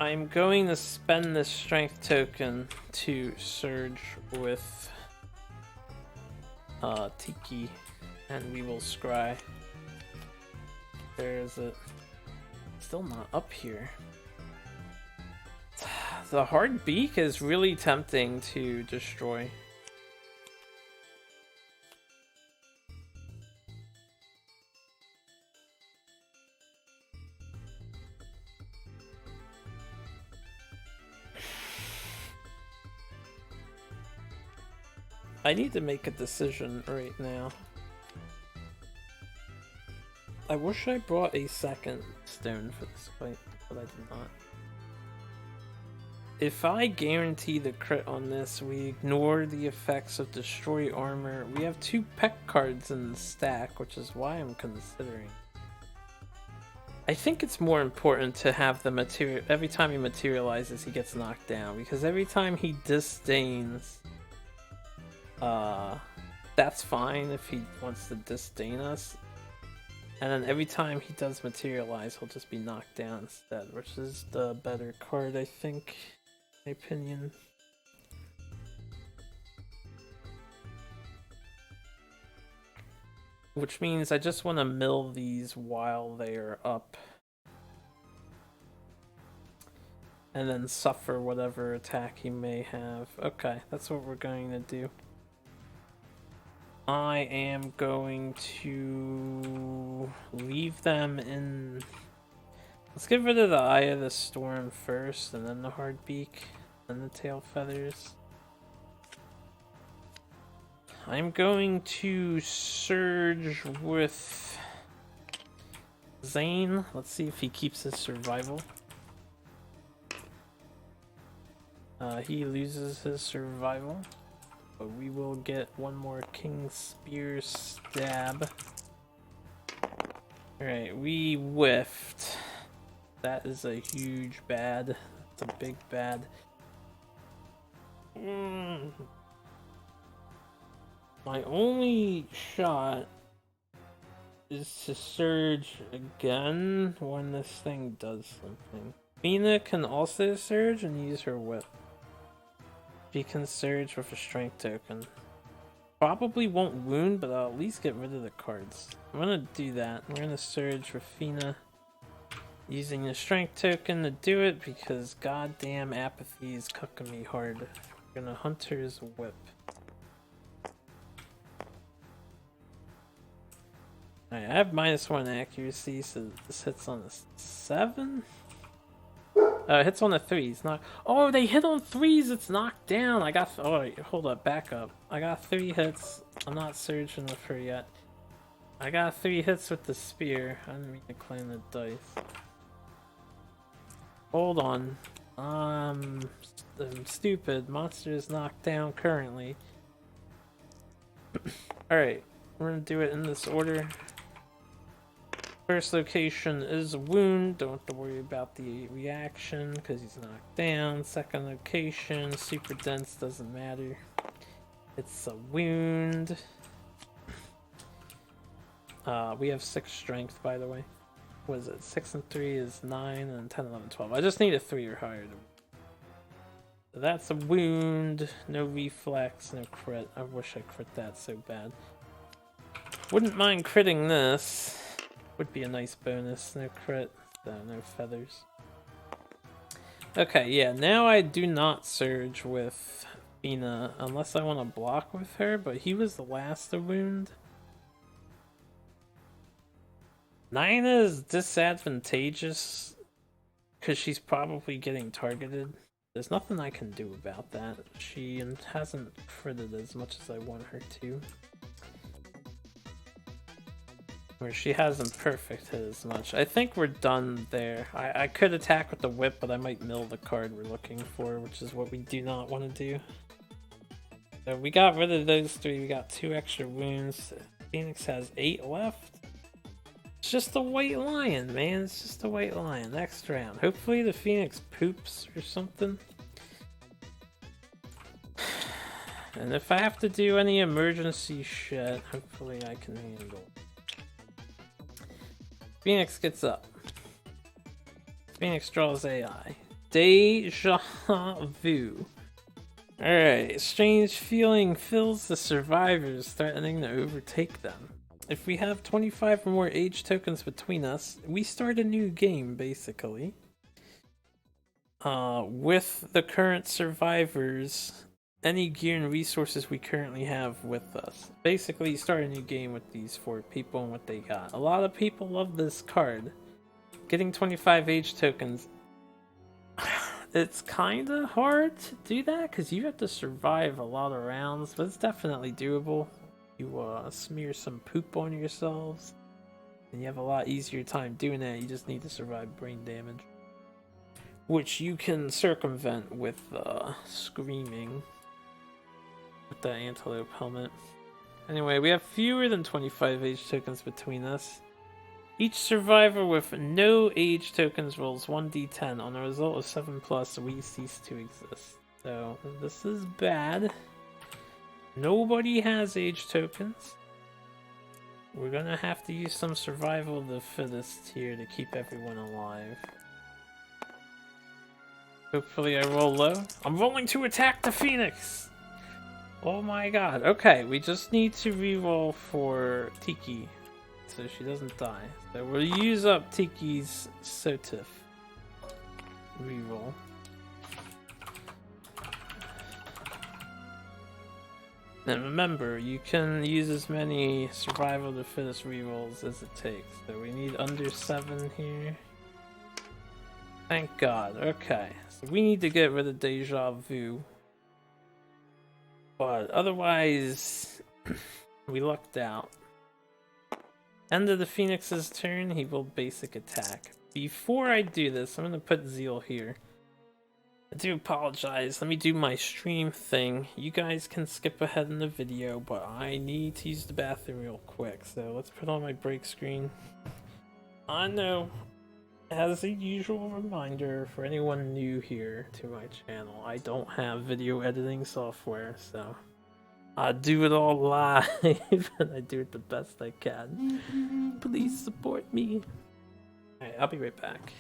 I'm going to spend this strength token to surge with Tiki, and we will scry. Where is it? Still not up here. The hard beak is really tempting to destroy. I need to make a decision right now. I wish I brought a second stone for this fight, but I did not. If I guarantee the crit on this, we ignore the effects of destroy armor. We have 2 peck cards in the stack, which is why I'm considering. I think it's more important to have the material. Every time he materializes, he gets knocked down, because every time he disdains, that's fine if he wants to disdain us. And then every time he does materialize, he'll just be knocked down instead, which is the better card, I think, in my opinion. Which means I just want to mill these while they are up. And then suffer whatever attack he may have. Okay, that's what we're going to do. I am going to leave them in. Let's get rid of the Eye of the Storm first, and then the hard beak, and the tail feathers. I'm going to surge with Zane. Let's see if he keeps his survival. He loses his survival. But we will get one more King Spear stab. Alright, we whiffed. That is a huge bad. It's a big bad. My only shot is to surge again when this thing does something. Mina can also surge and use her whip. She can surge with a strength token. Probably won't wound, but I'll at least get rid of the cards. I'm gonna do that. We're gonna surge with Fina, using the strength token to do it because goddamn apathy is cucking me hard. We're gonna Hunter's Whip. Alright, I have -1 accuracy, so this hits on a 7. It hits on the 3s. Not. Oh, they hit on 3s. It's knocked down. I got. Oh, wait, hold up. Back up. I got 3 hits. I'm not surging with her yet. I got 3 hits with the spear. I didn't mean to claim the dice. Hold on. I'm stupid. Monster is knocked down currently. Alright. We're gonna do it in this order. First location is a wound. Don't have to worry about the reaction because he's knocked down. Second location, super dense, doesn't matter. It's a wound. We have 6 strength, by the way. What is it? 6 and 3 is 9, and 10, 11, 12. I just need a 3 or higher. So that's a wound. No reflex, no crit. I wish I crit that so bad. Wouldn't mind critting this. Would be a nice bonus. No crit, no feathers. Okay, yeah, now I do not surge with Fina unless I want to block with her, but he was the last to wound. Nina is disadvantageous because she's probably getting targeted. There's nothing I can do about that. She hasn't critted as much as I want her to. Or she hasn't perfected as much. I think we're done there. I could attack with the whip, but I might mill the card we're looking for, which is what we do not want to do. So we got rid of those 3. We got 2 extra wounds. Phoenix has 8 left. It's just a white lion, man. It's just a white lion. Next round. Hopefully the Phoenix poops or something. And if I have to do any emergency shit, hopefully I can handle. Phoenix gets up. Phoenix draws AI. Deja vu. Alright, strange feeling fills the survivors, threatening to overtake them. If we have 25 or more age tokens between us, we start a new game, basically. With the current survivors, any gear and resources we currently have with us. Basically, you start a new game with these 4 people and what they got. A lot of people love this card. Getting 25 age tokens, it's kind of hard to do that because you have to survive a lot of rounds, but it's definitely doable. You smear some poop on yourselves, and you have a lot easier time doing that. You just need to survive brain damage, which you can circumvent with screaming with the antelope helmet. Anyway, we have fewer than 25 age tokens between us. Each survivor with no age tokens rolls 1d10. On a result of 7+, we cease to exist. So, this is bad. Nobody has age tokens. We're gonna have to use some survival of the fittest here to keep everyone alive. Hopefully I roll low. I'm rolling to attack the Phoenix! Oh my god. Okay, we just need to reroll for Tiki, so she doesn't die. So we'll use up Tiki's Sotif reroll. And remember, you can use as many survival of the fittest rerolls as it takes. So we need under 7 here. Thank god. Okay, so we need to get rid of Deja Vu. But otherwise, we lucked out. End of the Phoenix's turn, he will basic attack. Before I do this, I'm going to put Zeal here. I do apologize. Let me do my stream thing. You guys can skip ahead in the video, but I need to use the bathroom real quick. So let's put on my break screen. I know, as a usual reminder for anyone new here to my channel, I don't have video editing software, so I do it all live, and I do it the best I can. Please support me. Alright, I'll be right back.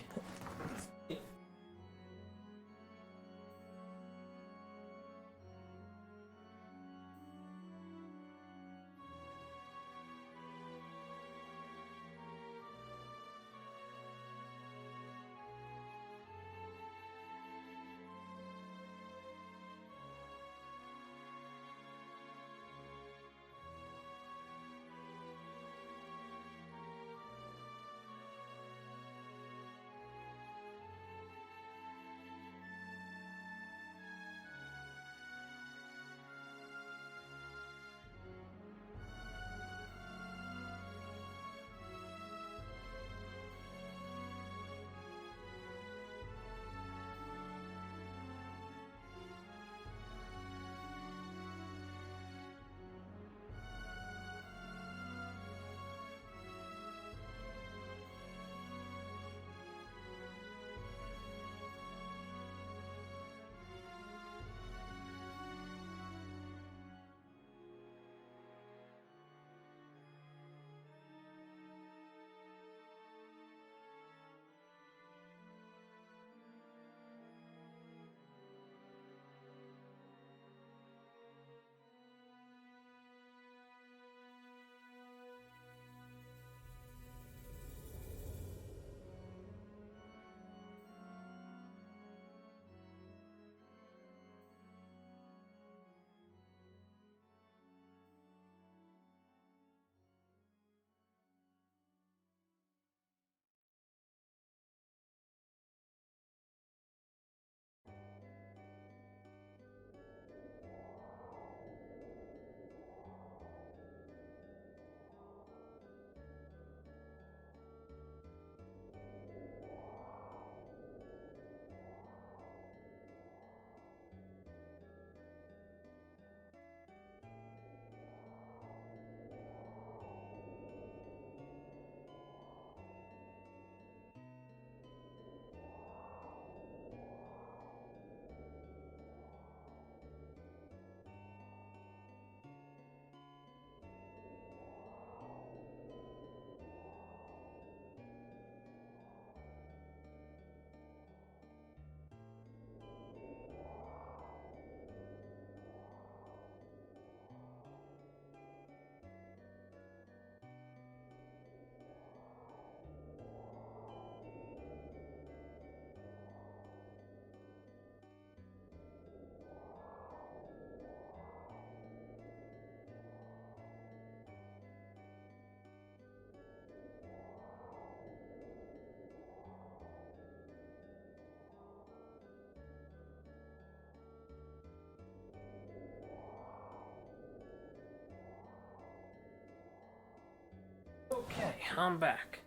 I'm back.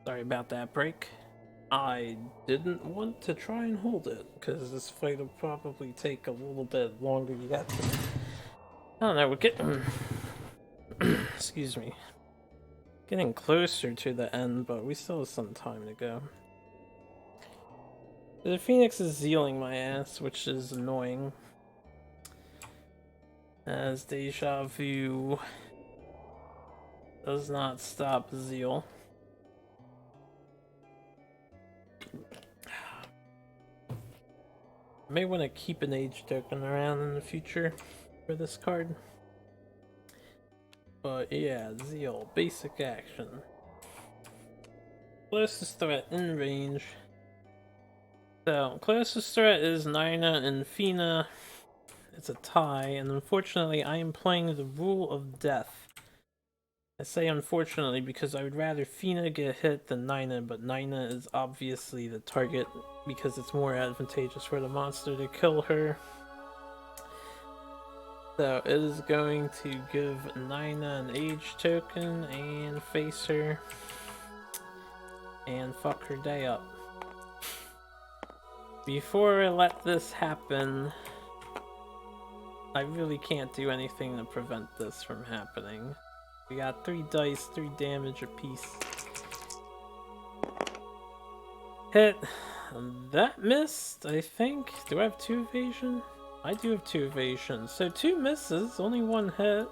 Sorry about that break. I didn't want to try and hold it, because this fight will probably take a little bit longer to get to. I don't know, we're getting... excuse me. Getting closer to the end, but we still have some time to go. The Phoenix is zealing my ass, which is annoying. As Deja Vu does not stop zeal. I may want to keep an age token around in the future for this card. But yeah, zeal, basic action. Closest threat in range. So, closest threat is Nina and Fina. It's a tie, and unfortunately I am playing the rule of death. I say unfortunately because I would rather Fina get hit than Nina, but Nina is obviously the target because it's more advantageous for the monster to kill her. So it is going to give Nina an age token and face her and fuck her day up. Before I let this happen, I really can't do anything to prevent this from happening. We got 3 dice, 3 damage apiece. Hit. That missed, I think. Do I have 2 evasion? I do have 2 evasion. So 2 misses, only 1 hit.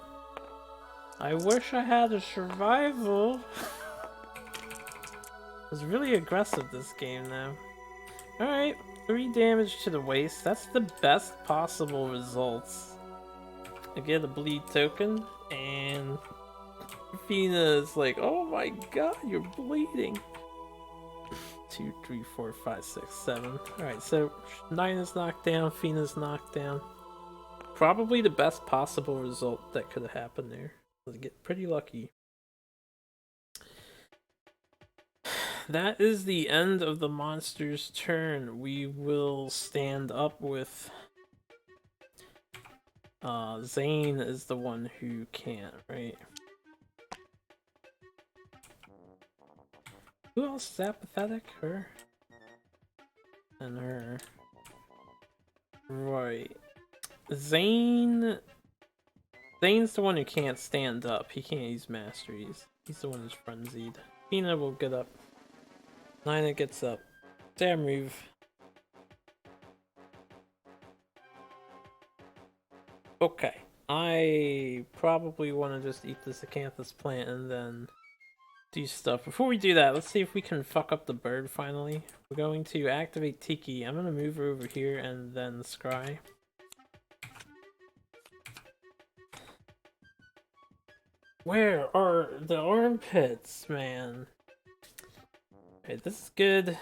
I wish I had a survival. It's really aggressive this game now. Alright, 3 damage to the waist. That's the best possible results. I get a bleed token, and Fina is like, oh my god, you're bleeding. 2, 3, 4, 5, 6, 7. Alright, so Nina's knocked down, Fina's knocked down. Probably the best possible result that could have happened there. Let's get pretty lucky. That is the end of the monster's turn. We will stand up with... Zane is the one who can't, right? Who else is apathetic? Her? And her. Right. Zane's the one who can't stand up. He can't use masteries. He's the one who's frenzied. Fina will get up. Nina gets up. Damn move. Okay. I probably want to just eat this acanthus plant and then do stuff. Before we do that, let's see if we can fuck up the bird finally. We're going to activate Tiki. I'm going to move her over here and then scry. Where are the armpits, man? Okay, this is good.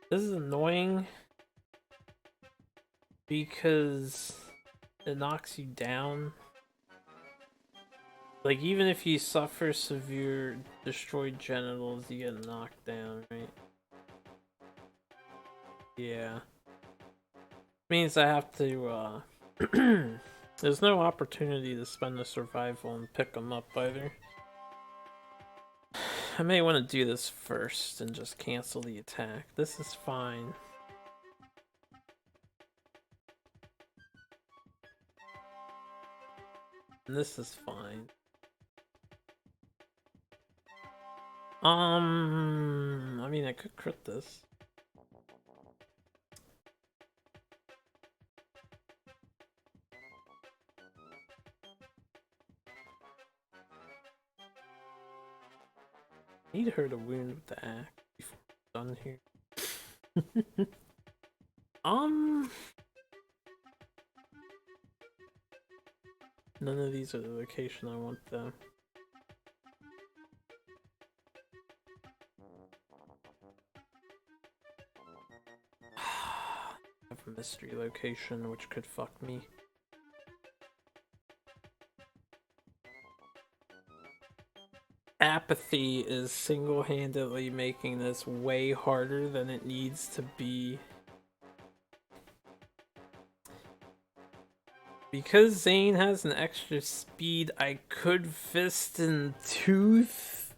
This is annoying because it knocks you down. Like, even if you suffer severe destroyed genitals, you get knocked down, right? Yeah. Means I have to, there's no opportunity to spend the survival and pick them up either. I may want to do this first and just cancel the attack. This is fine. And this is fine. I mean, I could crit this. Need her to wound with the axe before we're done here. None of these are the location I want though. I have a mystery location which could fuck me. Apathy is single-handedly making this way harder than it needs to be. Because Zane has an extra speed, I could fist and tooth,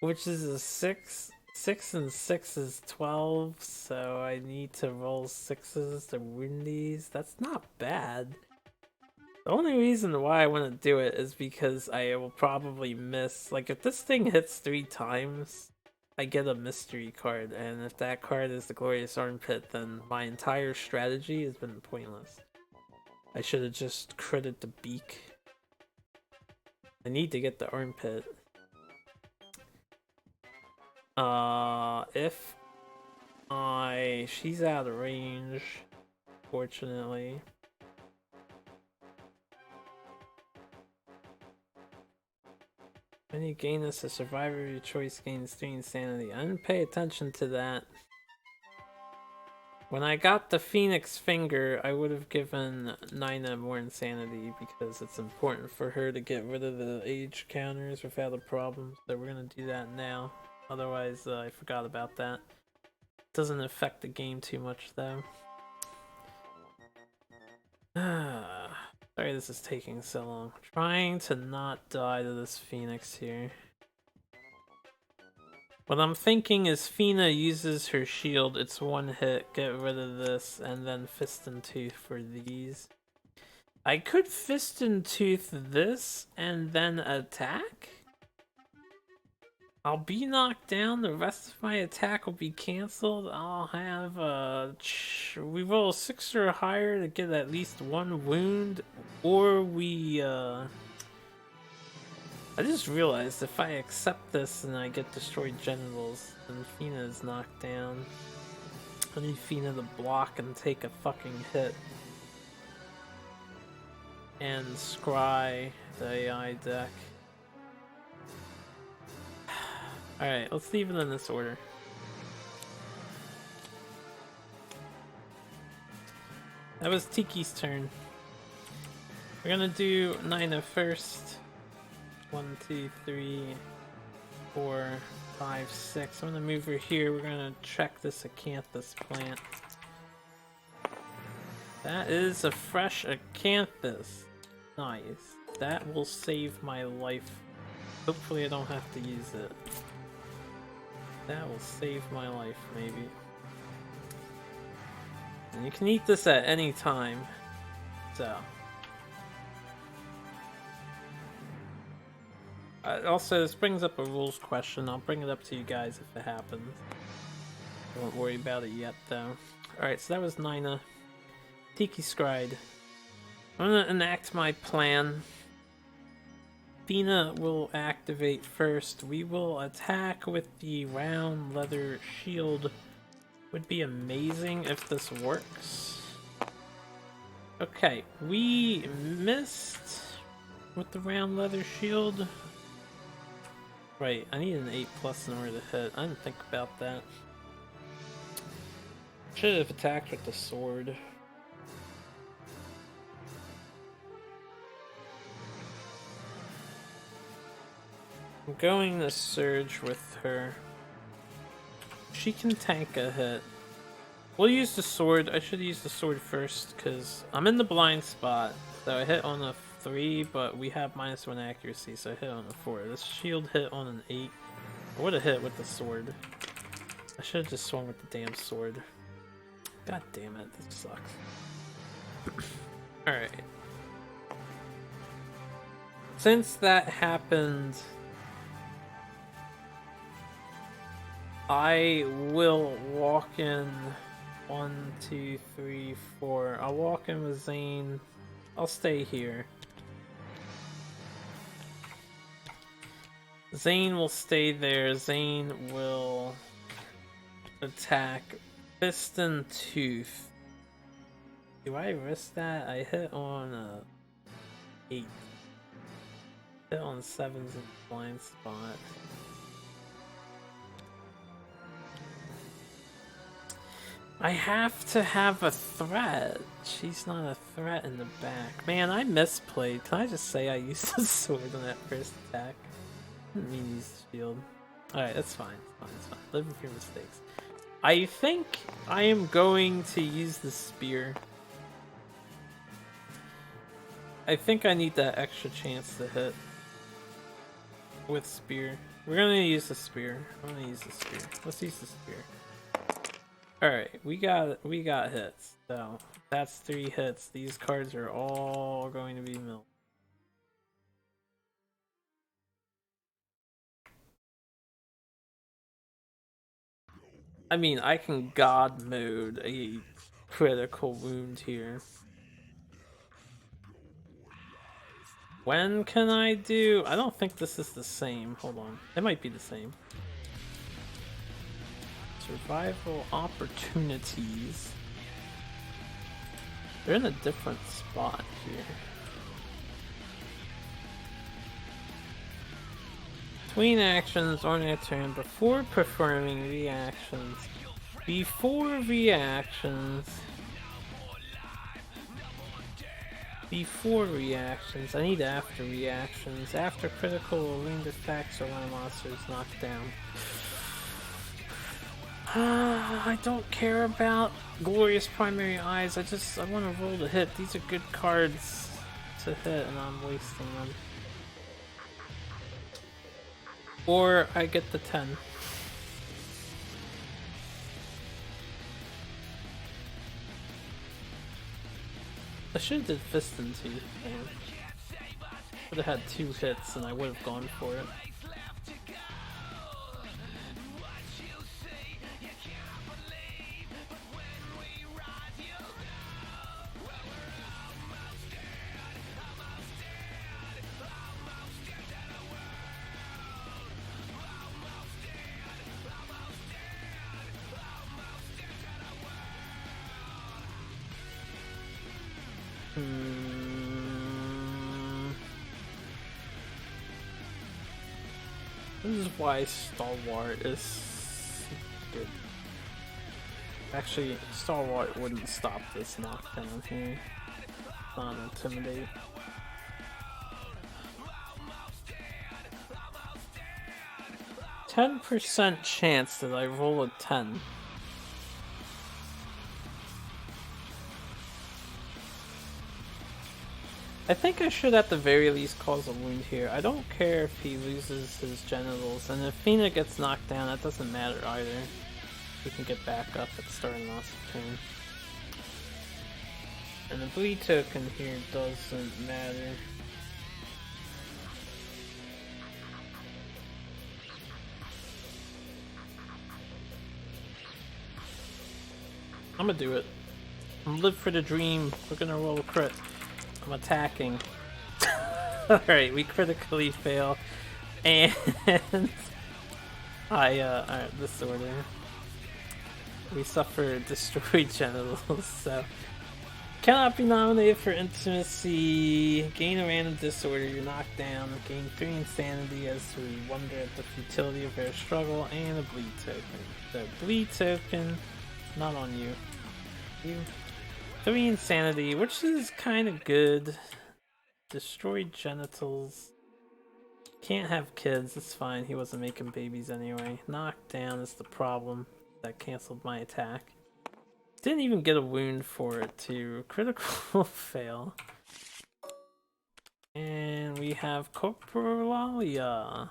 which is a 6. 6 and 6 is 12, so I need to roll 6s to win these. That's not bad. The only reason why I want to do it is because I will probably miss. Like, if this thing hits 3 times, I get a mystery card, and if that card is the Glorious Armpit, then my entire strategy has been pointless. I should have just critted the beak. I need to get the armpit. If she's out of range, fortunately. When you gain this, a survivor of your choice gains 3 insanity. I didn't pay attention to that. When I got the Phoenix Finger, I would have given Nina more insanity because it's important for her to get rid of the age counters without a problem. So we're gonna do that now. Otherwise, I forgot about that. Doesn't affect the game too much though. Sorry this is taking so long. Trying to not die to this Phoenix here. What I'm thinking is Fina uses her shield, it's 1 hit, get rid of this, and then Fist and Tooth for these. I could Fist and Tooth this, and then attack? I'll be knocked down, the rest of my attack will be cancelled. I'll have we roll a 6 or higher to get at least 1 wound, or we I just realized if I accept this and I get destroyed genitals, then Fina is knocked down. I need Fina to block and take a fucking hit. And scry the AI deck. Alright, let's leave it in this order. That was Tiki's turn. We're gonna do Nina first. 1, 2, 3, 4, 5, 6. I'm gonna move her here. We're gonna check this acanthus plant. That is a fresh acanthus. Nice. That will save my life. Hopefully I don't have to use it. That will save my life, maybe. And you can eat this at any time. So. Also, this brings up a rules question. I'll bring it up to you guys if it happens. Don't worry about it yet, though. Alright, so that was Nina. Tiki Scried. I'm gonna enact my plan. Fina will activate first. We will attack with the round leather shield. Would be amazing if this works. Okay, we missed with the round leather shield. Right, I need an 8+ in order to hit. I didn't think about that. Should have attacked with the sword. I'm going to surge with her. She can tank a hit. We'll use the sword. I should use the sword first because I'm in the blind spot. So I hit on a 3, but we have -1 accuracy, so I hit on a 4. This shield hit on an 8. I would have hit with the sword. I should have just swung with the damn sword. God damn it, this sucks. Alright. Since that happened, I will walk in 1, 2, 3, 4. I'll walk in with Zane. I'll stay here. Zane will stay there. Zane will attack Fist and Tooth. Do I risk that? I hit on a 8. Hit on 7s in the blind spot. I have to have a threat. She's not a threat in the back. Man, I misplayed. Can I just say I used the sword on that first attack? I didn't mean to use the shield. Alright, that's fine. It's fine. Live with your mistakes. I think I am going to use the spear. I think I need that extra chance to hit with spear. We're gonna use the spear. I'm gonna use the spear. Let's use the spear. Alright, we got hits. So that's 3 hits. These cards are all going to be milled. I mean, I can god mode a critical wound here. When can I do? I don't think this is the same. Hold on. It might be the same. Survival opportunities. They're in a different spot here. Between actions on a turn before performing reactions. Before reactions. Before reactions. I need after reactions. After critical or wound effects or when a monster is knocked down. I don't care about Glorious Primary Eyes. I want to roll to hit. These are good cards to hit and I'm wasting them. Or I get the 10. I should have did Fist and Teeth, man. Would have had 2 hits and I would have gone for it. This is why Stalwart is good. Actually, Stalwart wouldn't stop this knockdown here. Not intimidate. %10 chance that I roll a 10. I think I should at the very least cause a wound here. I don't care if he loses his genitals, and if Fina gets knocked down, that doesn't matter either. We can get back up at the start and last turn. And the bleed token here doesn't matter. I'm gonna do it. I'm gonna live for the dream. We're gonna roll a crit. I'm attacking. Alright, we critically fail. And alright, disorder. We suffer destroyed genitals, so cannot be nominated for intimacy. Gain a random disorder, you're knocked down. Gain 3 insanity as we wonder at the futility of their struggle, and a bleed token. The bleed token, not on you. You 3 insanity, which is kind of good. Destroyed genitals. Can't have kids, it's fine. He wasn't making babies anyway. Knocked down is the problem. That canceled my attack. Didn't even get a wound for it too. Critical fail. And we have Corporalia.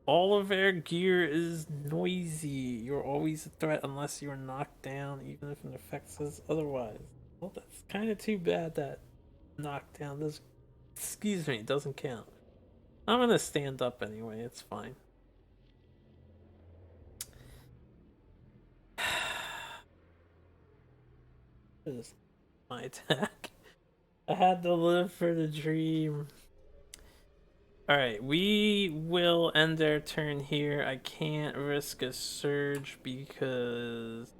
All of their gear is noisy. You're always a threat unless you're knocked down, even if it affects us otherwise. Well, that's kind of too bad that knockdown does. Excuse me, it doesn't count. I'm gonna stand up anyway, it's fine. This is my attack. I had to live for the dream. Alright, we will end our turn here. I can't risk a surge because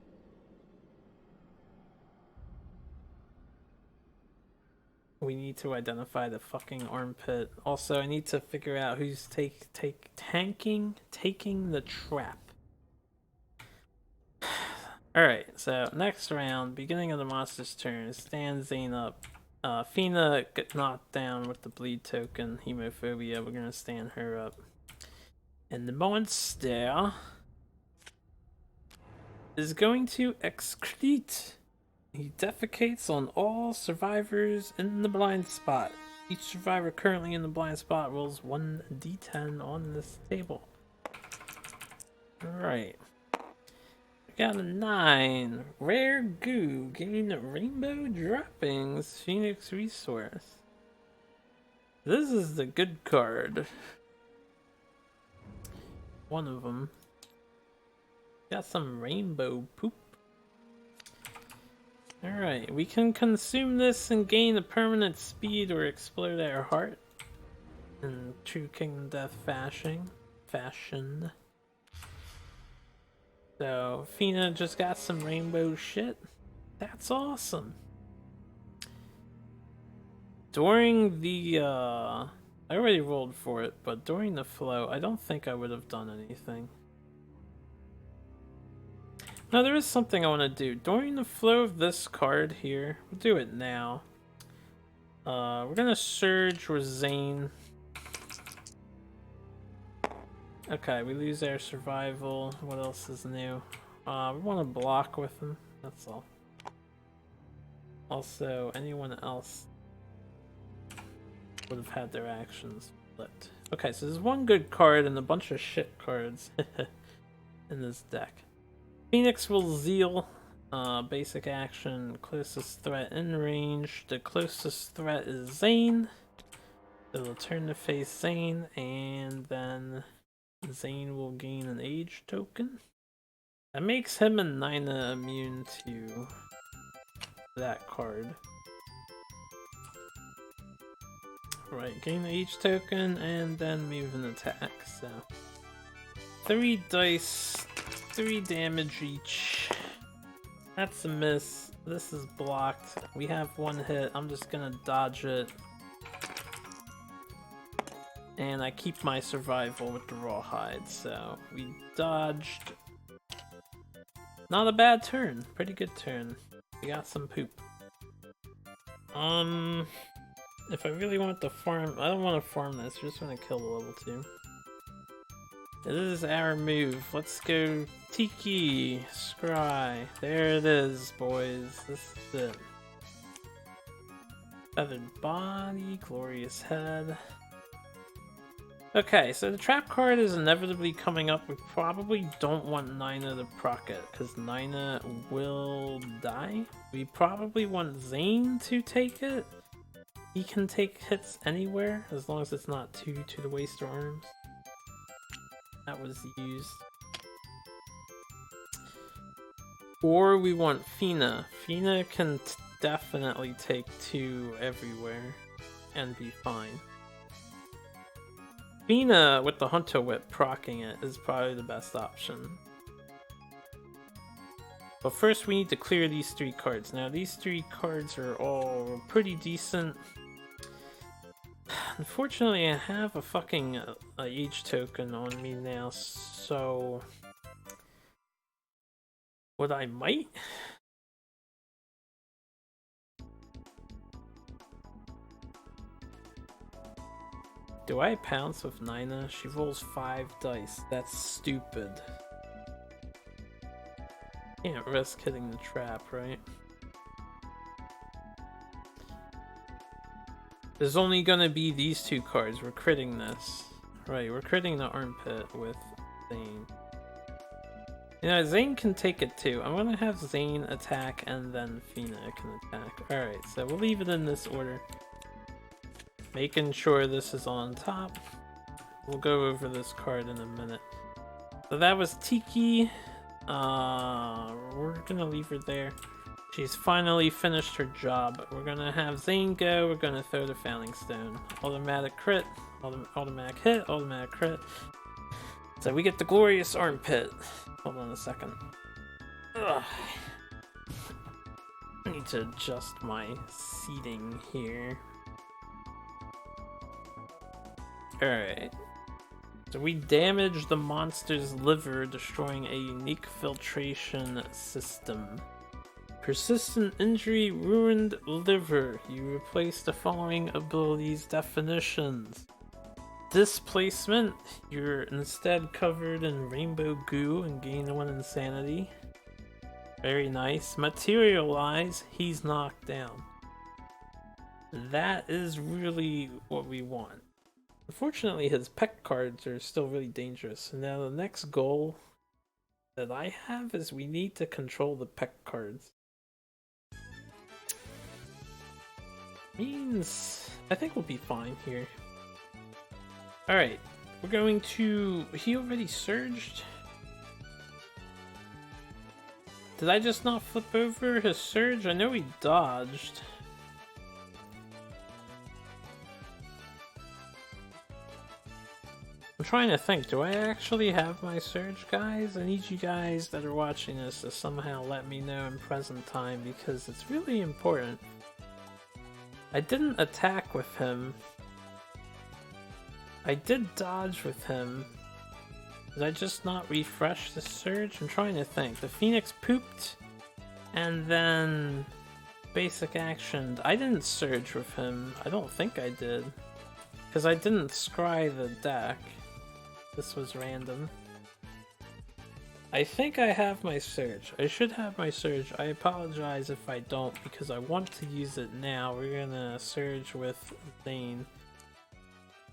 we need to identify the fucking armpit. Also, I need to figure out who's taking the trap. Alright, so next round, beginning of the monster's turn, stand Zane up. Fina got knocked down with the bleed token, hemophobia, we're gonna stand her up. And the monster is going to excrete. He defecates on all survivors in the blind spot. Each survivor currently in the blind spot rolls 1d10 on this table. Alright. We got a 9. Rare goo. Gain rainbow droppings. Phoenix resource. This is the good card. One of them. Got some rainbow poop. Alright, we can consume this and gain a permanent speed or explode our heart. In true Kingdom Death fashion. So, Fina just got some rainbow shit. That's awesome. During the, I already rolled for it, but during the flow, I don't think I would have done anything. Now, there is something I want to do. During the flow of this card here, we'll do it now. We're gonna Surge with Zane. Okay, we lose our survival. What else is new? We want to block with him. That's all. Also, anyone else would have had their actions flipped. Okay, so there's one good card and a bunch of shit cards in this deck. Phoenix will Zeal. Basic action, closest threat in range. The closest threat is Zane. It'll turn to face Zane, and then Zane will gain an age token. That makes him and Nina immune to that card. Right, gain the age token and then move an attack. So 3 dice, 3 damage each. That's a miss. This is blocked. We have 1 hit. I'm just gonna dodge it. And I keep my survival with the rawhide, so we dodged. Not a bad turn. Pretty good turn. We got some poop. If I really want to farm, I don't want to farm this. I just want to kill the level 2. This is our move. Let's go Tiki, Scry. There it is, boys. This is it. Feathered body, glorious head. Okay, so the trap card is inevitably coming up. We probably don't want Nina to proc it, because Nina will die. We probably want Zane to take it. He can take hits anywhere, as long as it's not 2 to the waist or arms. That was used. Or we want Fina. Fina can definitely take 2 everywhere and be fine. Fina with the Hunter Whip proccing it is probably the best option. But first we need to clear these 3 cards. Now these 3 cards are all pretty decent. Unfortunately I have a fucking H token on me now, so what I might? Do I pounce with Nina? She rolls 5 dice. That's stupid. Can't risk hitting the trap, right? There's only gonna be these 2 cards. We're critting this. Right, we're critting the armpit with Zane. You know, Zane can take it too. I'm gonna have Zane attack and then Fina can attack. Alright, so we'll leave it in this order. Making sure this is on top. We'll go over this card in a minute. So that was Tiki. We're gonna leave her there. She's finally finished her job. We're gonna have Zane go. We're gonna throw the Fouling Stone. Automatic crit, automatic hit, automatic crit. So we get the glorious armpit. Hold on a second. Ugh. I need to adjust my seating here. Alright. So we damage the monster's liver, destroying a unique filtration system. Persistent injury, ruined liver. You replace the following abilities definitions. Displacement. You're instead covered in rainbow goo and gain 1 insanity. Very nice. Materialize. He's knocked down. That is really what we want. Unfortunately, his pet cards are still really dangerous. And now the next goal that I have is we need to control the pet cards. Means I think we'll be fine here. Alright, we're going to... He already surged? Did I just not flip over his surge? I know he dodged. I'm trying to think, do I actually have my surge, guys? I need you guys that are watching this to somehow let me know in present time because it's really important. I didn't attack with him. I did dodge with him. Did I just not refresh the surge? I'm trying to think. The Phoenix pooped, and then basic actioned. I didn't surge with him. I don't think I did. Because I didn't scry the deck. This was random. I think I have my surge. I should have my surge. I apologize if I don't because I want to use it now. We're gonna surge with Zane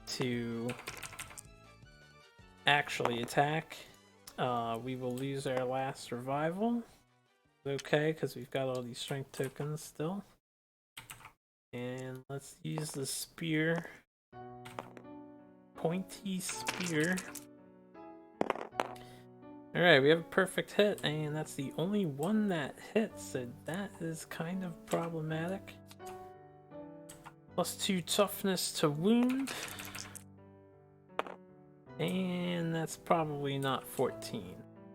to actually attack. We will lose our last survival. Okay, because we've got all these strength tokens still. And let's use the spear. Pointy spear. Alright, we have a perfect hit, and that's the only one that hits, so that is kind of problematic. +2 toughness to wound. And that's probably not 14.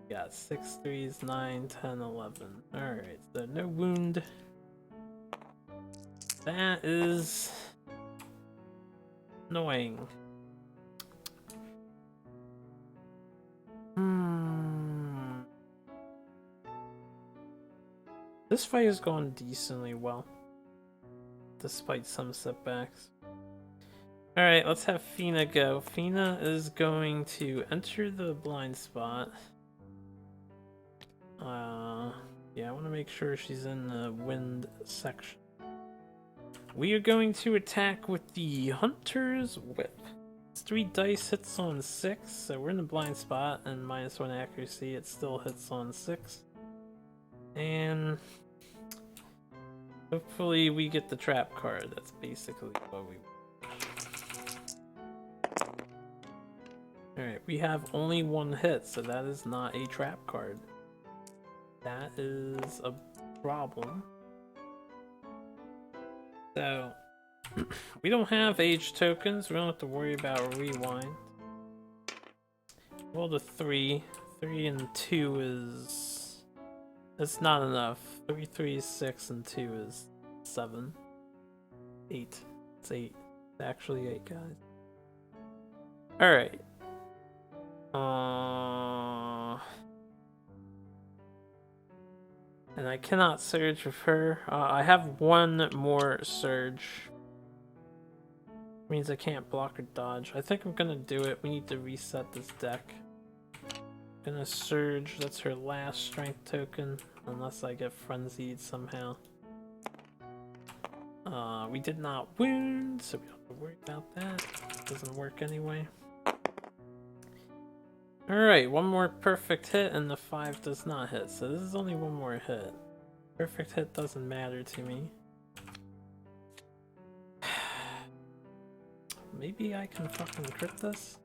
We got 6 3s, 9, 10, 11. Alright, so no wound. That is annoying. This fight has gone decently well, despite some setbacks. Alright, let's have Fina go. Fina is going to enter the blind spot. Yeah, I want to make sure she's in the wind section. We are going to attack with the Hunter's Whip. It's 3 dice, hits on 6, so we're in the blind spot, and -1 accuracy, it still hits on 6. And hopefully we get the trap card. That's basically what we want. Alright, we have only 1 hit, so that is not a trap card. That is a problem. So, we don't have age tokens, we don't have to worry about rewind. Roll the 3. 3 and 2 is... It's not enough. 3, 3 is 6, and 2 is 7. 8. It's 8. It's actually 8, guys. Alright. And I cannot surge with her. I have 1 more surge. Means I can't block or dodge. I think I'm gonna do it. We need to reset this deck. Gonna surge. That's her last strength token. Unless I get frenzied somehow. We did not wound, so we don't have to worry about that. Doesn't work anyway. Alright, 1 more perfect hit and the 5 does not hit, so this is only 1 more hit. Perfect hit doesn't matter to me. Maybe I can fucking crit this?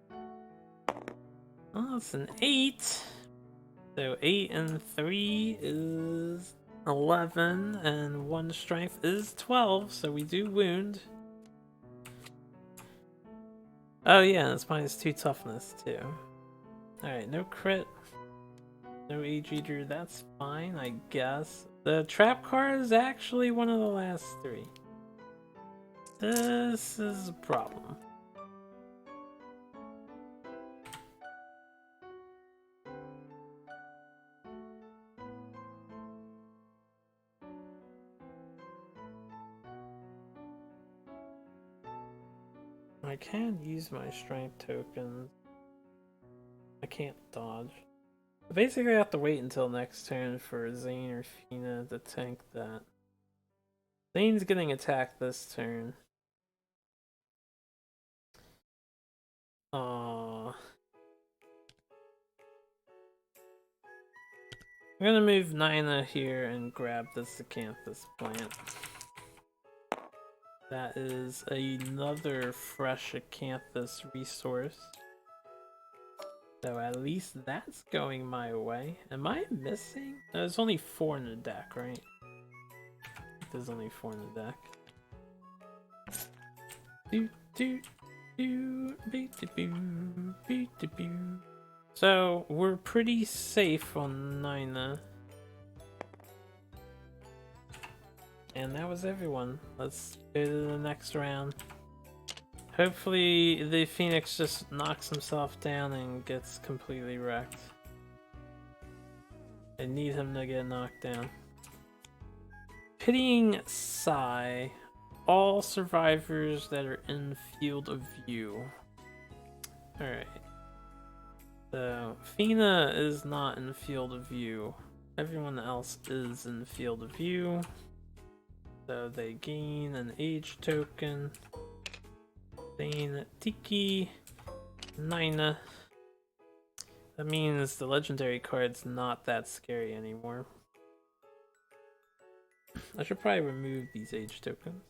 Oh, it's an 8! So 8 and 3 is 11, and 1 strength is 12, so we do wound. Oh yeah, it's -2 toughness too. Alright, no crit. No Age Eater, that's fine, I guess. The trap card is actually one of the last 3. This is a problem. I can use my strength tokens. I can't dodge. Basically, I have to wait until next turn for Zane or Fina to tank that. Zane's getting attacked this turn. I'm gonna move Nina here and grab this acanthus plant. That is another fresh acanthus resource. So at least that's going my way. Am I missing? No, there's only 4 in the deck, right? There's only 4 in the deck. So we're pretty safe on Nina. And that was everyone. Let's go to the next round. Hopefully the Phoenix just knocks himself down and gets completely wrecked. I need him to get knocked down. Pitying Sigh. All survivors that are in field of view. Alright. So, Fina is not in field of view. Everyone else is in field of view. So they gain an age token. Zane, Tiki, Nina. That means the legendary card's not that scary anymore. I should probably remove these age tokens.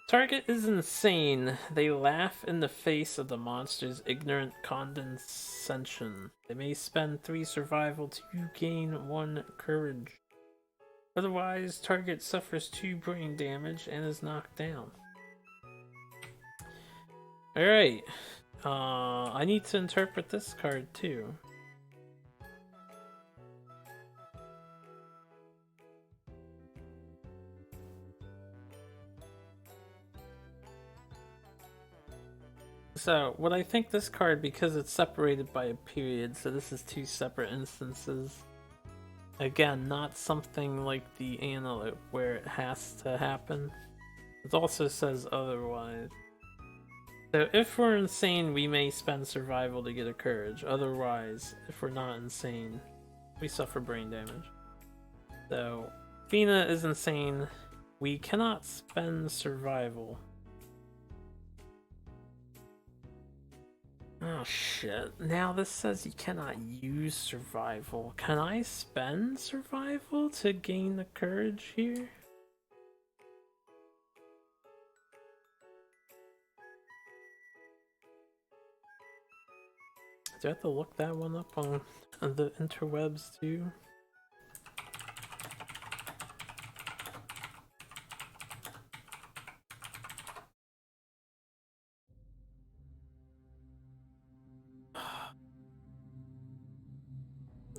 Target is insane. They laugh in the face of the monster's ignorant condescension. They may spend 3 survival to gain 1 courage. Otherwise, target suffers 2 brain damage and is knocked down. Alright. I need to interpret this card too. So, what I think this card, because it's separated by a period, so this is 2 separate instances. Again, not something like the Antelope where it has to happen. It also says otherwise. So if we're insane, we may spend survival to get a courage. Otherwise, if we're not insane, we suffer brain damage. So, Fina is insane. We cannot spend survival. Oh shit. Now this says you cannot use survival. Can I spend survival to gain the courage here? Do I have to look that one up on the interwebs too?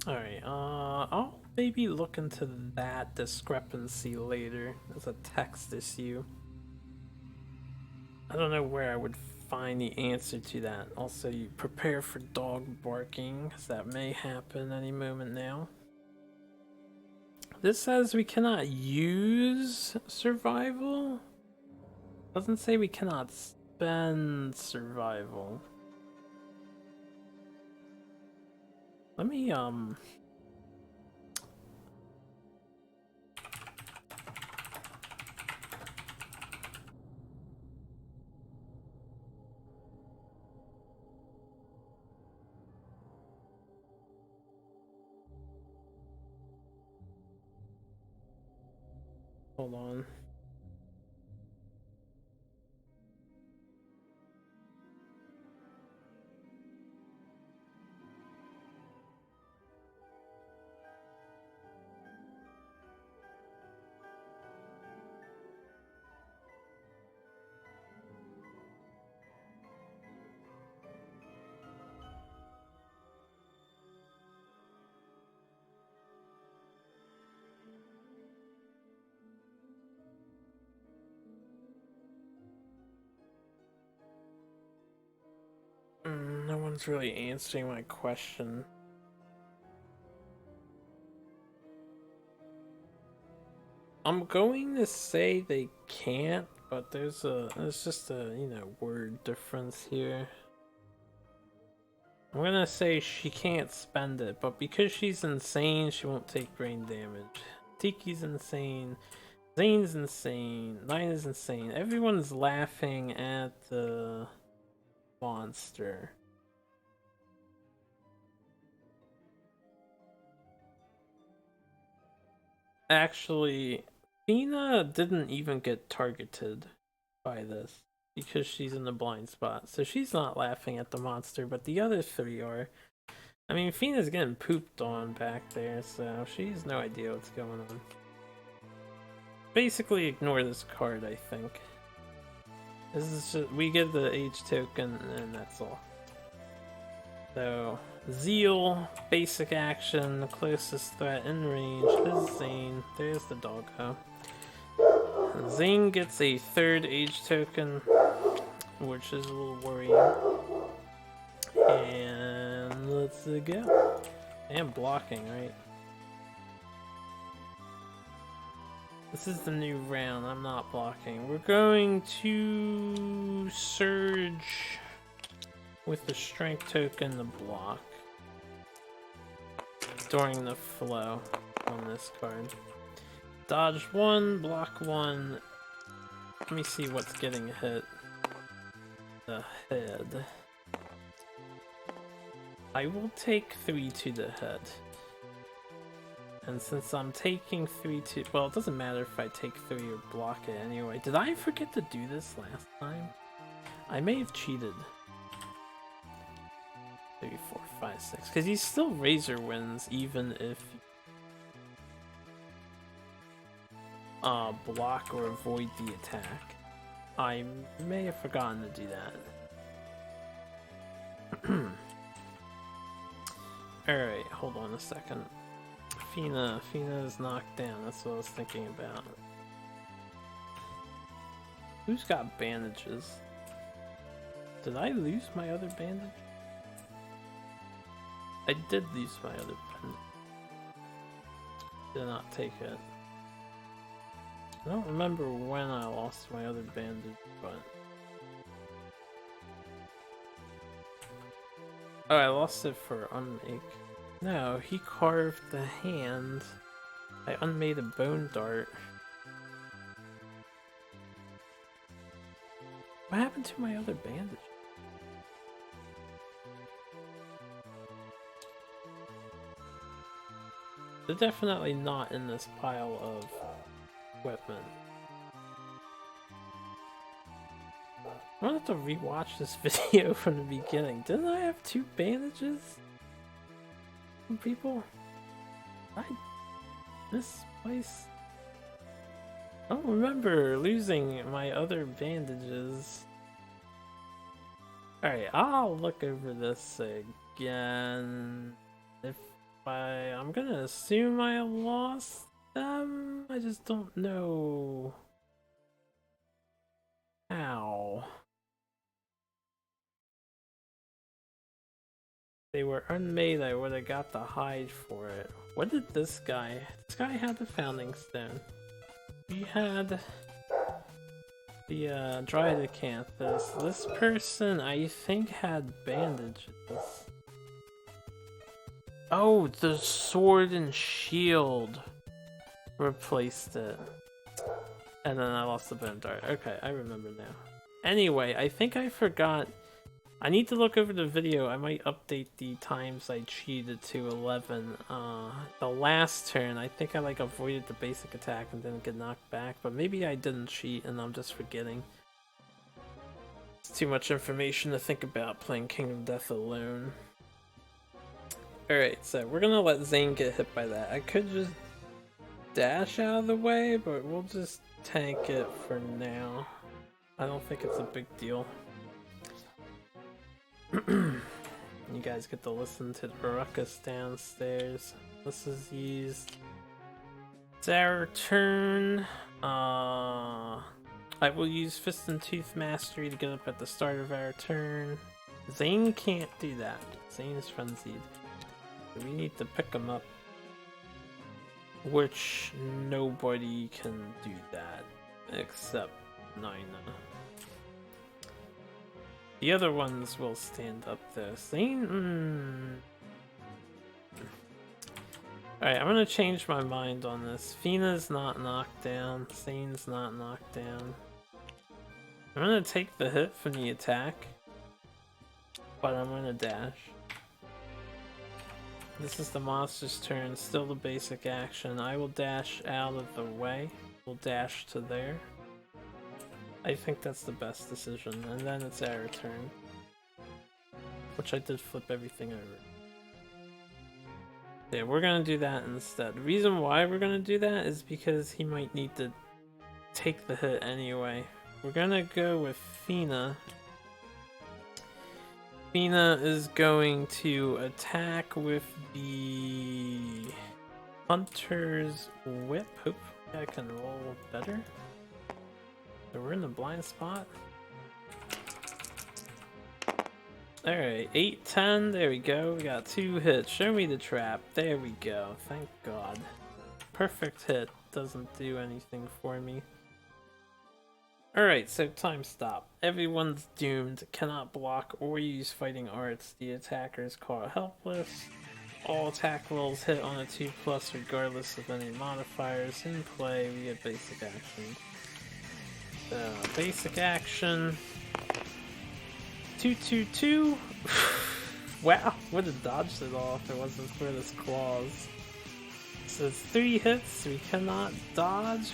Alright, I'll maybe look into that discrepancy later as a text issue. I don't know where I would find the answer to that. Also, you prepare for dog barking, because that may happen any moment now. This says we cannot use survival? Doesn't say we cannot spend survival. Let me, hold on. No one's really answering my question. I'm going to say they can't, but there's just a, word difference here. I'm gonna say she can't spend it, but because she's insane, she won't take brain damage. Tiki's insane. Zane's insane. Nine is insane. Everyone's laughing at the monster. Actually, Fina didn't even get targeted by this because she's in the blind spot. So she's not laughing at the monster, but the other three are. I mean, Fina's getting pooped on back there, so she has no idea what's going on. Basically, ignore this card, I think. This is just, we get the age token, and that's all. So, Zeal, basic action, the closest threat in range is Zane. There's the doggo. Zane gets a third age token, which is a little worrying. And let's go. And blocking, right? This is the new round. I'm not blocking. We're going to surge with the strength token to block during the flow on this card. Dodge 1, block 1. Let me see what's getting hit. The head. I will take 3 to the head. And since I'm taking 3 to... Well, it doesn't matter if I take 3 or block it anyway. Did I forget to do this last time? I may have cheated. 3, 4, 5, 6. Because he still razor wins even if... block or avoid the attack. I may have forgotten to do that. Alright, hold on a second. Fina is knocked down, that's what I was thinking about. Who's got bandages? Did I lose my other bandage? I did lose my other bandage. Did not take it. I don't remember when I lost my other bandage, but... Oh, I lost it for unmake. No, he carved the hand. I unmade a bone dart. What happened to my other bandage? They're definitely not in this pile of equipment. I'm gonna have to rewatch this video from the beginning. Didn't I have 2 bandages? From people? I misplaced. I don't remember losing my other bandages. Alright, I'll look over this again. I'm gonna assume I lost them. I just don't know how. They were unmade, I would have got the hide for it. What did this guy? This guy had the founding stone. He had the Dryadacanthus. This person, I think, had bandages. Oh, the sword and shield replaced it. And then I lost the bone dart. Okay, I remember now. Anyway, I think I forgot. I need to look over the video. I might update the times I cheated to 11. The last turn, I think I avoided the basic attack and didn't get knocked back, but maybe I didn't cheat and I'm just forgetting. It's too much information to think about playing Kingdom Death alone. Alright, so we're gonna let Zane get hit by that. I could just dash out of the way, but we'll just tank it for now. I don't think it's a big deal. You guys get to listen to the ruckus downstairs. This is used. It's our turn. I will use Fist and Tooth Mastery to get up at the start of our turn. Zane can't do that. Zane is frenzied. We need to pick him up. Which nobody can do that except Nina. The other ones will stand up though. Zane, Alright, I'm gonna change my mind on this. Fina's not knocked down. Sane's not knocked down. I'm gonna take the hit from the attack, but I'm gonna dash. This is the monster's turn, still the basic action. I will dash out of the way. We'll dash to there. I think that's the best decision, and then it's our turn. Which I did flip everything over. Yeah, we're gonna do that instead. The reason why we're gonna do that is because he might need to take the hit anyway. We're gonna go with Fina. Fina is going to attack with the Hunter's Whip. Hopefully I can roll better. So we're in the blind spot. Alright, 8, 10, there we go. We got 2 hits. Show me the trap. There we go. Thank God. Perfect hit. Doesn't do anything for me. Alright, so time stop. Everyone's doomed. Cannot block or use fighting arts. The attacker is caught helpless. All attack rolls hit on a 2+ regardless of any modifiers. In play, we get basic action. So, basic action. 2-2-2. Wow, would have dodged it all if it wasn't for this clause. So it's 3 hits. We cannot dodge.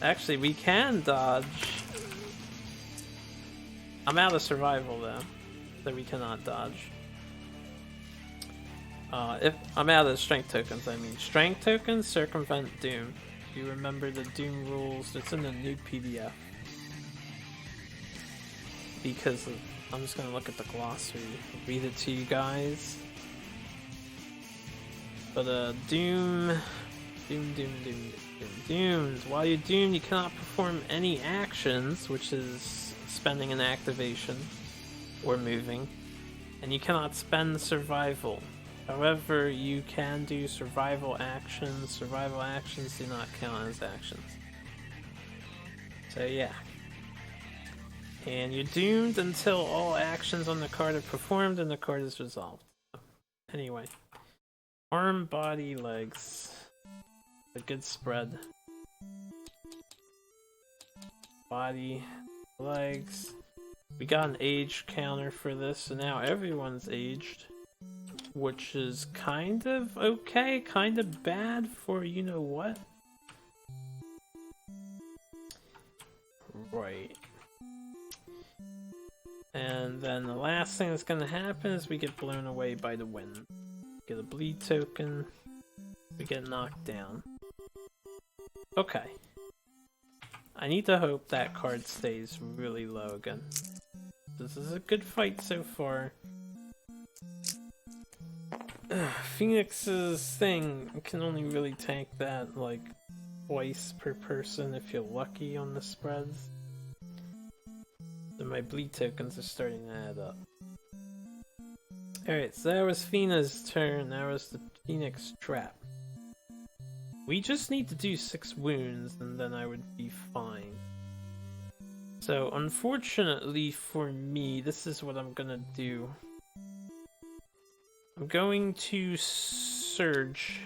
Actually we can dodge. I'm out of survival though, so we cannot dodge. If I'm out of strength tokens, I mean strength tokens circumvent Doom. If you remember the Doom rules, it's in the new PDF. Because I'm just gonna look at the glossary, read it to you guys. But doomed. While you're doomed, you cannot perform any actions, which is spending an activation or moving, and you cannot spend survival. However, you can do survival actions. Survival actions do not count as actions. So yeah. And you're doomed until all actions on the card are performed and the card is resolved. Anyway. Arm, body, legs. A good spread. Body, legs. We got an age counter for this, so now everyone's aged. Which is kind of okay, kind of bad for you know what. Right. And then the last thing that's gonna happen is we get blown away by the wind. Get a bleed token. We get knocked down. Okay. I need to hope that card stays really low again. This is a good fight so far. Phoenix's thing can only really tank that like twice per person if you're lucky on the spreads. So my bleed tokens are starting to add up. Alright, so that was Fina's turn. That was the Phoenix trap. We just need to do 6 wounds and then I would be fine. So unfortunately for me, this is what I'm gonna do. I'm going to Surge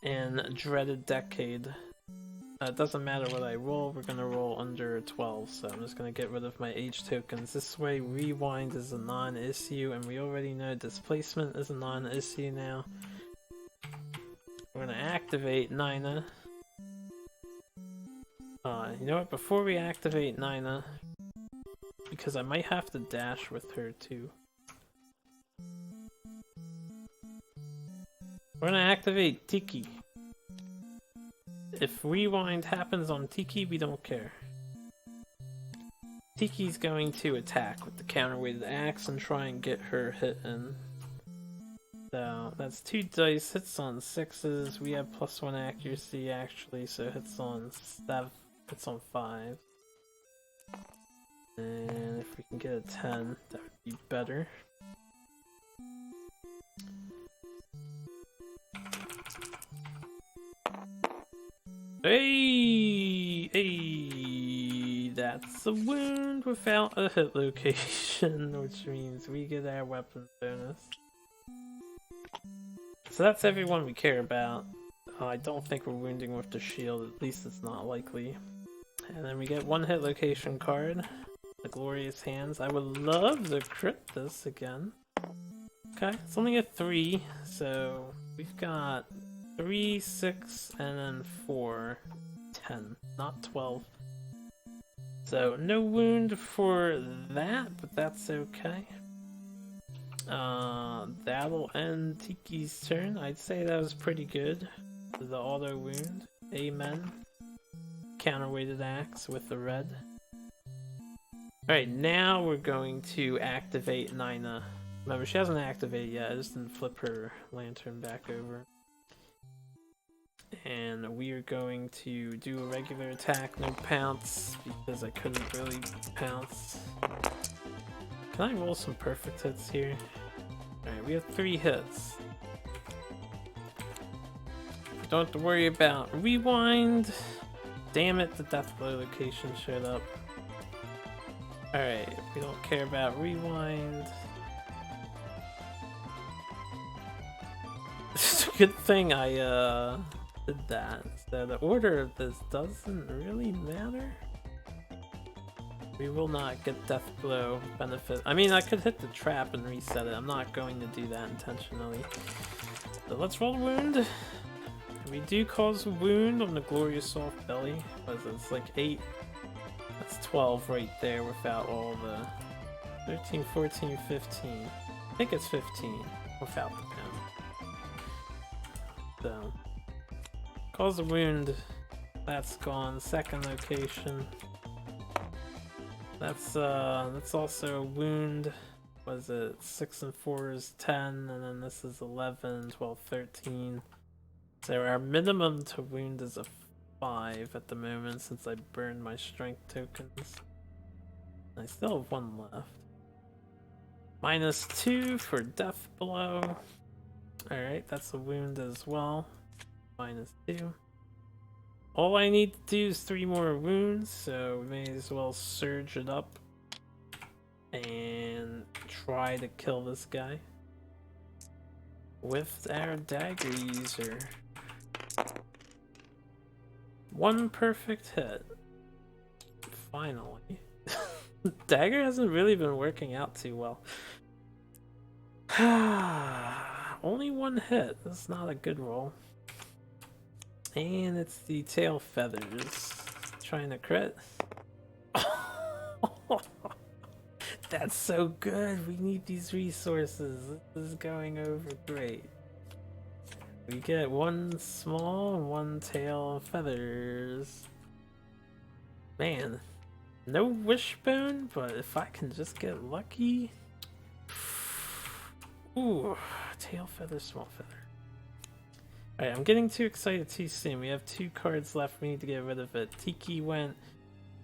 and Dreaded Decade. It doesn't matter what I roll, we're gonna roll under a 12, so I'm just gonna get rid of my age tokens. This way Rewind is a non-issue, and we already know Displacement is a non-issue now. We're gonna activate Nina. You know what, before we activate Nina, because I might have to dash with her too. We're gonna activate Tiki. If Rewind happens on Tiki, we don't care. Tiki's going to attack with the counterweighted axe and try and get her hit in. So that's 2 dice, hits on 6s. We have +1 accuracy actually, so hits on 7, hits on 5. And if we can get a 10, that would be better. Hey, that's a wound without a hit location, which means we get our weapon bonus. So that's everyone we care about. I don't think we're wounding with the shield, at least it's not likely. And then we get one hit location card, the Glorious Hands. I would love to crit this again. Okay, it's only a 3, so we've got 3, 6, and then 4, 10, not 12. So no wound for that, but that's okay. That'll end Tiki's turn. I'd say that was pretty good. The auto wound. Amen. Counterweighted axe with the red. Alright, now we're going to activate Nina. Remember, she hasn't activated yet. I just didn't flip her lantern back over. And we are going to do a regular attack, no pounce, because I couldn't really pounce. Can I roll some perfect hits here? Alright, we have 3 hits. Don't have to worry about rewind. Damn it, the death blow location showed up. Alright, we don't care about rewind. It's a good thing I did that. So the order of this doesn't really matter. We will not get death blow benefit. I mean, I could hit the trap and reset it. I'm not going to do that intentionally. So let's roll a wound. We do cause a wound on the Glorious Soft Belly, because it's like 8. That's 12 right there without all the 13, 14, 15. I think it's 15 without the pound. So, cause a wound. That's gone. Second location. That's also a wound. Was it 6 and 4 is 10, and then this is 11, 12, 13. So our minimum to wound is a 5 at the moment since I burned my strength tokens. I still have 1 left. -2 for death blow. Alright, that's a wound as well. -2. All I need to do is 3 more wounds, so we may as well surge it up and try to kill this guy with our dagger user. 1 perfect hit. Finally. Dagger hasn't really been working out too well. Only 1 hit. That's not a good roll. And it's the tail feathers. Trying to crit. That's so good. We need these resources. This is going over great. We get 1 small and 1 tail feathers. Man, no wishbone, but if I can just get lucky. Ooh, tail feather, small feather. Alright, I'm getting too excited too soon. We have 2 cards left. We need to get rid of it. Tiki went.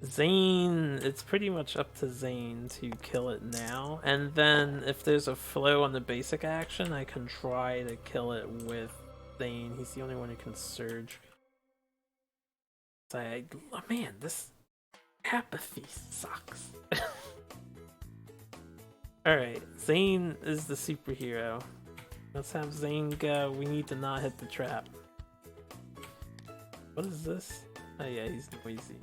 Zane, it's pretty much up to Zane to kill it now. And then if there's a flow on the basic action, I can try to kill it with Zane. He's the only one who can surge. So oh man, this apathy sucks. Alright, Zane is the superhero. Let's have Zane go. We need to not hit the trap. What is this? Oh yeah, he's noisy.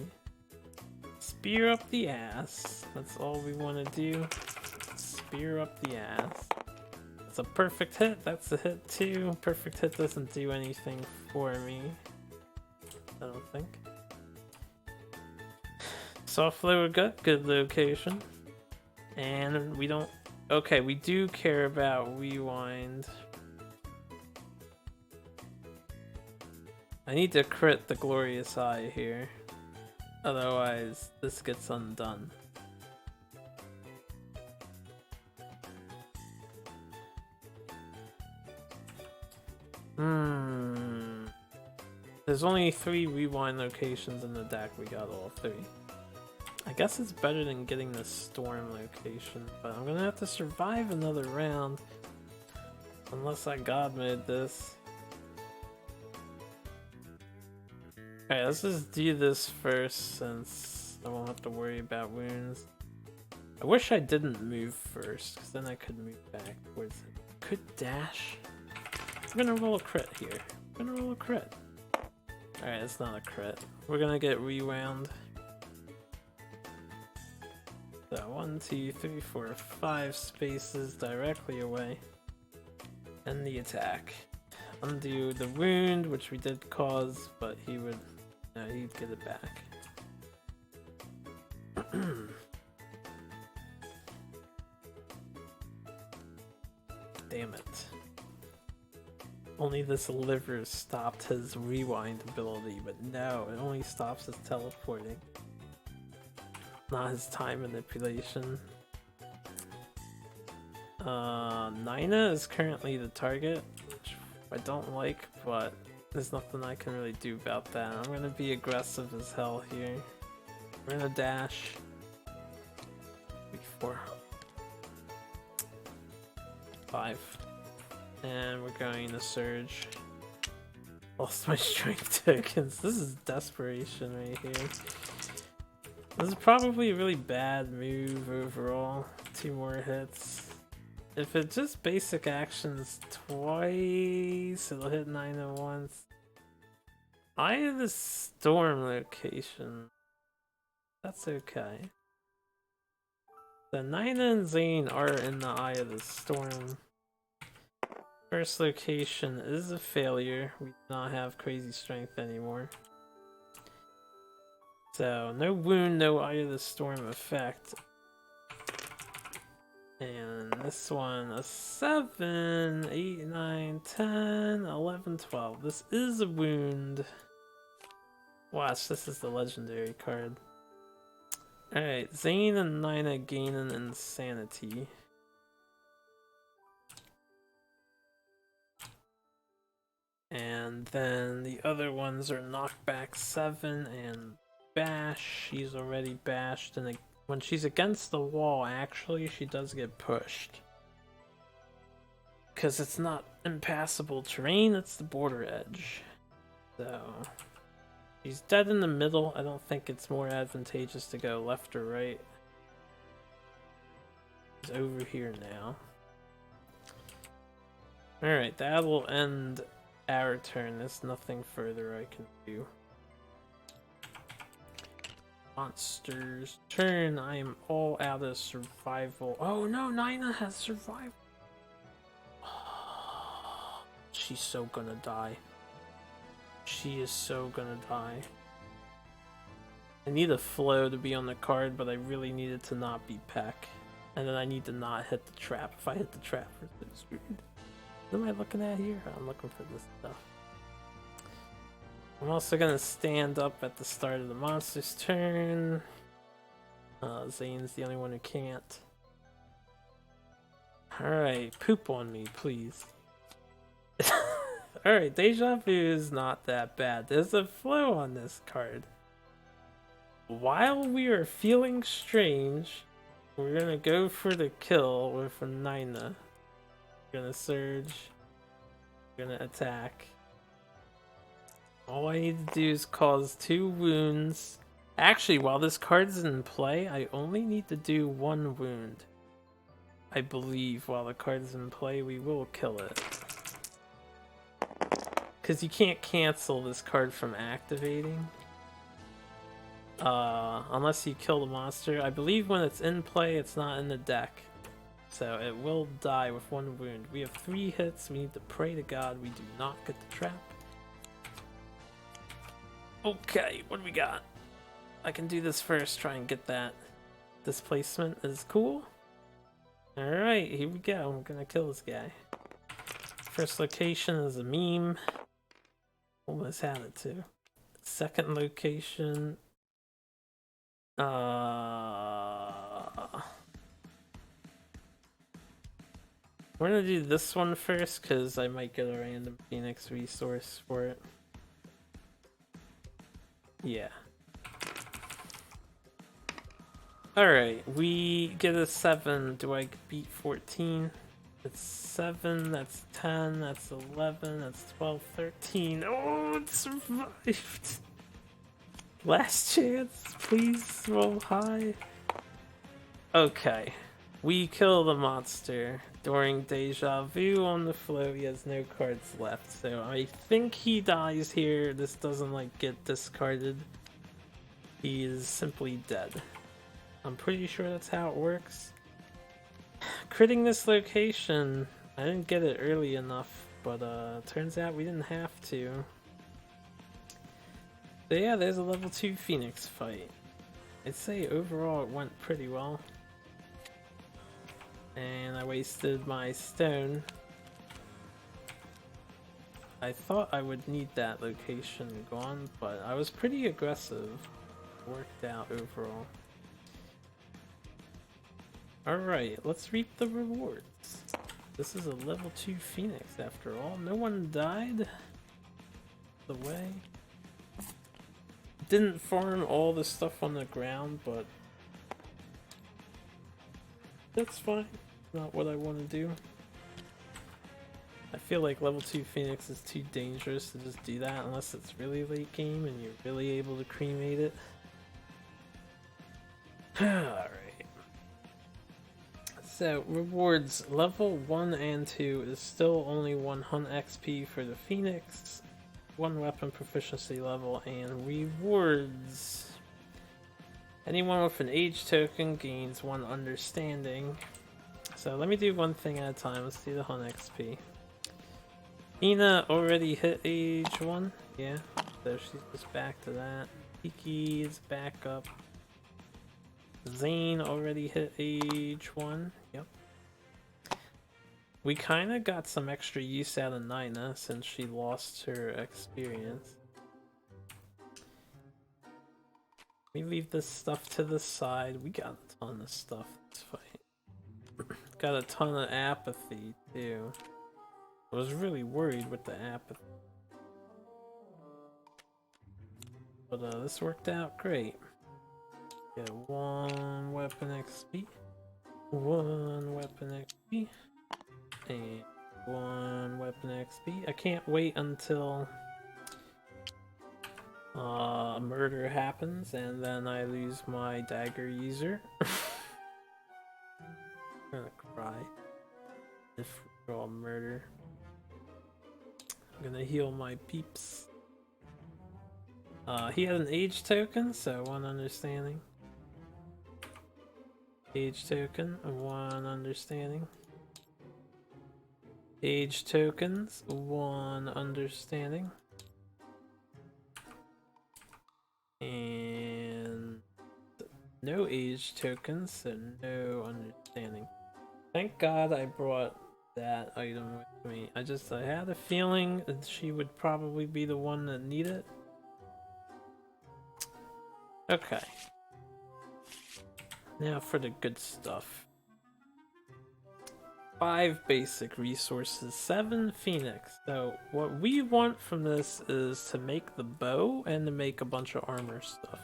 Spear up the ass. That's all we want to do. Spear up the ass. It's a perfect hit. That's a hit too. Perfect hit doesn't do anything for me. I don't think. Soft lower gut, good location. And we don't... Okay, we do care about rewind. I need to crit the Glorious Eye here. Otherwise, this gets undone. There's only 3 rewind locations in the deck. We got all 3. I guess it's better than getting the storm location, but I'm gonna have to survive another round. Unless I god mode this. Alright, let's just do this first since I won't have to worry about wounds. I wish I didn't move first, because then I could move back towards it. Could dash. We're gonna roll a crit here. We're gonna roll a crit. Alright, it's not a crit. We're gonna get rewound. So 1, 2, 3, 4, 5 spaces directly away. And the attack. Undo the wound, which we did cause, but he would... no, he'd get it back. Damn it. Only this liver stopped his rewind ability, but no, it only stops his teleporting. Not his time manipulation. Nina is currently the target, which I don't like, but there's nothing I can really do about that. I'm gonna be aggressive as hell here. We're gonna dash. 4, 5. And we're going to surge. Lost my strength tokens. This is desperation right here. This is probably a really bad move overall. 2 more hits. If it just basic actions twice, it'll hit Nina once. Eye of the Storm location. That's okay. The Nina and Zane are in the Eye of the Storm. First location is a failure. We do not have crazy strength anymore. So, no wound, no Eye of the Storm effect. And this one, a 7, 8, 9, 10, 11, 12. This is a wound. Watch, this is the legendary card. Alright, Zane and Nina gain an insanity. And then the other ones are knockback 7 and bash. She's already bashed, and when she's against the wall, actually, she does get pushed. Because it's not impassable terrain, it's the border edge. So, she's dead in the middle. I don't think it's more advantageous to go left or right. She's over here now. Alright, that will end our turn. There's nothing further I can do. Monster's turn. I am all out of survival. Oh no, Nina has survival. She's so gonna die. She is so gonna die. I need a flow to be on the card, but I really need it to not be Peck. And then I need to not hit the trap. If I hit the trap, it's screwed. What am I looking at here? I'm looking for this stuff. I'm also gonna stand up at the start of the monster's turn. Zane's the only one who can't. Alright, poop on me, please. Alright, Deja Vu is not that bad. There's a flow on this card. While we are feeling strange, we're gonna go for the kill with a Nina. We're gonna surge. We're gonna attack. All I need to do is cause 2 wounds. Actually, while this card's in play, I only need to do 1 wound. I believe while the card's in play, we will kill it. Because you can't cancel this card from activating. Unless you kill the monster. I believe when it's in play, it's not in the deck. So it will die with 1 wound. We have 3 hits. We need to pray to God we do not get the trap. Okay, what do we got? I can do this first, try and get that. Displacement is cool. Alright, here we go. I'm gonna kill this guy. First location is a meme. Almost had it too. Second location. We're gonna do this one first because I might get a random Phoenix resource for it. Yeah. Alright, we get a 7. Do I beat 14? It's 7, that's 10, that's 11, that's 12, 13. Oh, it survived! Last chance, please roll high. Okay, we kill the monster. During Deja Vu on the float, he has no cards left. So I think he dies here. This doesn't like get discarded. He is simply dead. I'm pretty sure that's how it works. Critting this location, I didn't get it early enough, but turns out we didn't have to. So yeah, there's a level 2 Phoenix fight. I'd say overall it went pretty well. And I wasted my stone. I thought I would need that location gone, but I was pretty aggressive. Worked out overall. Alright, let's reap the rewards. This is a level 2 Phoenix after all. No one died. The way. Didn't farm all the stuff on the ground, but that's fine. Not what I want to do. I feel like level 2 Phoenix is too dangerous to just do that unless it's really late game and you're really able to cremate it. Alright. So, rewards. Level 1 and 2 is still only 1 hunt XP for the Phoenix, 1 weapon proficiency level, and rewards. Anyone with an age token gains 1 understanding. So let me do one thing at a time. Let's do the hunt XP. Ina already hit age 1. Yeah, so she's just back to that. Kiki is back up. Zane already hit age 1. Yep. We kind of got some extra use out of Nina since she lost her experience. We leave this stuff to the side. We got a ton of stuff this fight. Got a ton of apathy too. I was really worried with the apathy. But this worked out great. Get 1 weapon XP. 1 weapon XP. And 1 weapon XP. I can't wait until murder happens and then I lose my dagger user. I'm gonna cry if we draw murder. I'm gonna heal my peeps. He had an age token, so 1 understanding. Age token, 1 understanding. Age tokens, 1 understanding. And no age tokens, so no understanding. Thank God I brought that item with me. I had a feeling that she would probably be the one that needed it. Okay. Now for the good stuff. 5 basic resources, 7 Phoenix. So what we want from this is to make the bow and to make a bunch of armor stuff.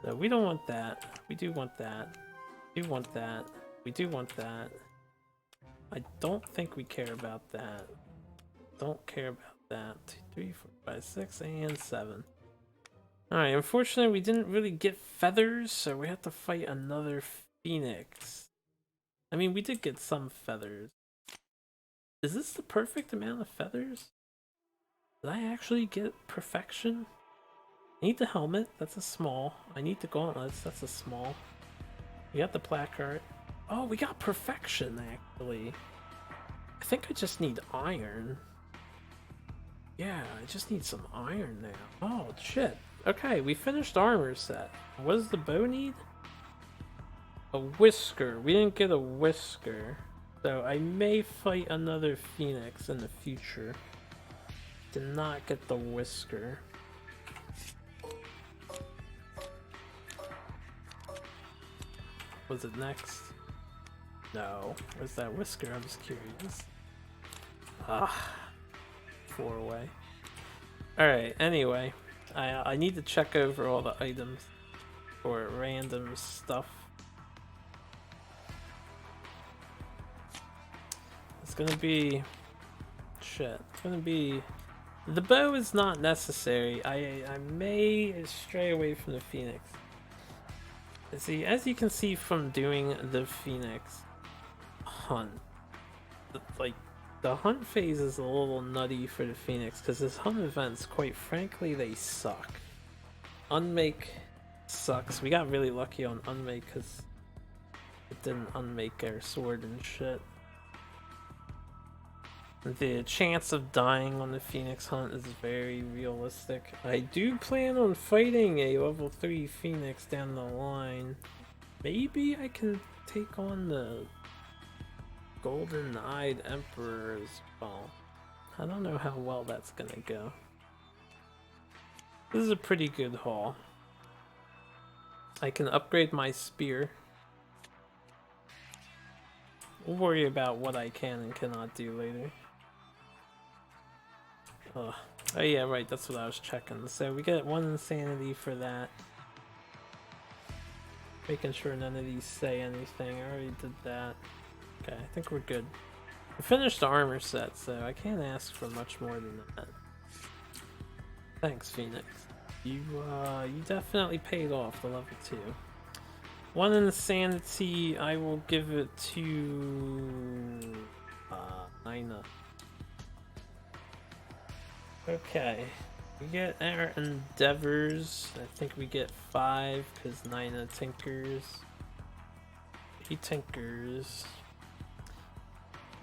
So we don't want that. We do want that. We do want that. We do want that. I don't think we care about that. Don't care about that. 2, 3, 4, 5, 6, and 7. Alright, unfortunately we didn't really get feathers, so we have to fight another Phoenix. I mean, we did get some feathers. Is this the perfect amount of feathers? Did I actually get perfection? I need the helmet, that's a small. I need the gauntlets, that's a small. We got the placard. Oh, we got perfection, actually. I think I just need iron. Yeah, I just need some iron now. Oh, shit. Okay, we finished armor set. What does the bow need? A whisker. We didn't get a whisker. So I may fight another Phoenix in the future. Did not get the whisker. Was it next? No. Where's that whisker? I'm just curious. Ah. 4 away. Alright, anyway. I need to check over all the items for random stuff. It's gonna be... shit. It's gonna be... The bow is not necessary. I may stray away from the Phoenix. See, as you can see from doing the Phoenix hunt, like the hunt phase is a little nutty for the Phoenix because his hunt events, quite frankly, they suck. Unmake sucks. We got really lucky on unmake because it didn't unmake our sword and shit. The chance of dying on the Phoenix hunt is very realistic. I do plan on fighting a level 3 Phoenix down the line. Maybe I can take on the Golden-Eyed Emperor as well. I don't know how well that's gonna go. This is a pretty good haul. I can upgrade my spear. We'll worry about what I can and cannot do later. Oh yeah, right, that's what I was checking. So we get 1 insanity for that. Making sure none of these say anything. I already did that. Okay, I think we're good. We finished the armor set, so I can't ask for much more than that. Thanks, Phoenix. You definitely paid off the level 2. 1 insanity, I will give it to Nina. Okay, we get our endeavors. I think we get 5 because Nina tinkers. He tinkers.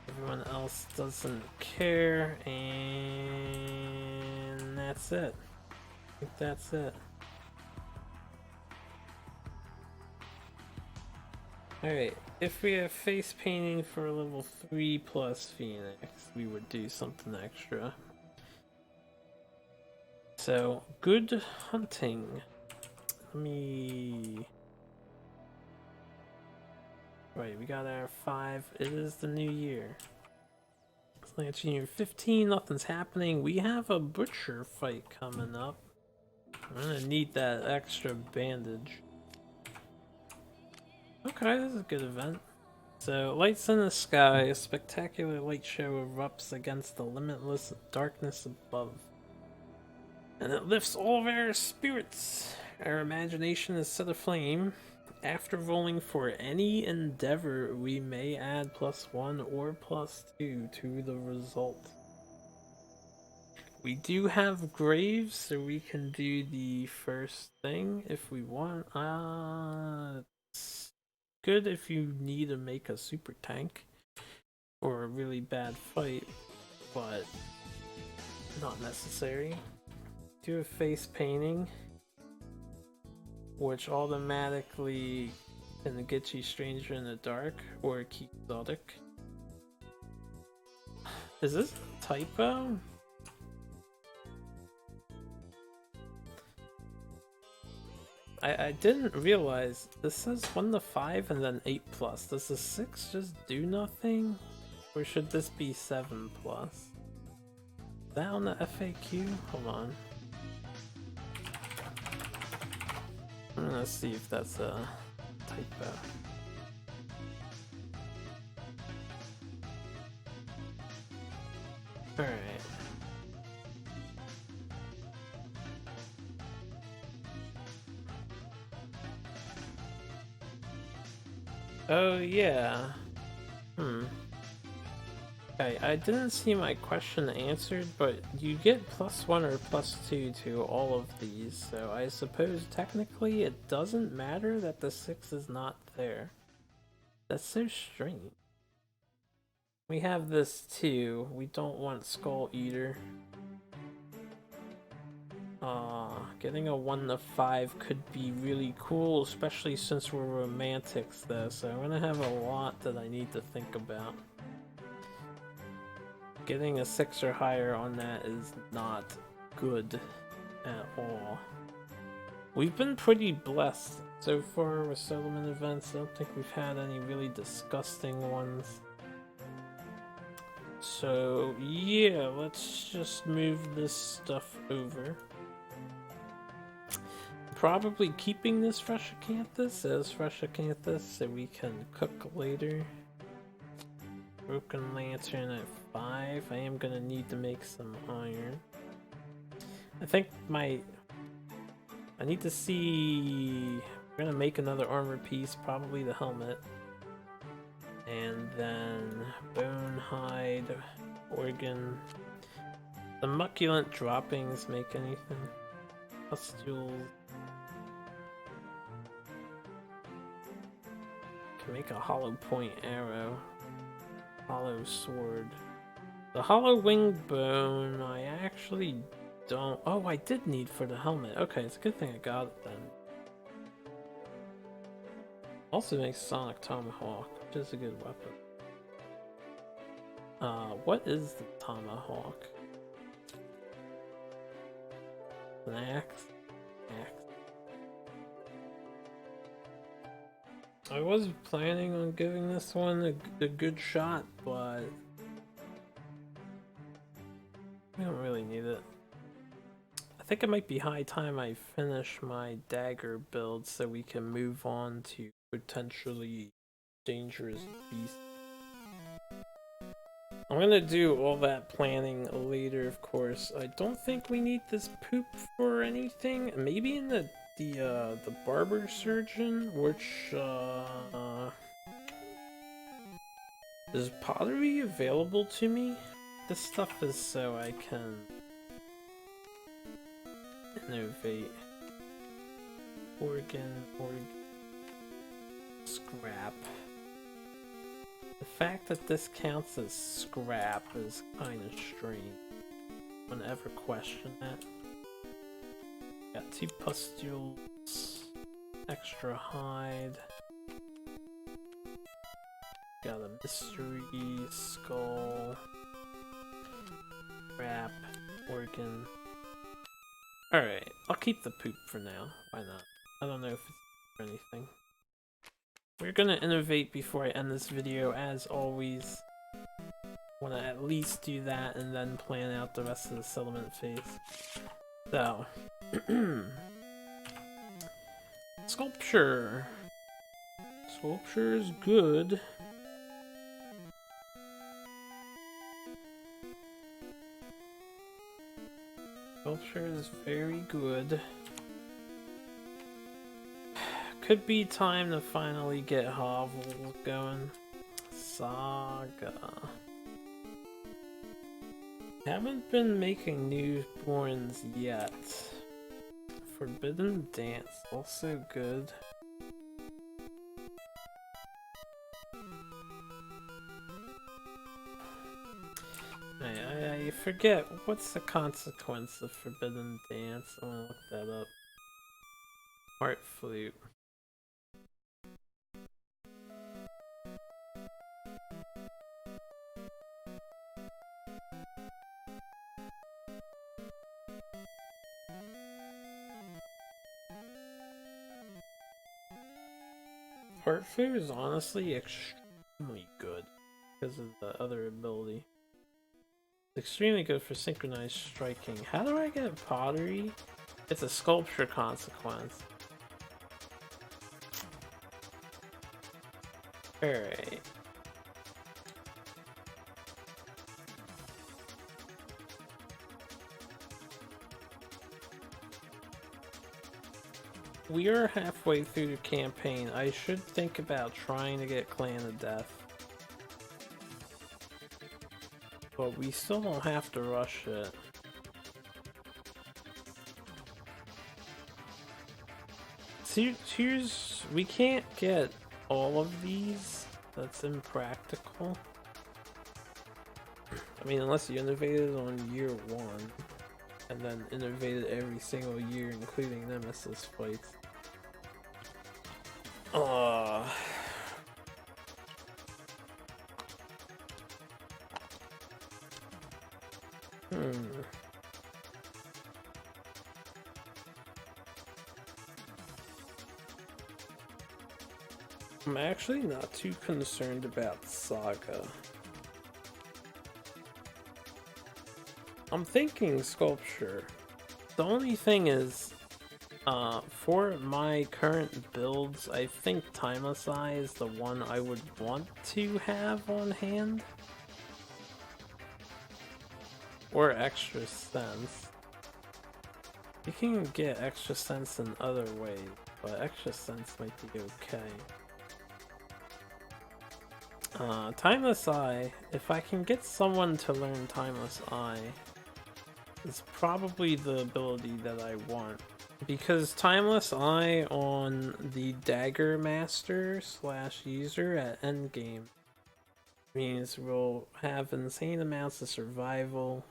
Everyone else doesn't care, and that's it. I think that's it. Alright, if we have face painting for a level 3 plus Phoenix, we would do something extra. So, good hunting. Let me... Right, we got our 5. It is the new year. It's Launching year 15, nothing's happening. We have a butcher fight coming up. I'm gonna need that extra bandage. Okay, this is a good event. So, lights in the sky, a spectacular light show erupts against the limitless darkness above. And it lifts all of our spirits. Our imagination is set aflame. After rolling for any endeavor, we may add +1 or +2 to the result. We do have graves, so we can do the first thing if we want. It's good if you need to make a super tank for a really bad fight, but not necessary. Do a face painting, which automatically can get you Stranger in the Dark or keep exotic. Is this a typo? I didn't realize this says 1 to 5 and then 8+. Does the 6 just do nothing? Or should this be 7+? Is that on the FAQ? Hold on. I'm gonna see if that's a typo. Alright. Oh yeah. Okay, I didn't see my question answered, but you get +1 or +2 to all of these, so I suppose technically it doesn't matter that the 6 is not there. That's so strange. We have this too. We don't want Skull Eater. Getting a 1 to 5 could be really cool, especially since we're romantics though, so I'm gonna have a lot that I need to think about. Getting a 6 or higher on that is not good at all. We've been pretty blessed so far with settlement events. I don't think we've had any really disgusting ones. So yeah, let's just move this stuff over. Probably keeping this fresh acanthus as fresh acanthus so we can cook later. Broken lantern at 5. I am gonna need to make some iron. I think I need to see... We're gonna make another armor piece, probably the helmet. And then bone, hide, organ. The mucculent droppings make anything? Pustules. Can make a hollow point arrow. Hollow sword. The hollow wing bone, I actually don't. Oh, I did need for the helmet. Okay, it's a good thing I got it then. Also makes Sonic Tomahawk, which is a good weapon. What is the Tomahawk? An axe? I was planning on giving this one a good shot, but we don't really need it. I think it might be high time I finish my dagger build so we can move on to potentially dangerous beasts. I'm gonna do all that planning later, of course. I don't think we need this poop for anything. Maybe in the barber surgeon, which is pottery available to me? This stuff is so I can innovate. Organ, scrap. The fact that this counts as scrap is kind of strange. Don't ever question that. Got 2 pustules, extra hide. Got a mystery skull, wrap, organ. Alright, I'll keep the poop for now. Why not? I don't know if it's for anything. We're gonna innovate before I end this video, as always. Wanna at least do that and then plan out the rest of the settlement phase. So, sculpture. Sculpture is good. Sculpture is very good. Could be time to finally get hovels going. Saga. Haven't been making newborns yet. Forbidden Dance, also good. I forget, what's the consequence of Forbidden Dance? I'm gonna look that up. Heart flute. Heart flute is honestly extremely good because of the other ability. It's extremely good for synchronized striking. How do I get pottery? It's a sculpture consequence. Alright. We are halfway through the campaign. I should think about trying to get Clan of Death. But we still don't have to rush it. Here's... we can't get all of these. That's impractical. I mean, unless you innovated on year 1. And then innovated every single year, including Nemesis fights. I'm actually not too concerned about Saga. I'm thinking sculpture. The only thing is, for my current builds, I think Timelessai is the one I would want to have on hand. Or Extra Sense. You can get Extra Sense in other ways, but Extra Sense might be okay. Timeless Eye. If I can get someone to learn Timeless Eye, it's probably the ability that I want. Because Timeless Eye on the Dagger Master / user at endgame means we'll have insane amounts of survival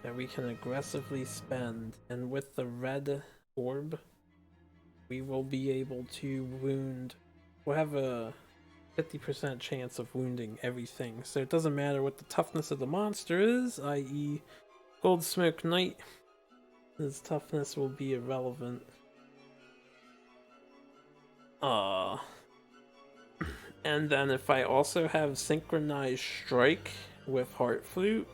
that we can aggressively spend, and with the red orb, we will be able to wound. We'll have a 50% chance of wounding everything, so it doesn't matter what the toughness of the monster is, i.e. Goldsmoke Knight. His toughness will be irrelevant. And then if I also have Synchronized Strike with Heart Flute,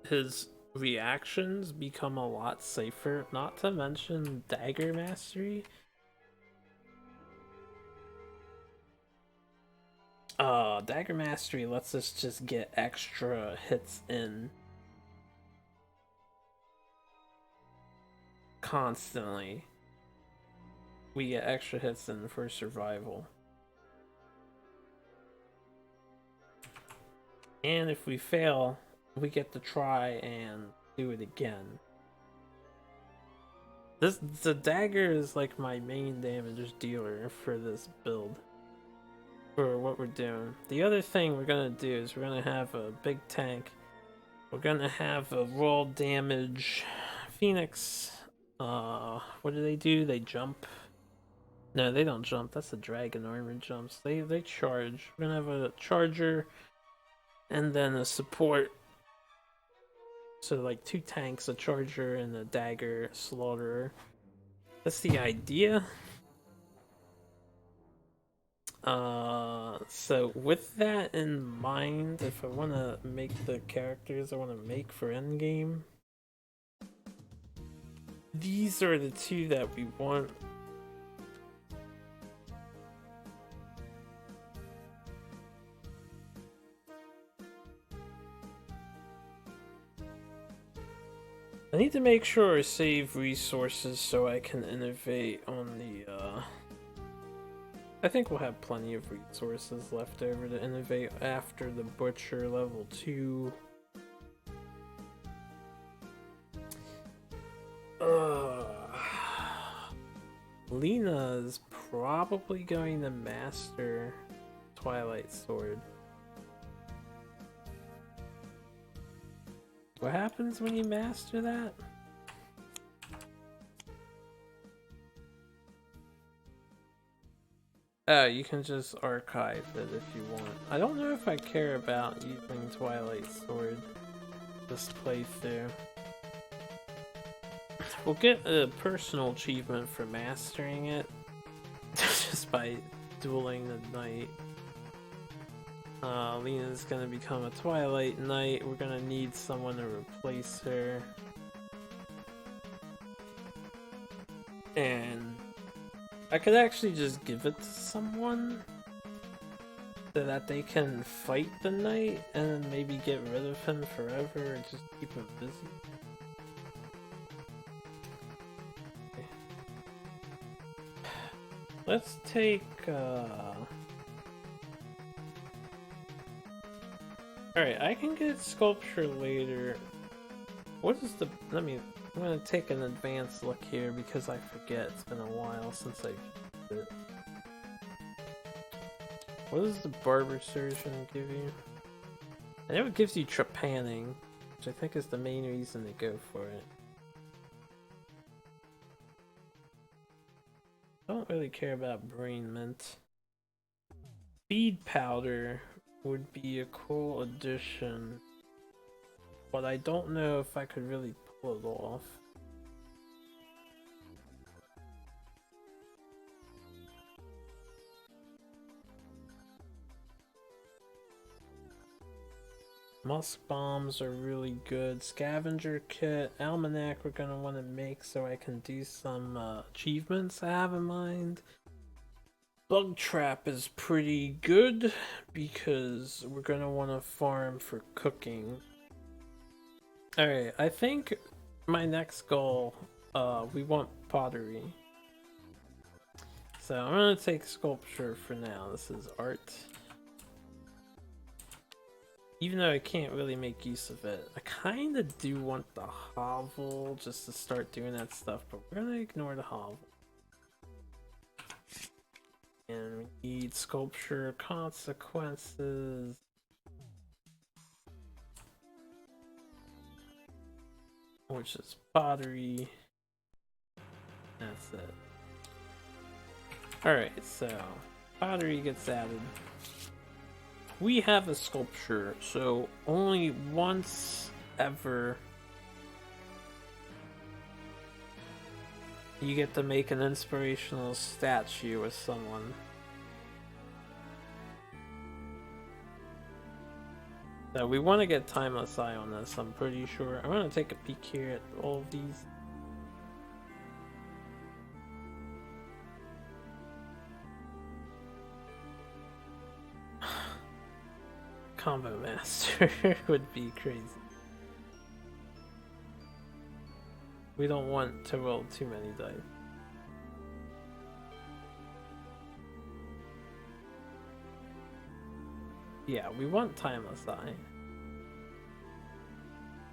his reactions become a lot safer, not to mention Dagger Mastery. Dagger Mastery lets us just get extra hits in constantly. We get extra hits in for survival. And if we fail, we get to try and do it again. The dagger is like my main damage dealer for this build. For what we're doing. The other thing we're gonna do is we're gonna have a big tank. We're gonna have a raw damage Phoenix. What do? They jump. No, they don't jump. That's the dragon armor jumps. They charge. We're gonna have a charger and then a support. So like 2 tanks, a charger and a dagger slaughterer. That's the idea. So with that in mind, if I want to make the characters I want to make for endgame, these are the 2 that we want. I need to make sure I save resources so I can innovate on the, I think we'll have plenty of resources left over to innovate after the Butcher level 2. Lena is probably going to master Twilight Sword. What happens when you master that? Oh, you can just archive it if you want. I don't know if I care about using Twilight Sword this playthrough. We'll get a personal achievement for mastering it just by dueling the knight. Lena's gonna become a Twilight Knight. We're gonna need someone to replace her. And I could actually just give it to someone so that they can fight the knight and maybe get rid of him forever and just keep him busy. Okay. Let's take Alright, I can get sculpture later. What is the... I'm gonna take an advanced look here because I forget. It's been a while since I did it. What does the barber surgeon give you? I know it gives you trepanning, which I think is the main reason to go for it. I don't really care about brain mint. Speed powder would be a cool addition, but I don't know if I could really pull it off. Musk bombs are really good. Scavenger kit, almanac we're gonna want to make so I can do some achievements I have in mind. Bug trap is pretty good because we're gonna want to farm for cooking. Alright, I think my next goal, we want pottery. So I'm gonna take sculpture for now. This is art. Even though I can't really make use of it, I kind of do want the hovel just to start doing that stuff, but we're gonna ignore the hovel. And we need sculpture consequences. Which is pottery. That's it. Alright, so pottery gets added. We have a sculpture, so only once ever you get to make an inspirational statue with someone. So we want to get timeless eye on this, I'm pretty sure. I'm going to take a peek here at all of these. Combo master would be crazy. We don't want to roll too many dice. Yeah, we want timeless eye.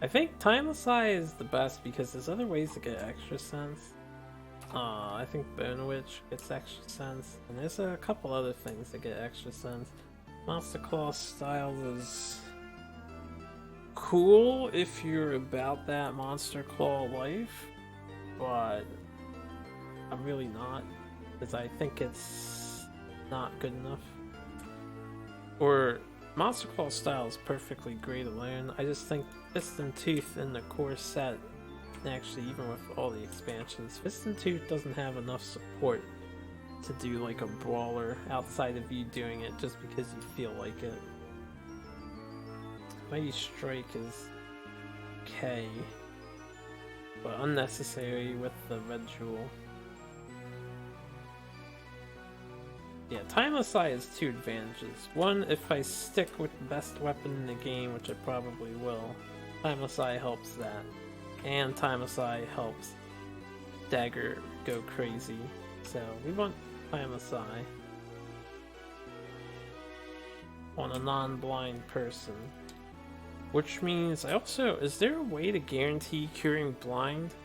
I think timeless eye is the best because there's other ways to get extra sense. I think Bone Witch gets extra sense, and there's a couple other things that get extra sense. Monster Claw style is cool if you're about that Monster Claw life, but I'm really not, because I think it's not good enough. Or Monster Claw style is perfectly great alone. I just think Fist and Tooth in the core set, actually even with all the expansions, Fist and Tooth doesn't have enough support to do like a brawler outside of you doing it just because you feel like it. Mighty Strike is okay, but unnecessary with the red jewel. Yeah, Timeless Eye has two advantages. One, if I stick with the best weapon in the game, which I probably will, Timeless Eye helps that. And Timeless Eye helps Dagger go crazy. So we want Timeless Eye on a non-blind person. Which means I also, is there a way to guarantee curing blind?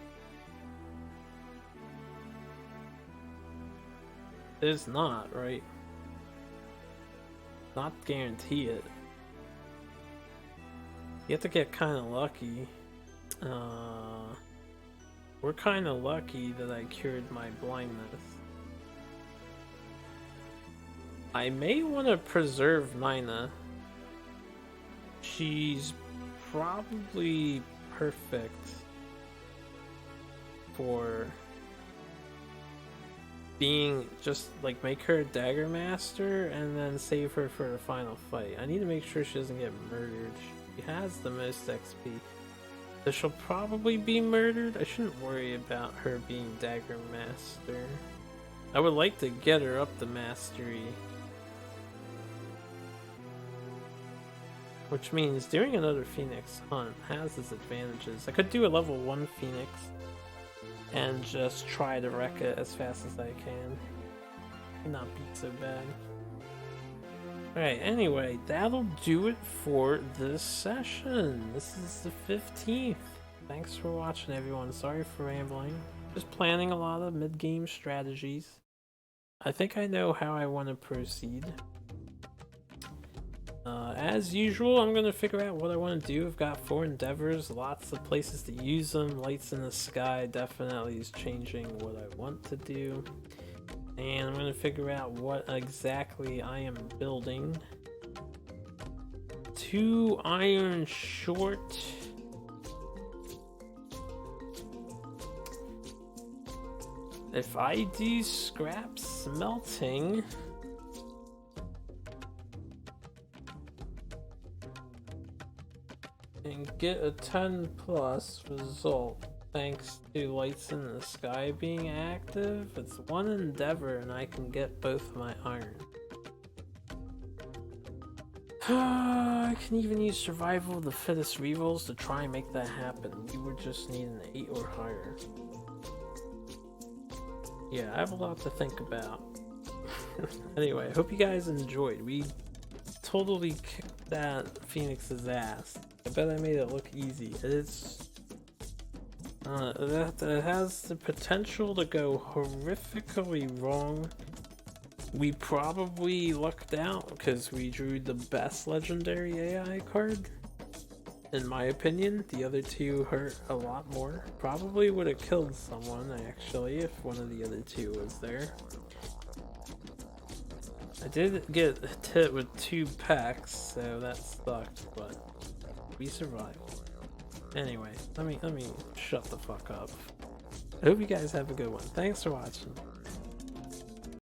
There's not, right? Not guarantee it. You have to get kind of lucky. We're kind of lucky that I cured my blindness. I may want to preserve Nina. She's probably perfect for being just like make her a dagger master and then save her for the final fight. I need to make sure she doesn't get murdered. She has the most XP. So she'll probably be murdered. I shouldn't worry about her being dagger master. I would like to get her up to mastery. Which means doing another Phoenix hunt has its advantages. I could do a level 1 Phoenix and just try to wreck it as fast as I can. Might not be so bad. Alright, anyway, that'll do it for this session. This is the 15th. Thanks for watching, everyone. Sorry for rambling. Just planning a lot of mid-game strategies. I think I know how I want to proceed. As usual, I'm going to figure out what I want to do. I've got 4 endeavors, lots of places to use them. Lights in the Sky definitely is changing what I want to do. And I'm going to figure out what exactly I am building. 2 iron short. If I do scrap smelting, and get a 10+ result thanks to Lights in the Sky being active, it's 1 endeavor and I can get both my iron. I can even use Survival of the Fittest rerolls to try and make that happen. We would just need an 8 or higher. Yeah, I have a lot to think about. Anyway, I hope you guys enjoyed. We totally kicked that Phoenix's ass. I bet I made it look easy. It's that has the potential to go horrifically wrong. We probably lucked out because we drew the best legendary AI card. In my opinion, the other two hurt a lot more. Probably would have killed someone actually if one of the other two was there. I did get hit with 2 packs, so that sucked, but we survived. Anyway, let me shut the fuck up. I hope you guys have a good one. Thanks for watching.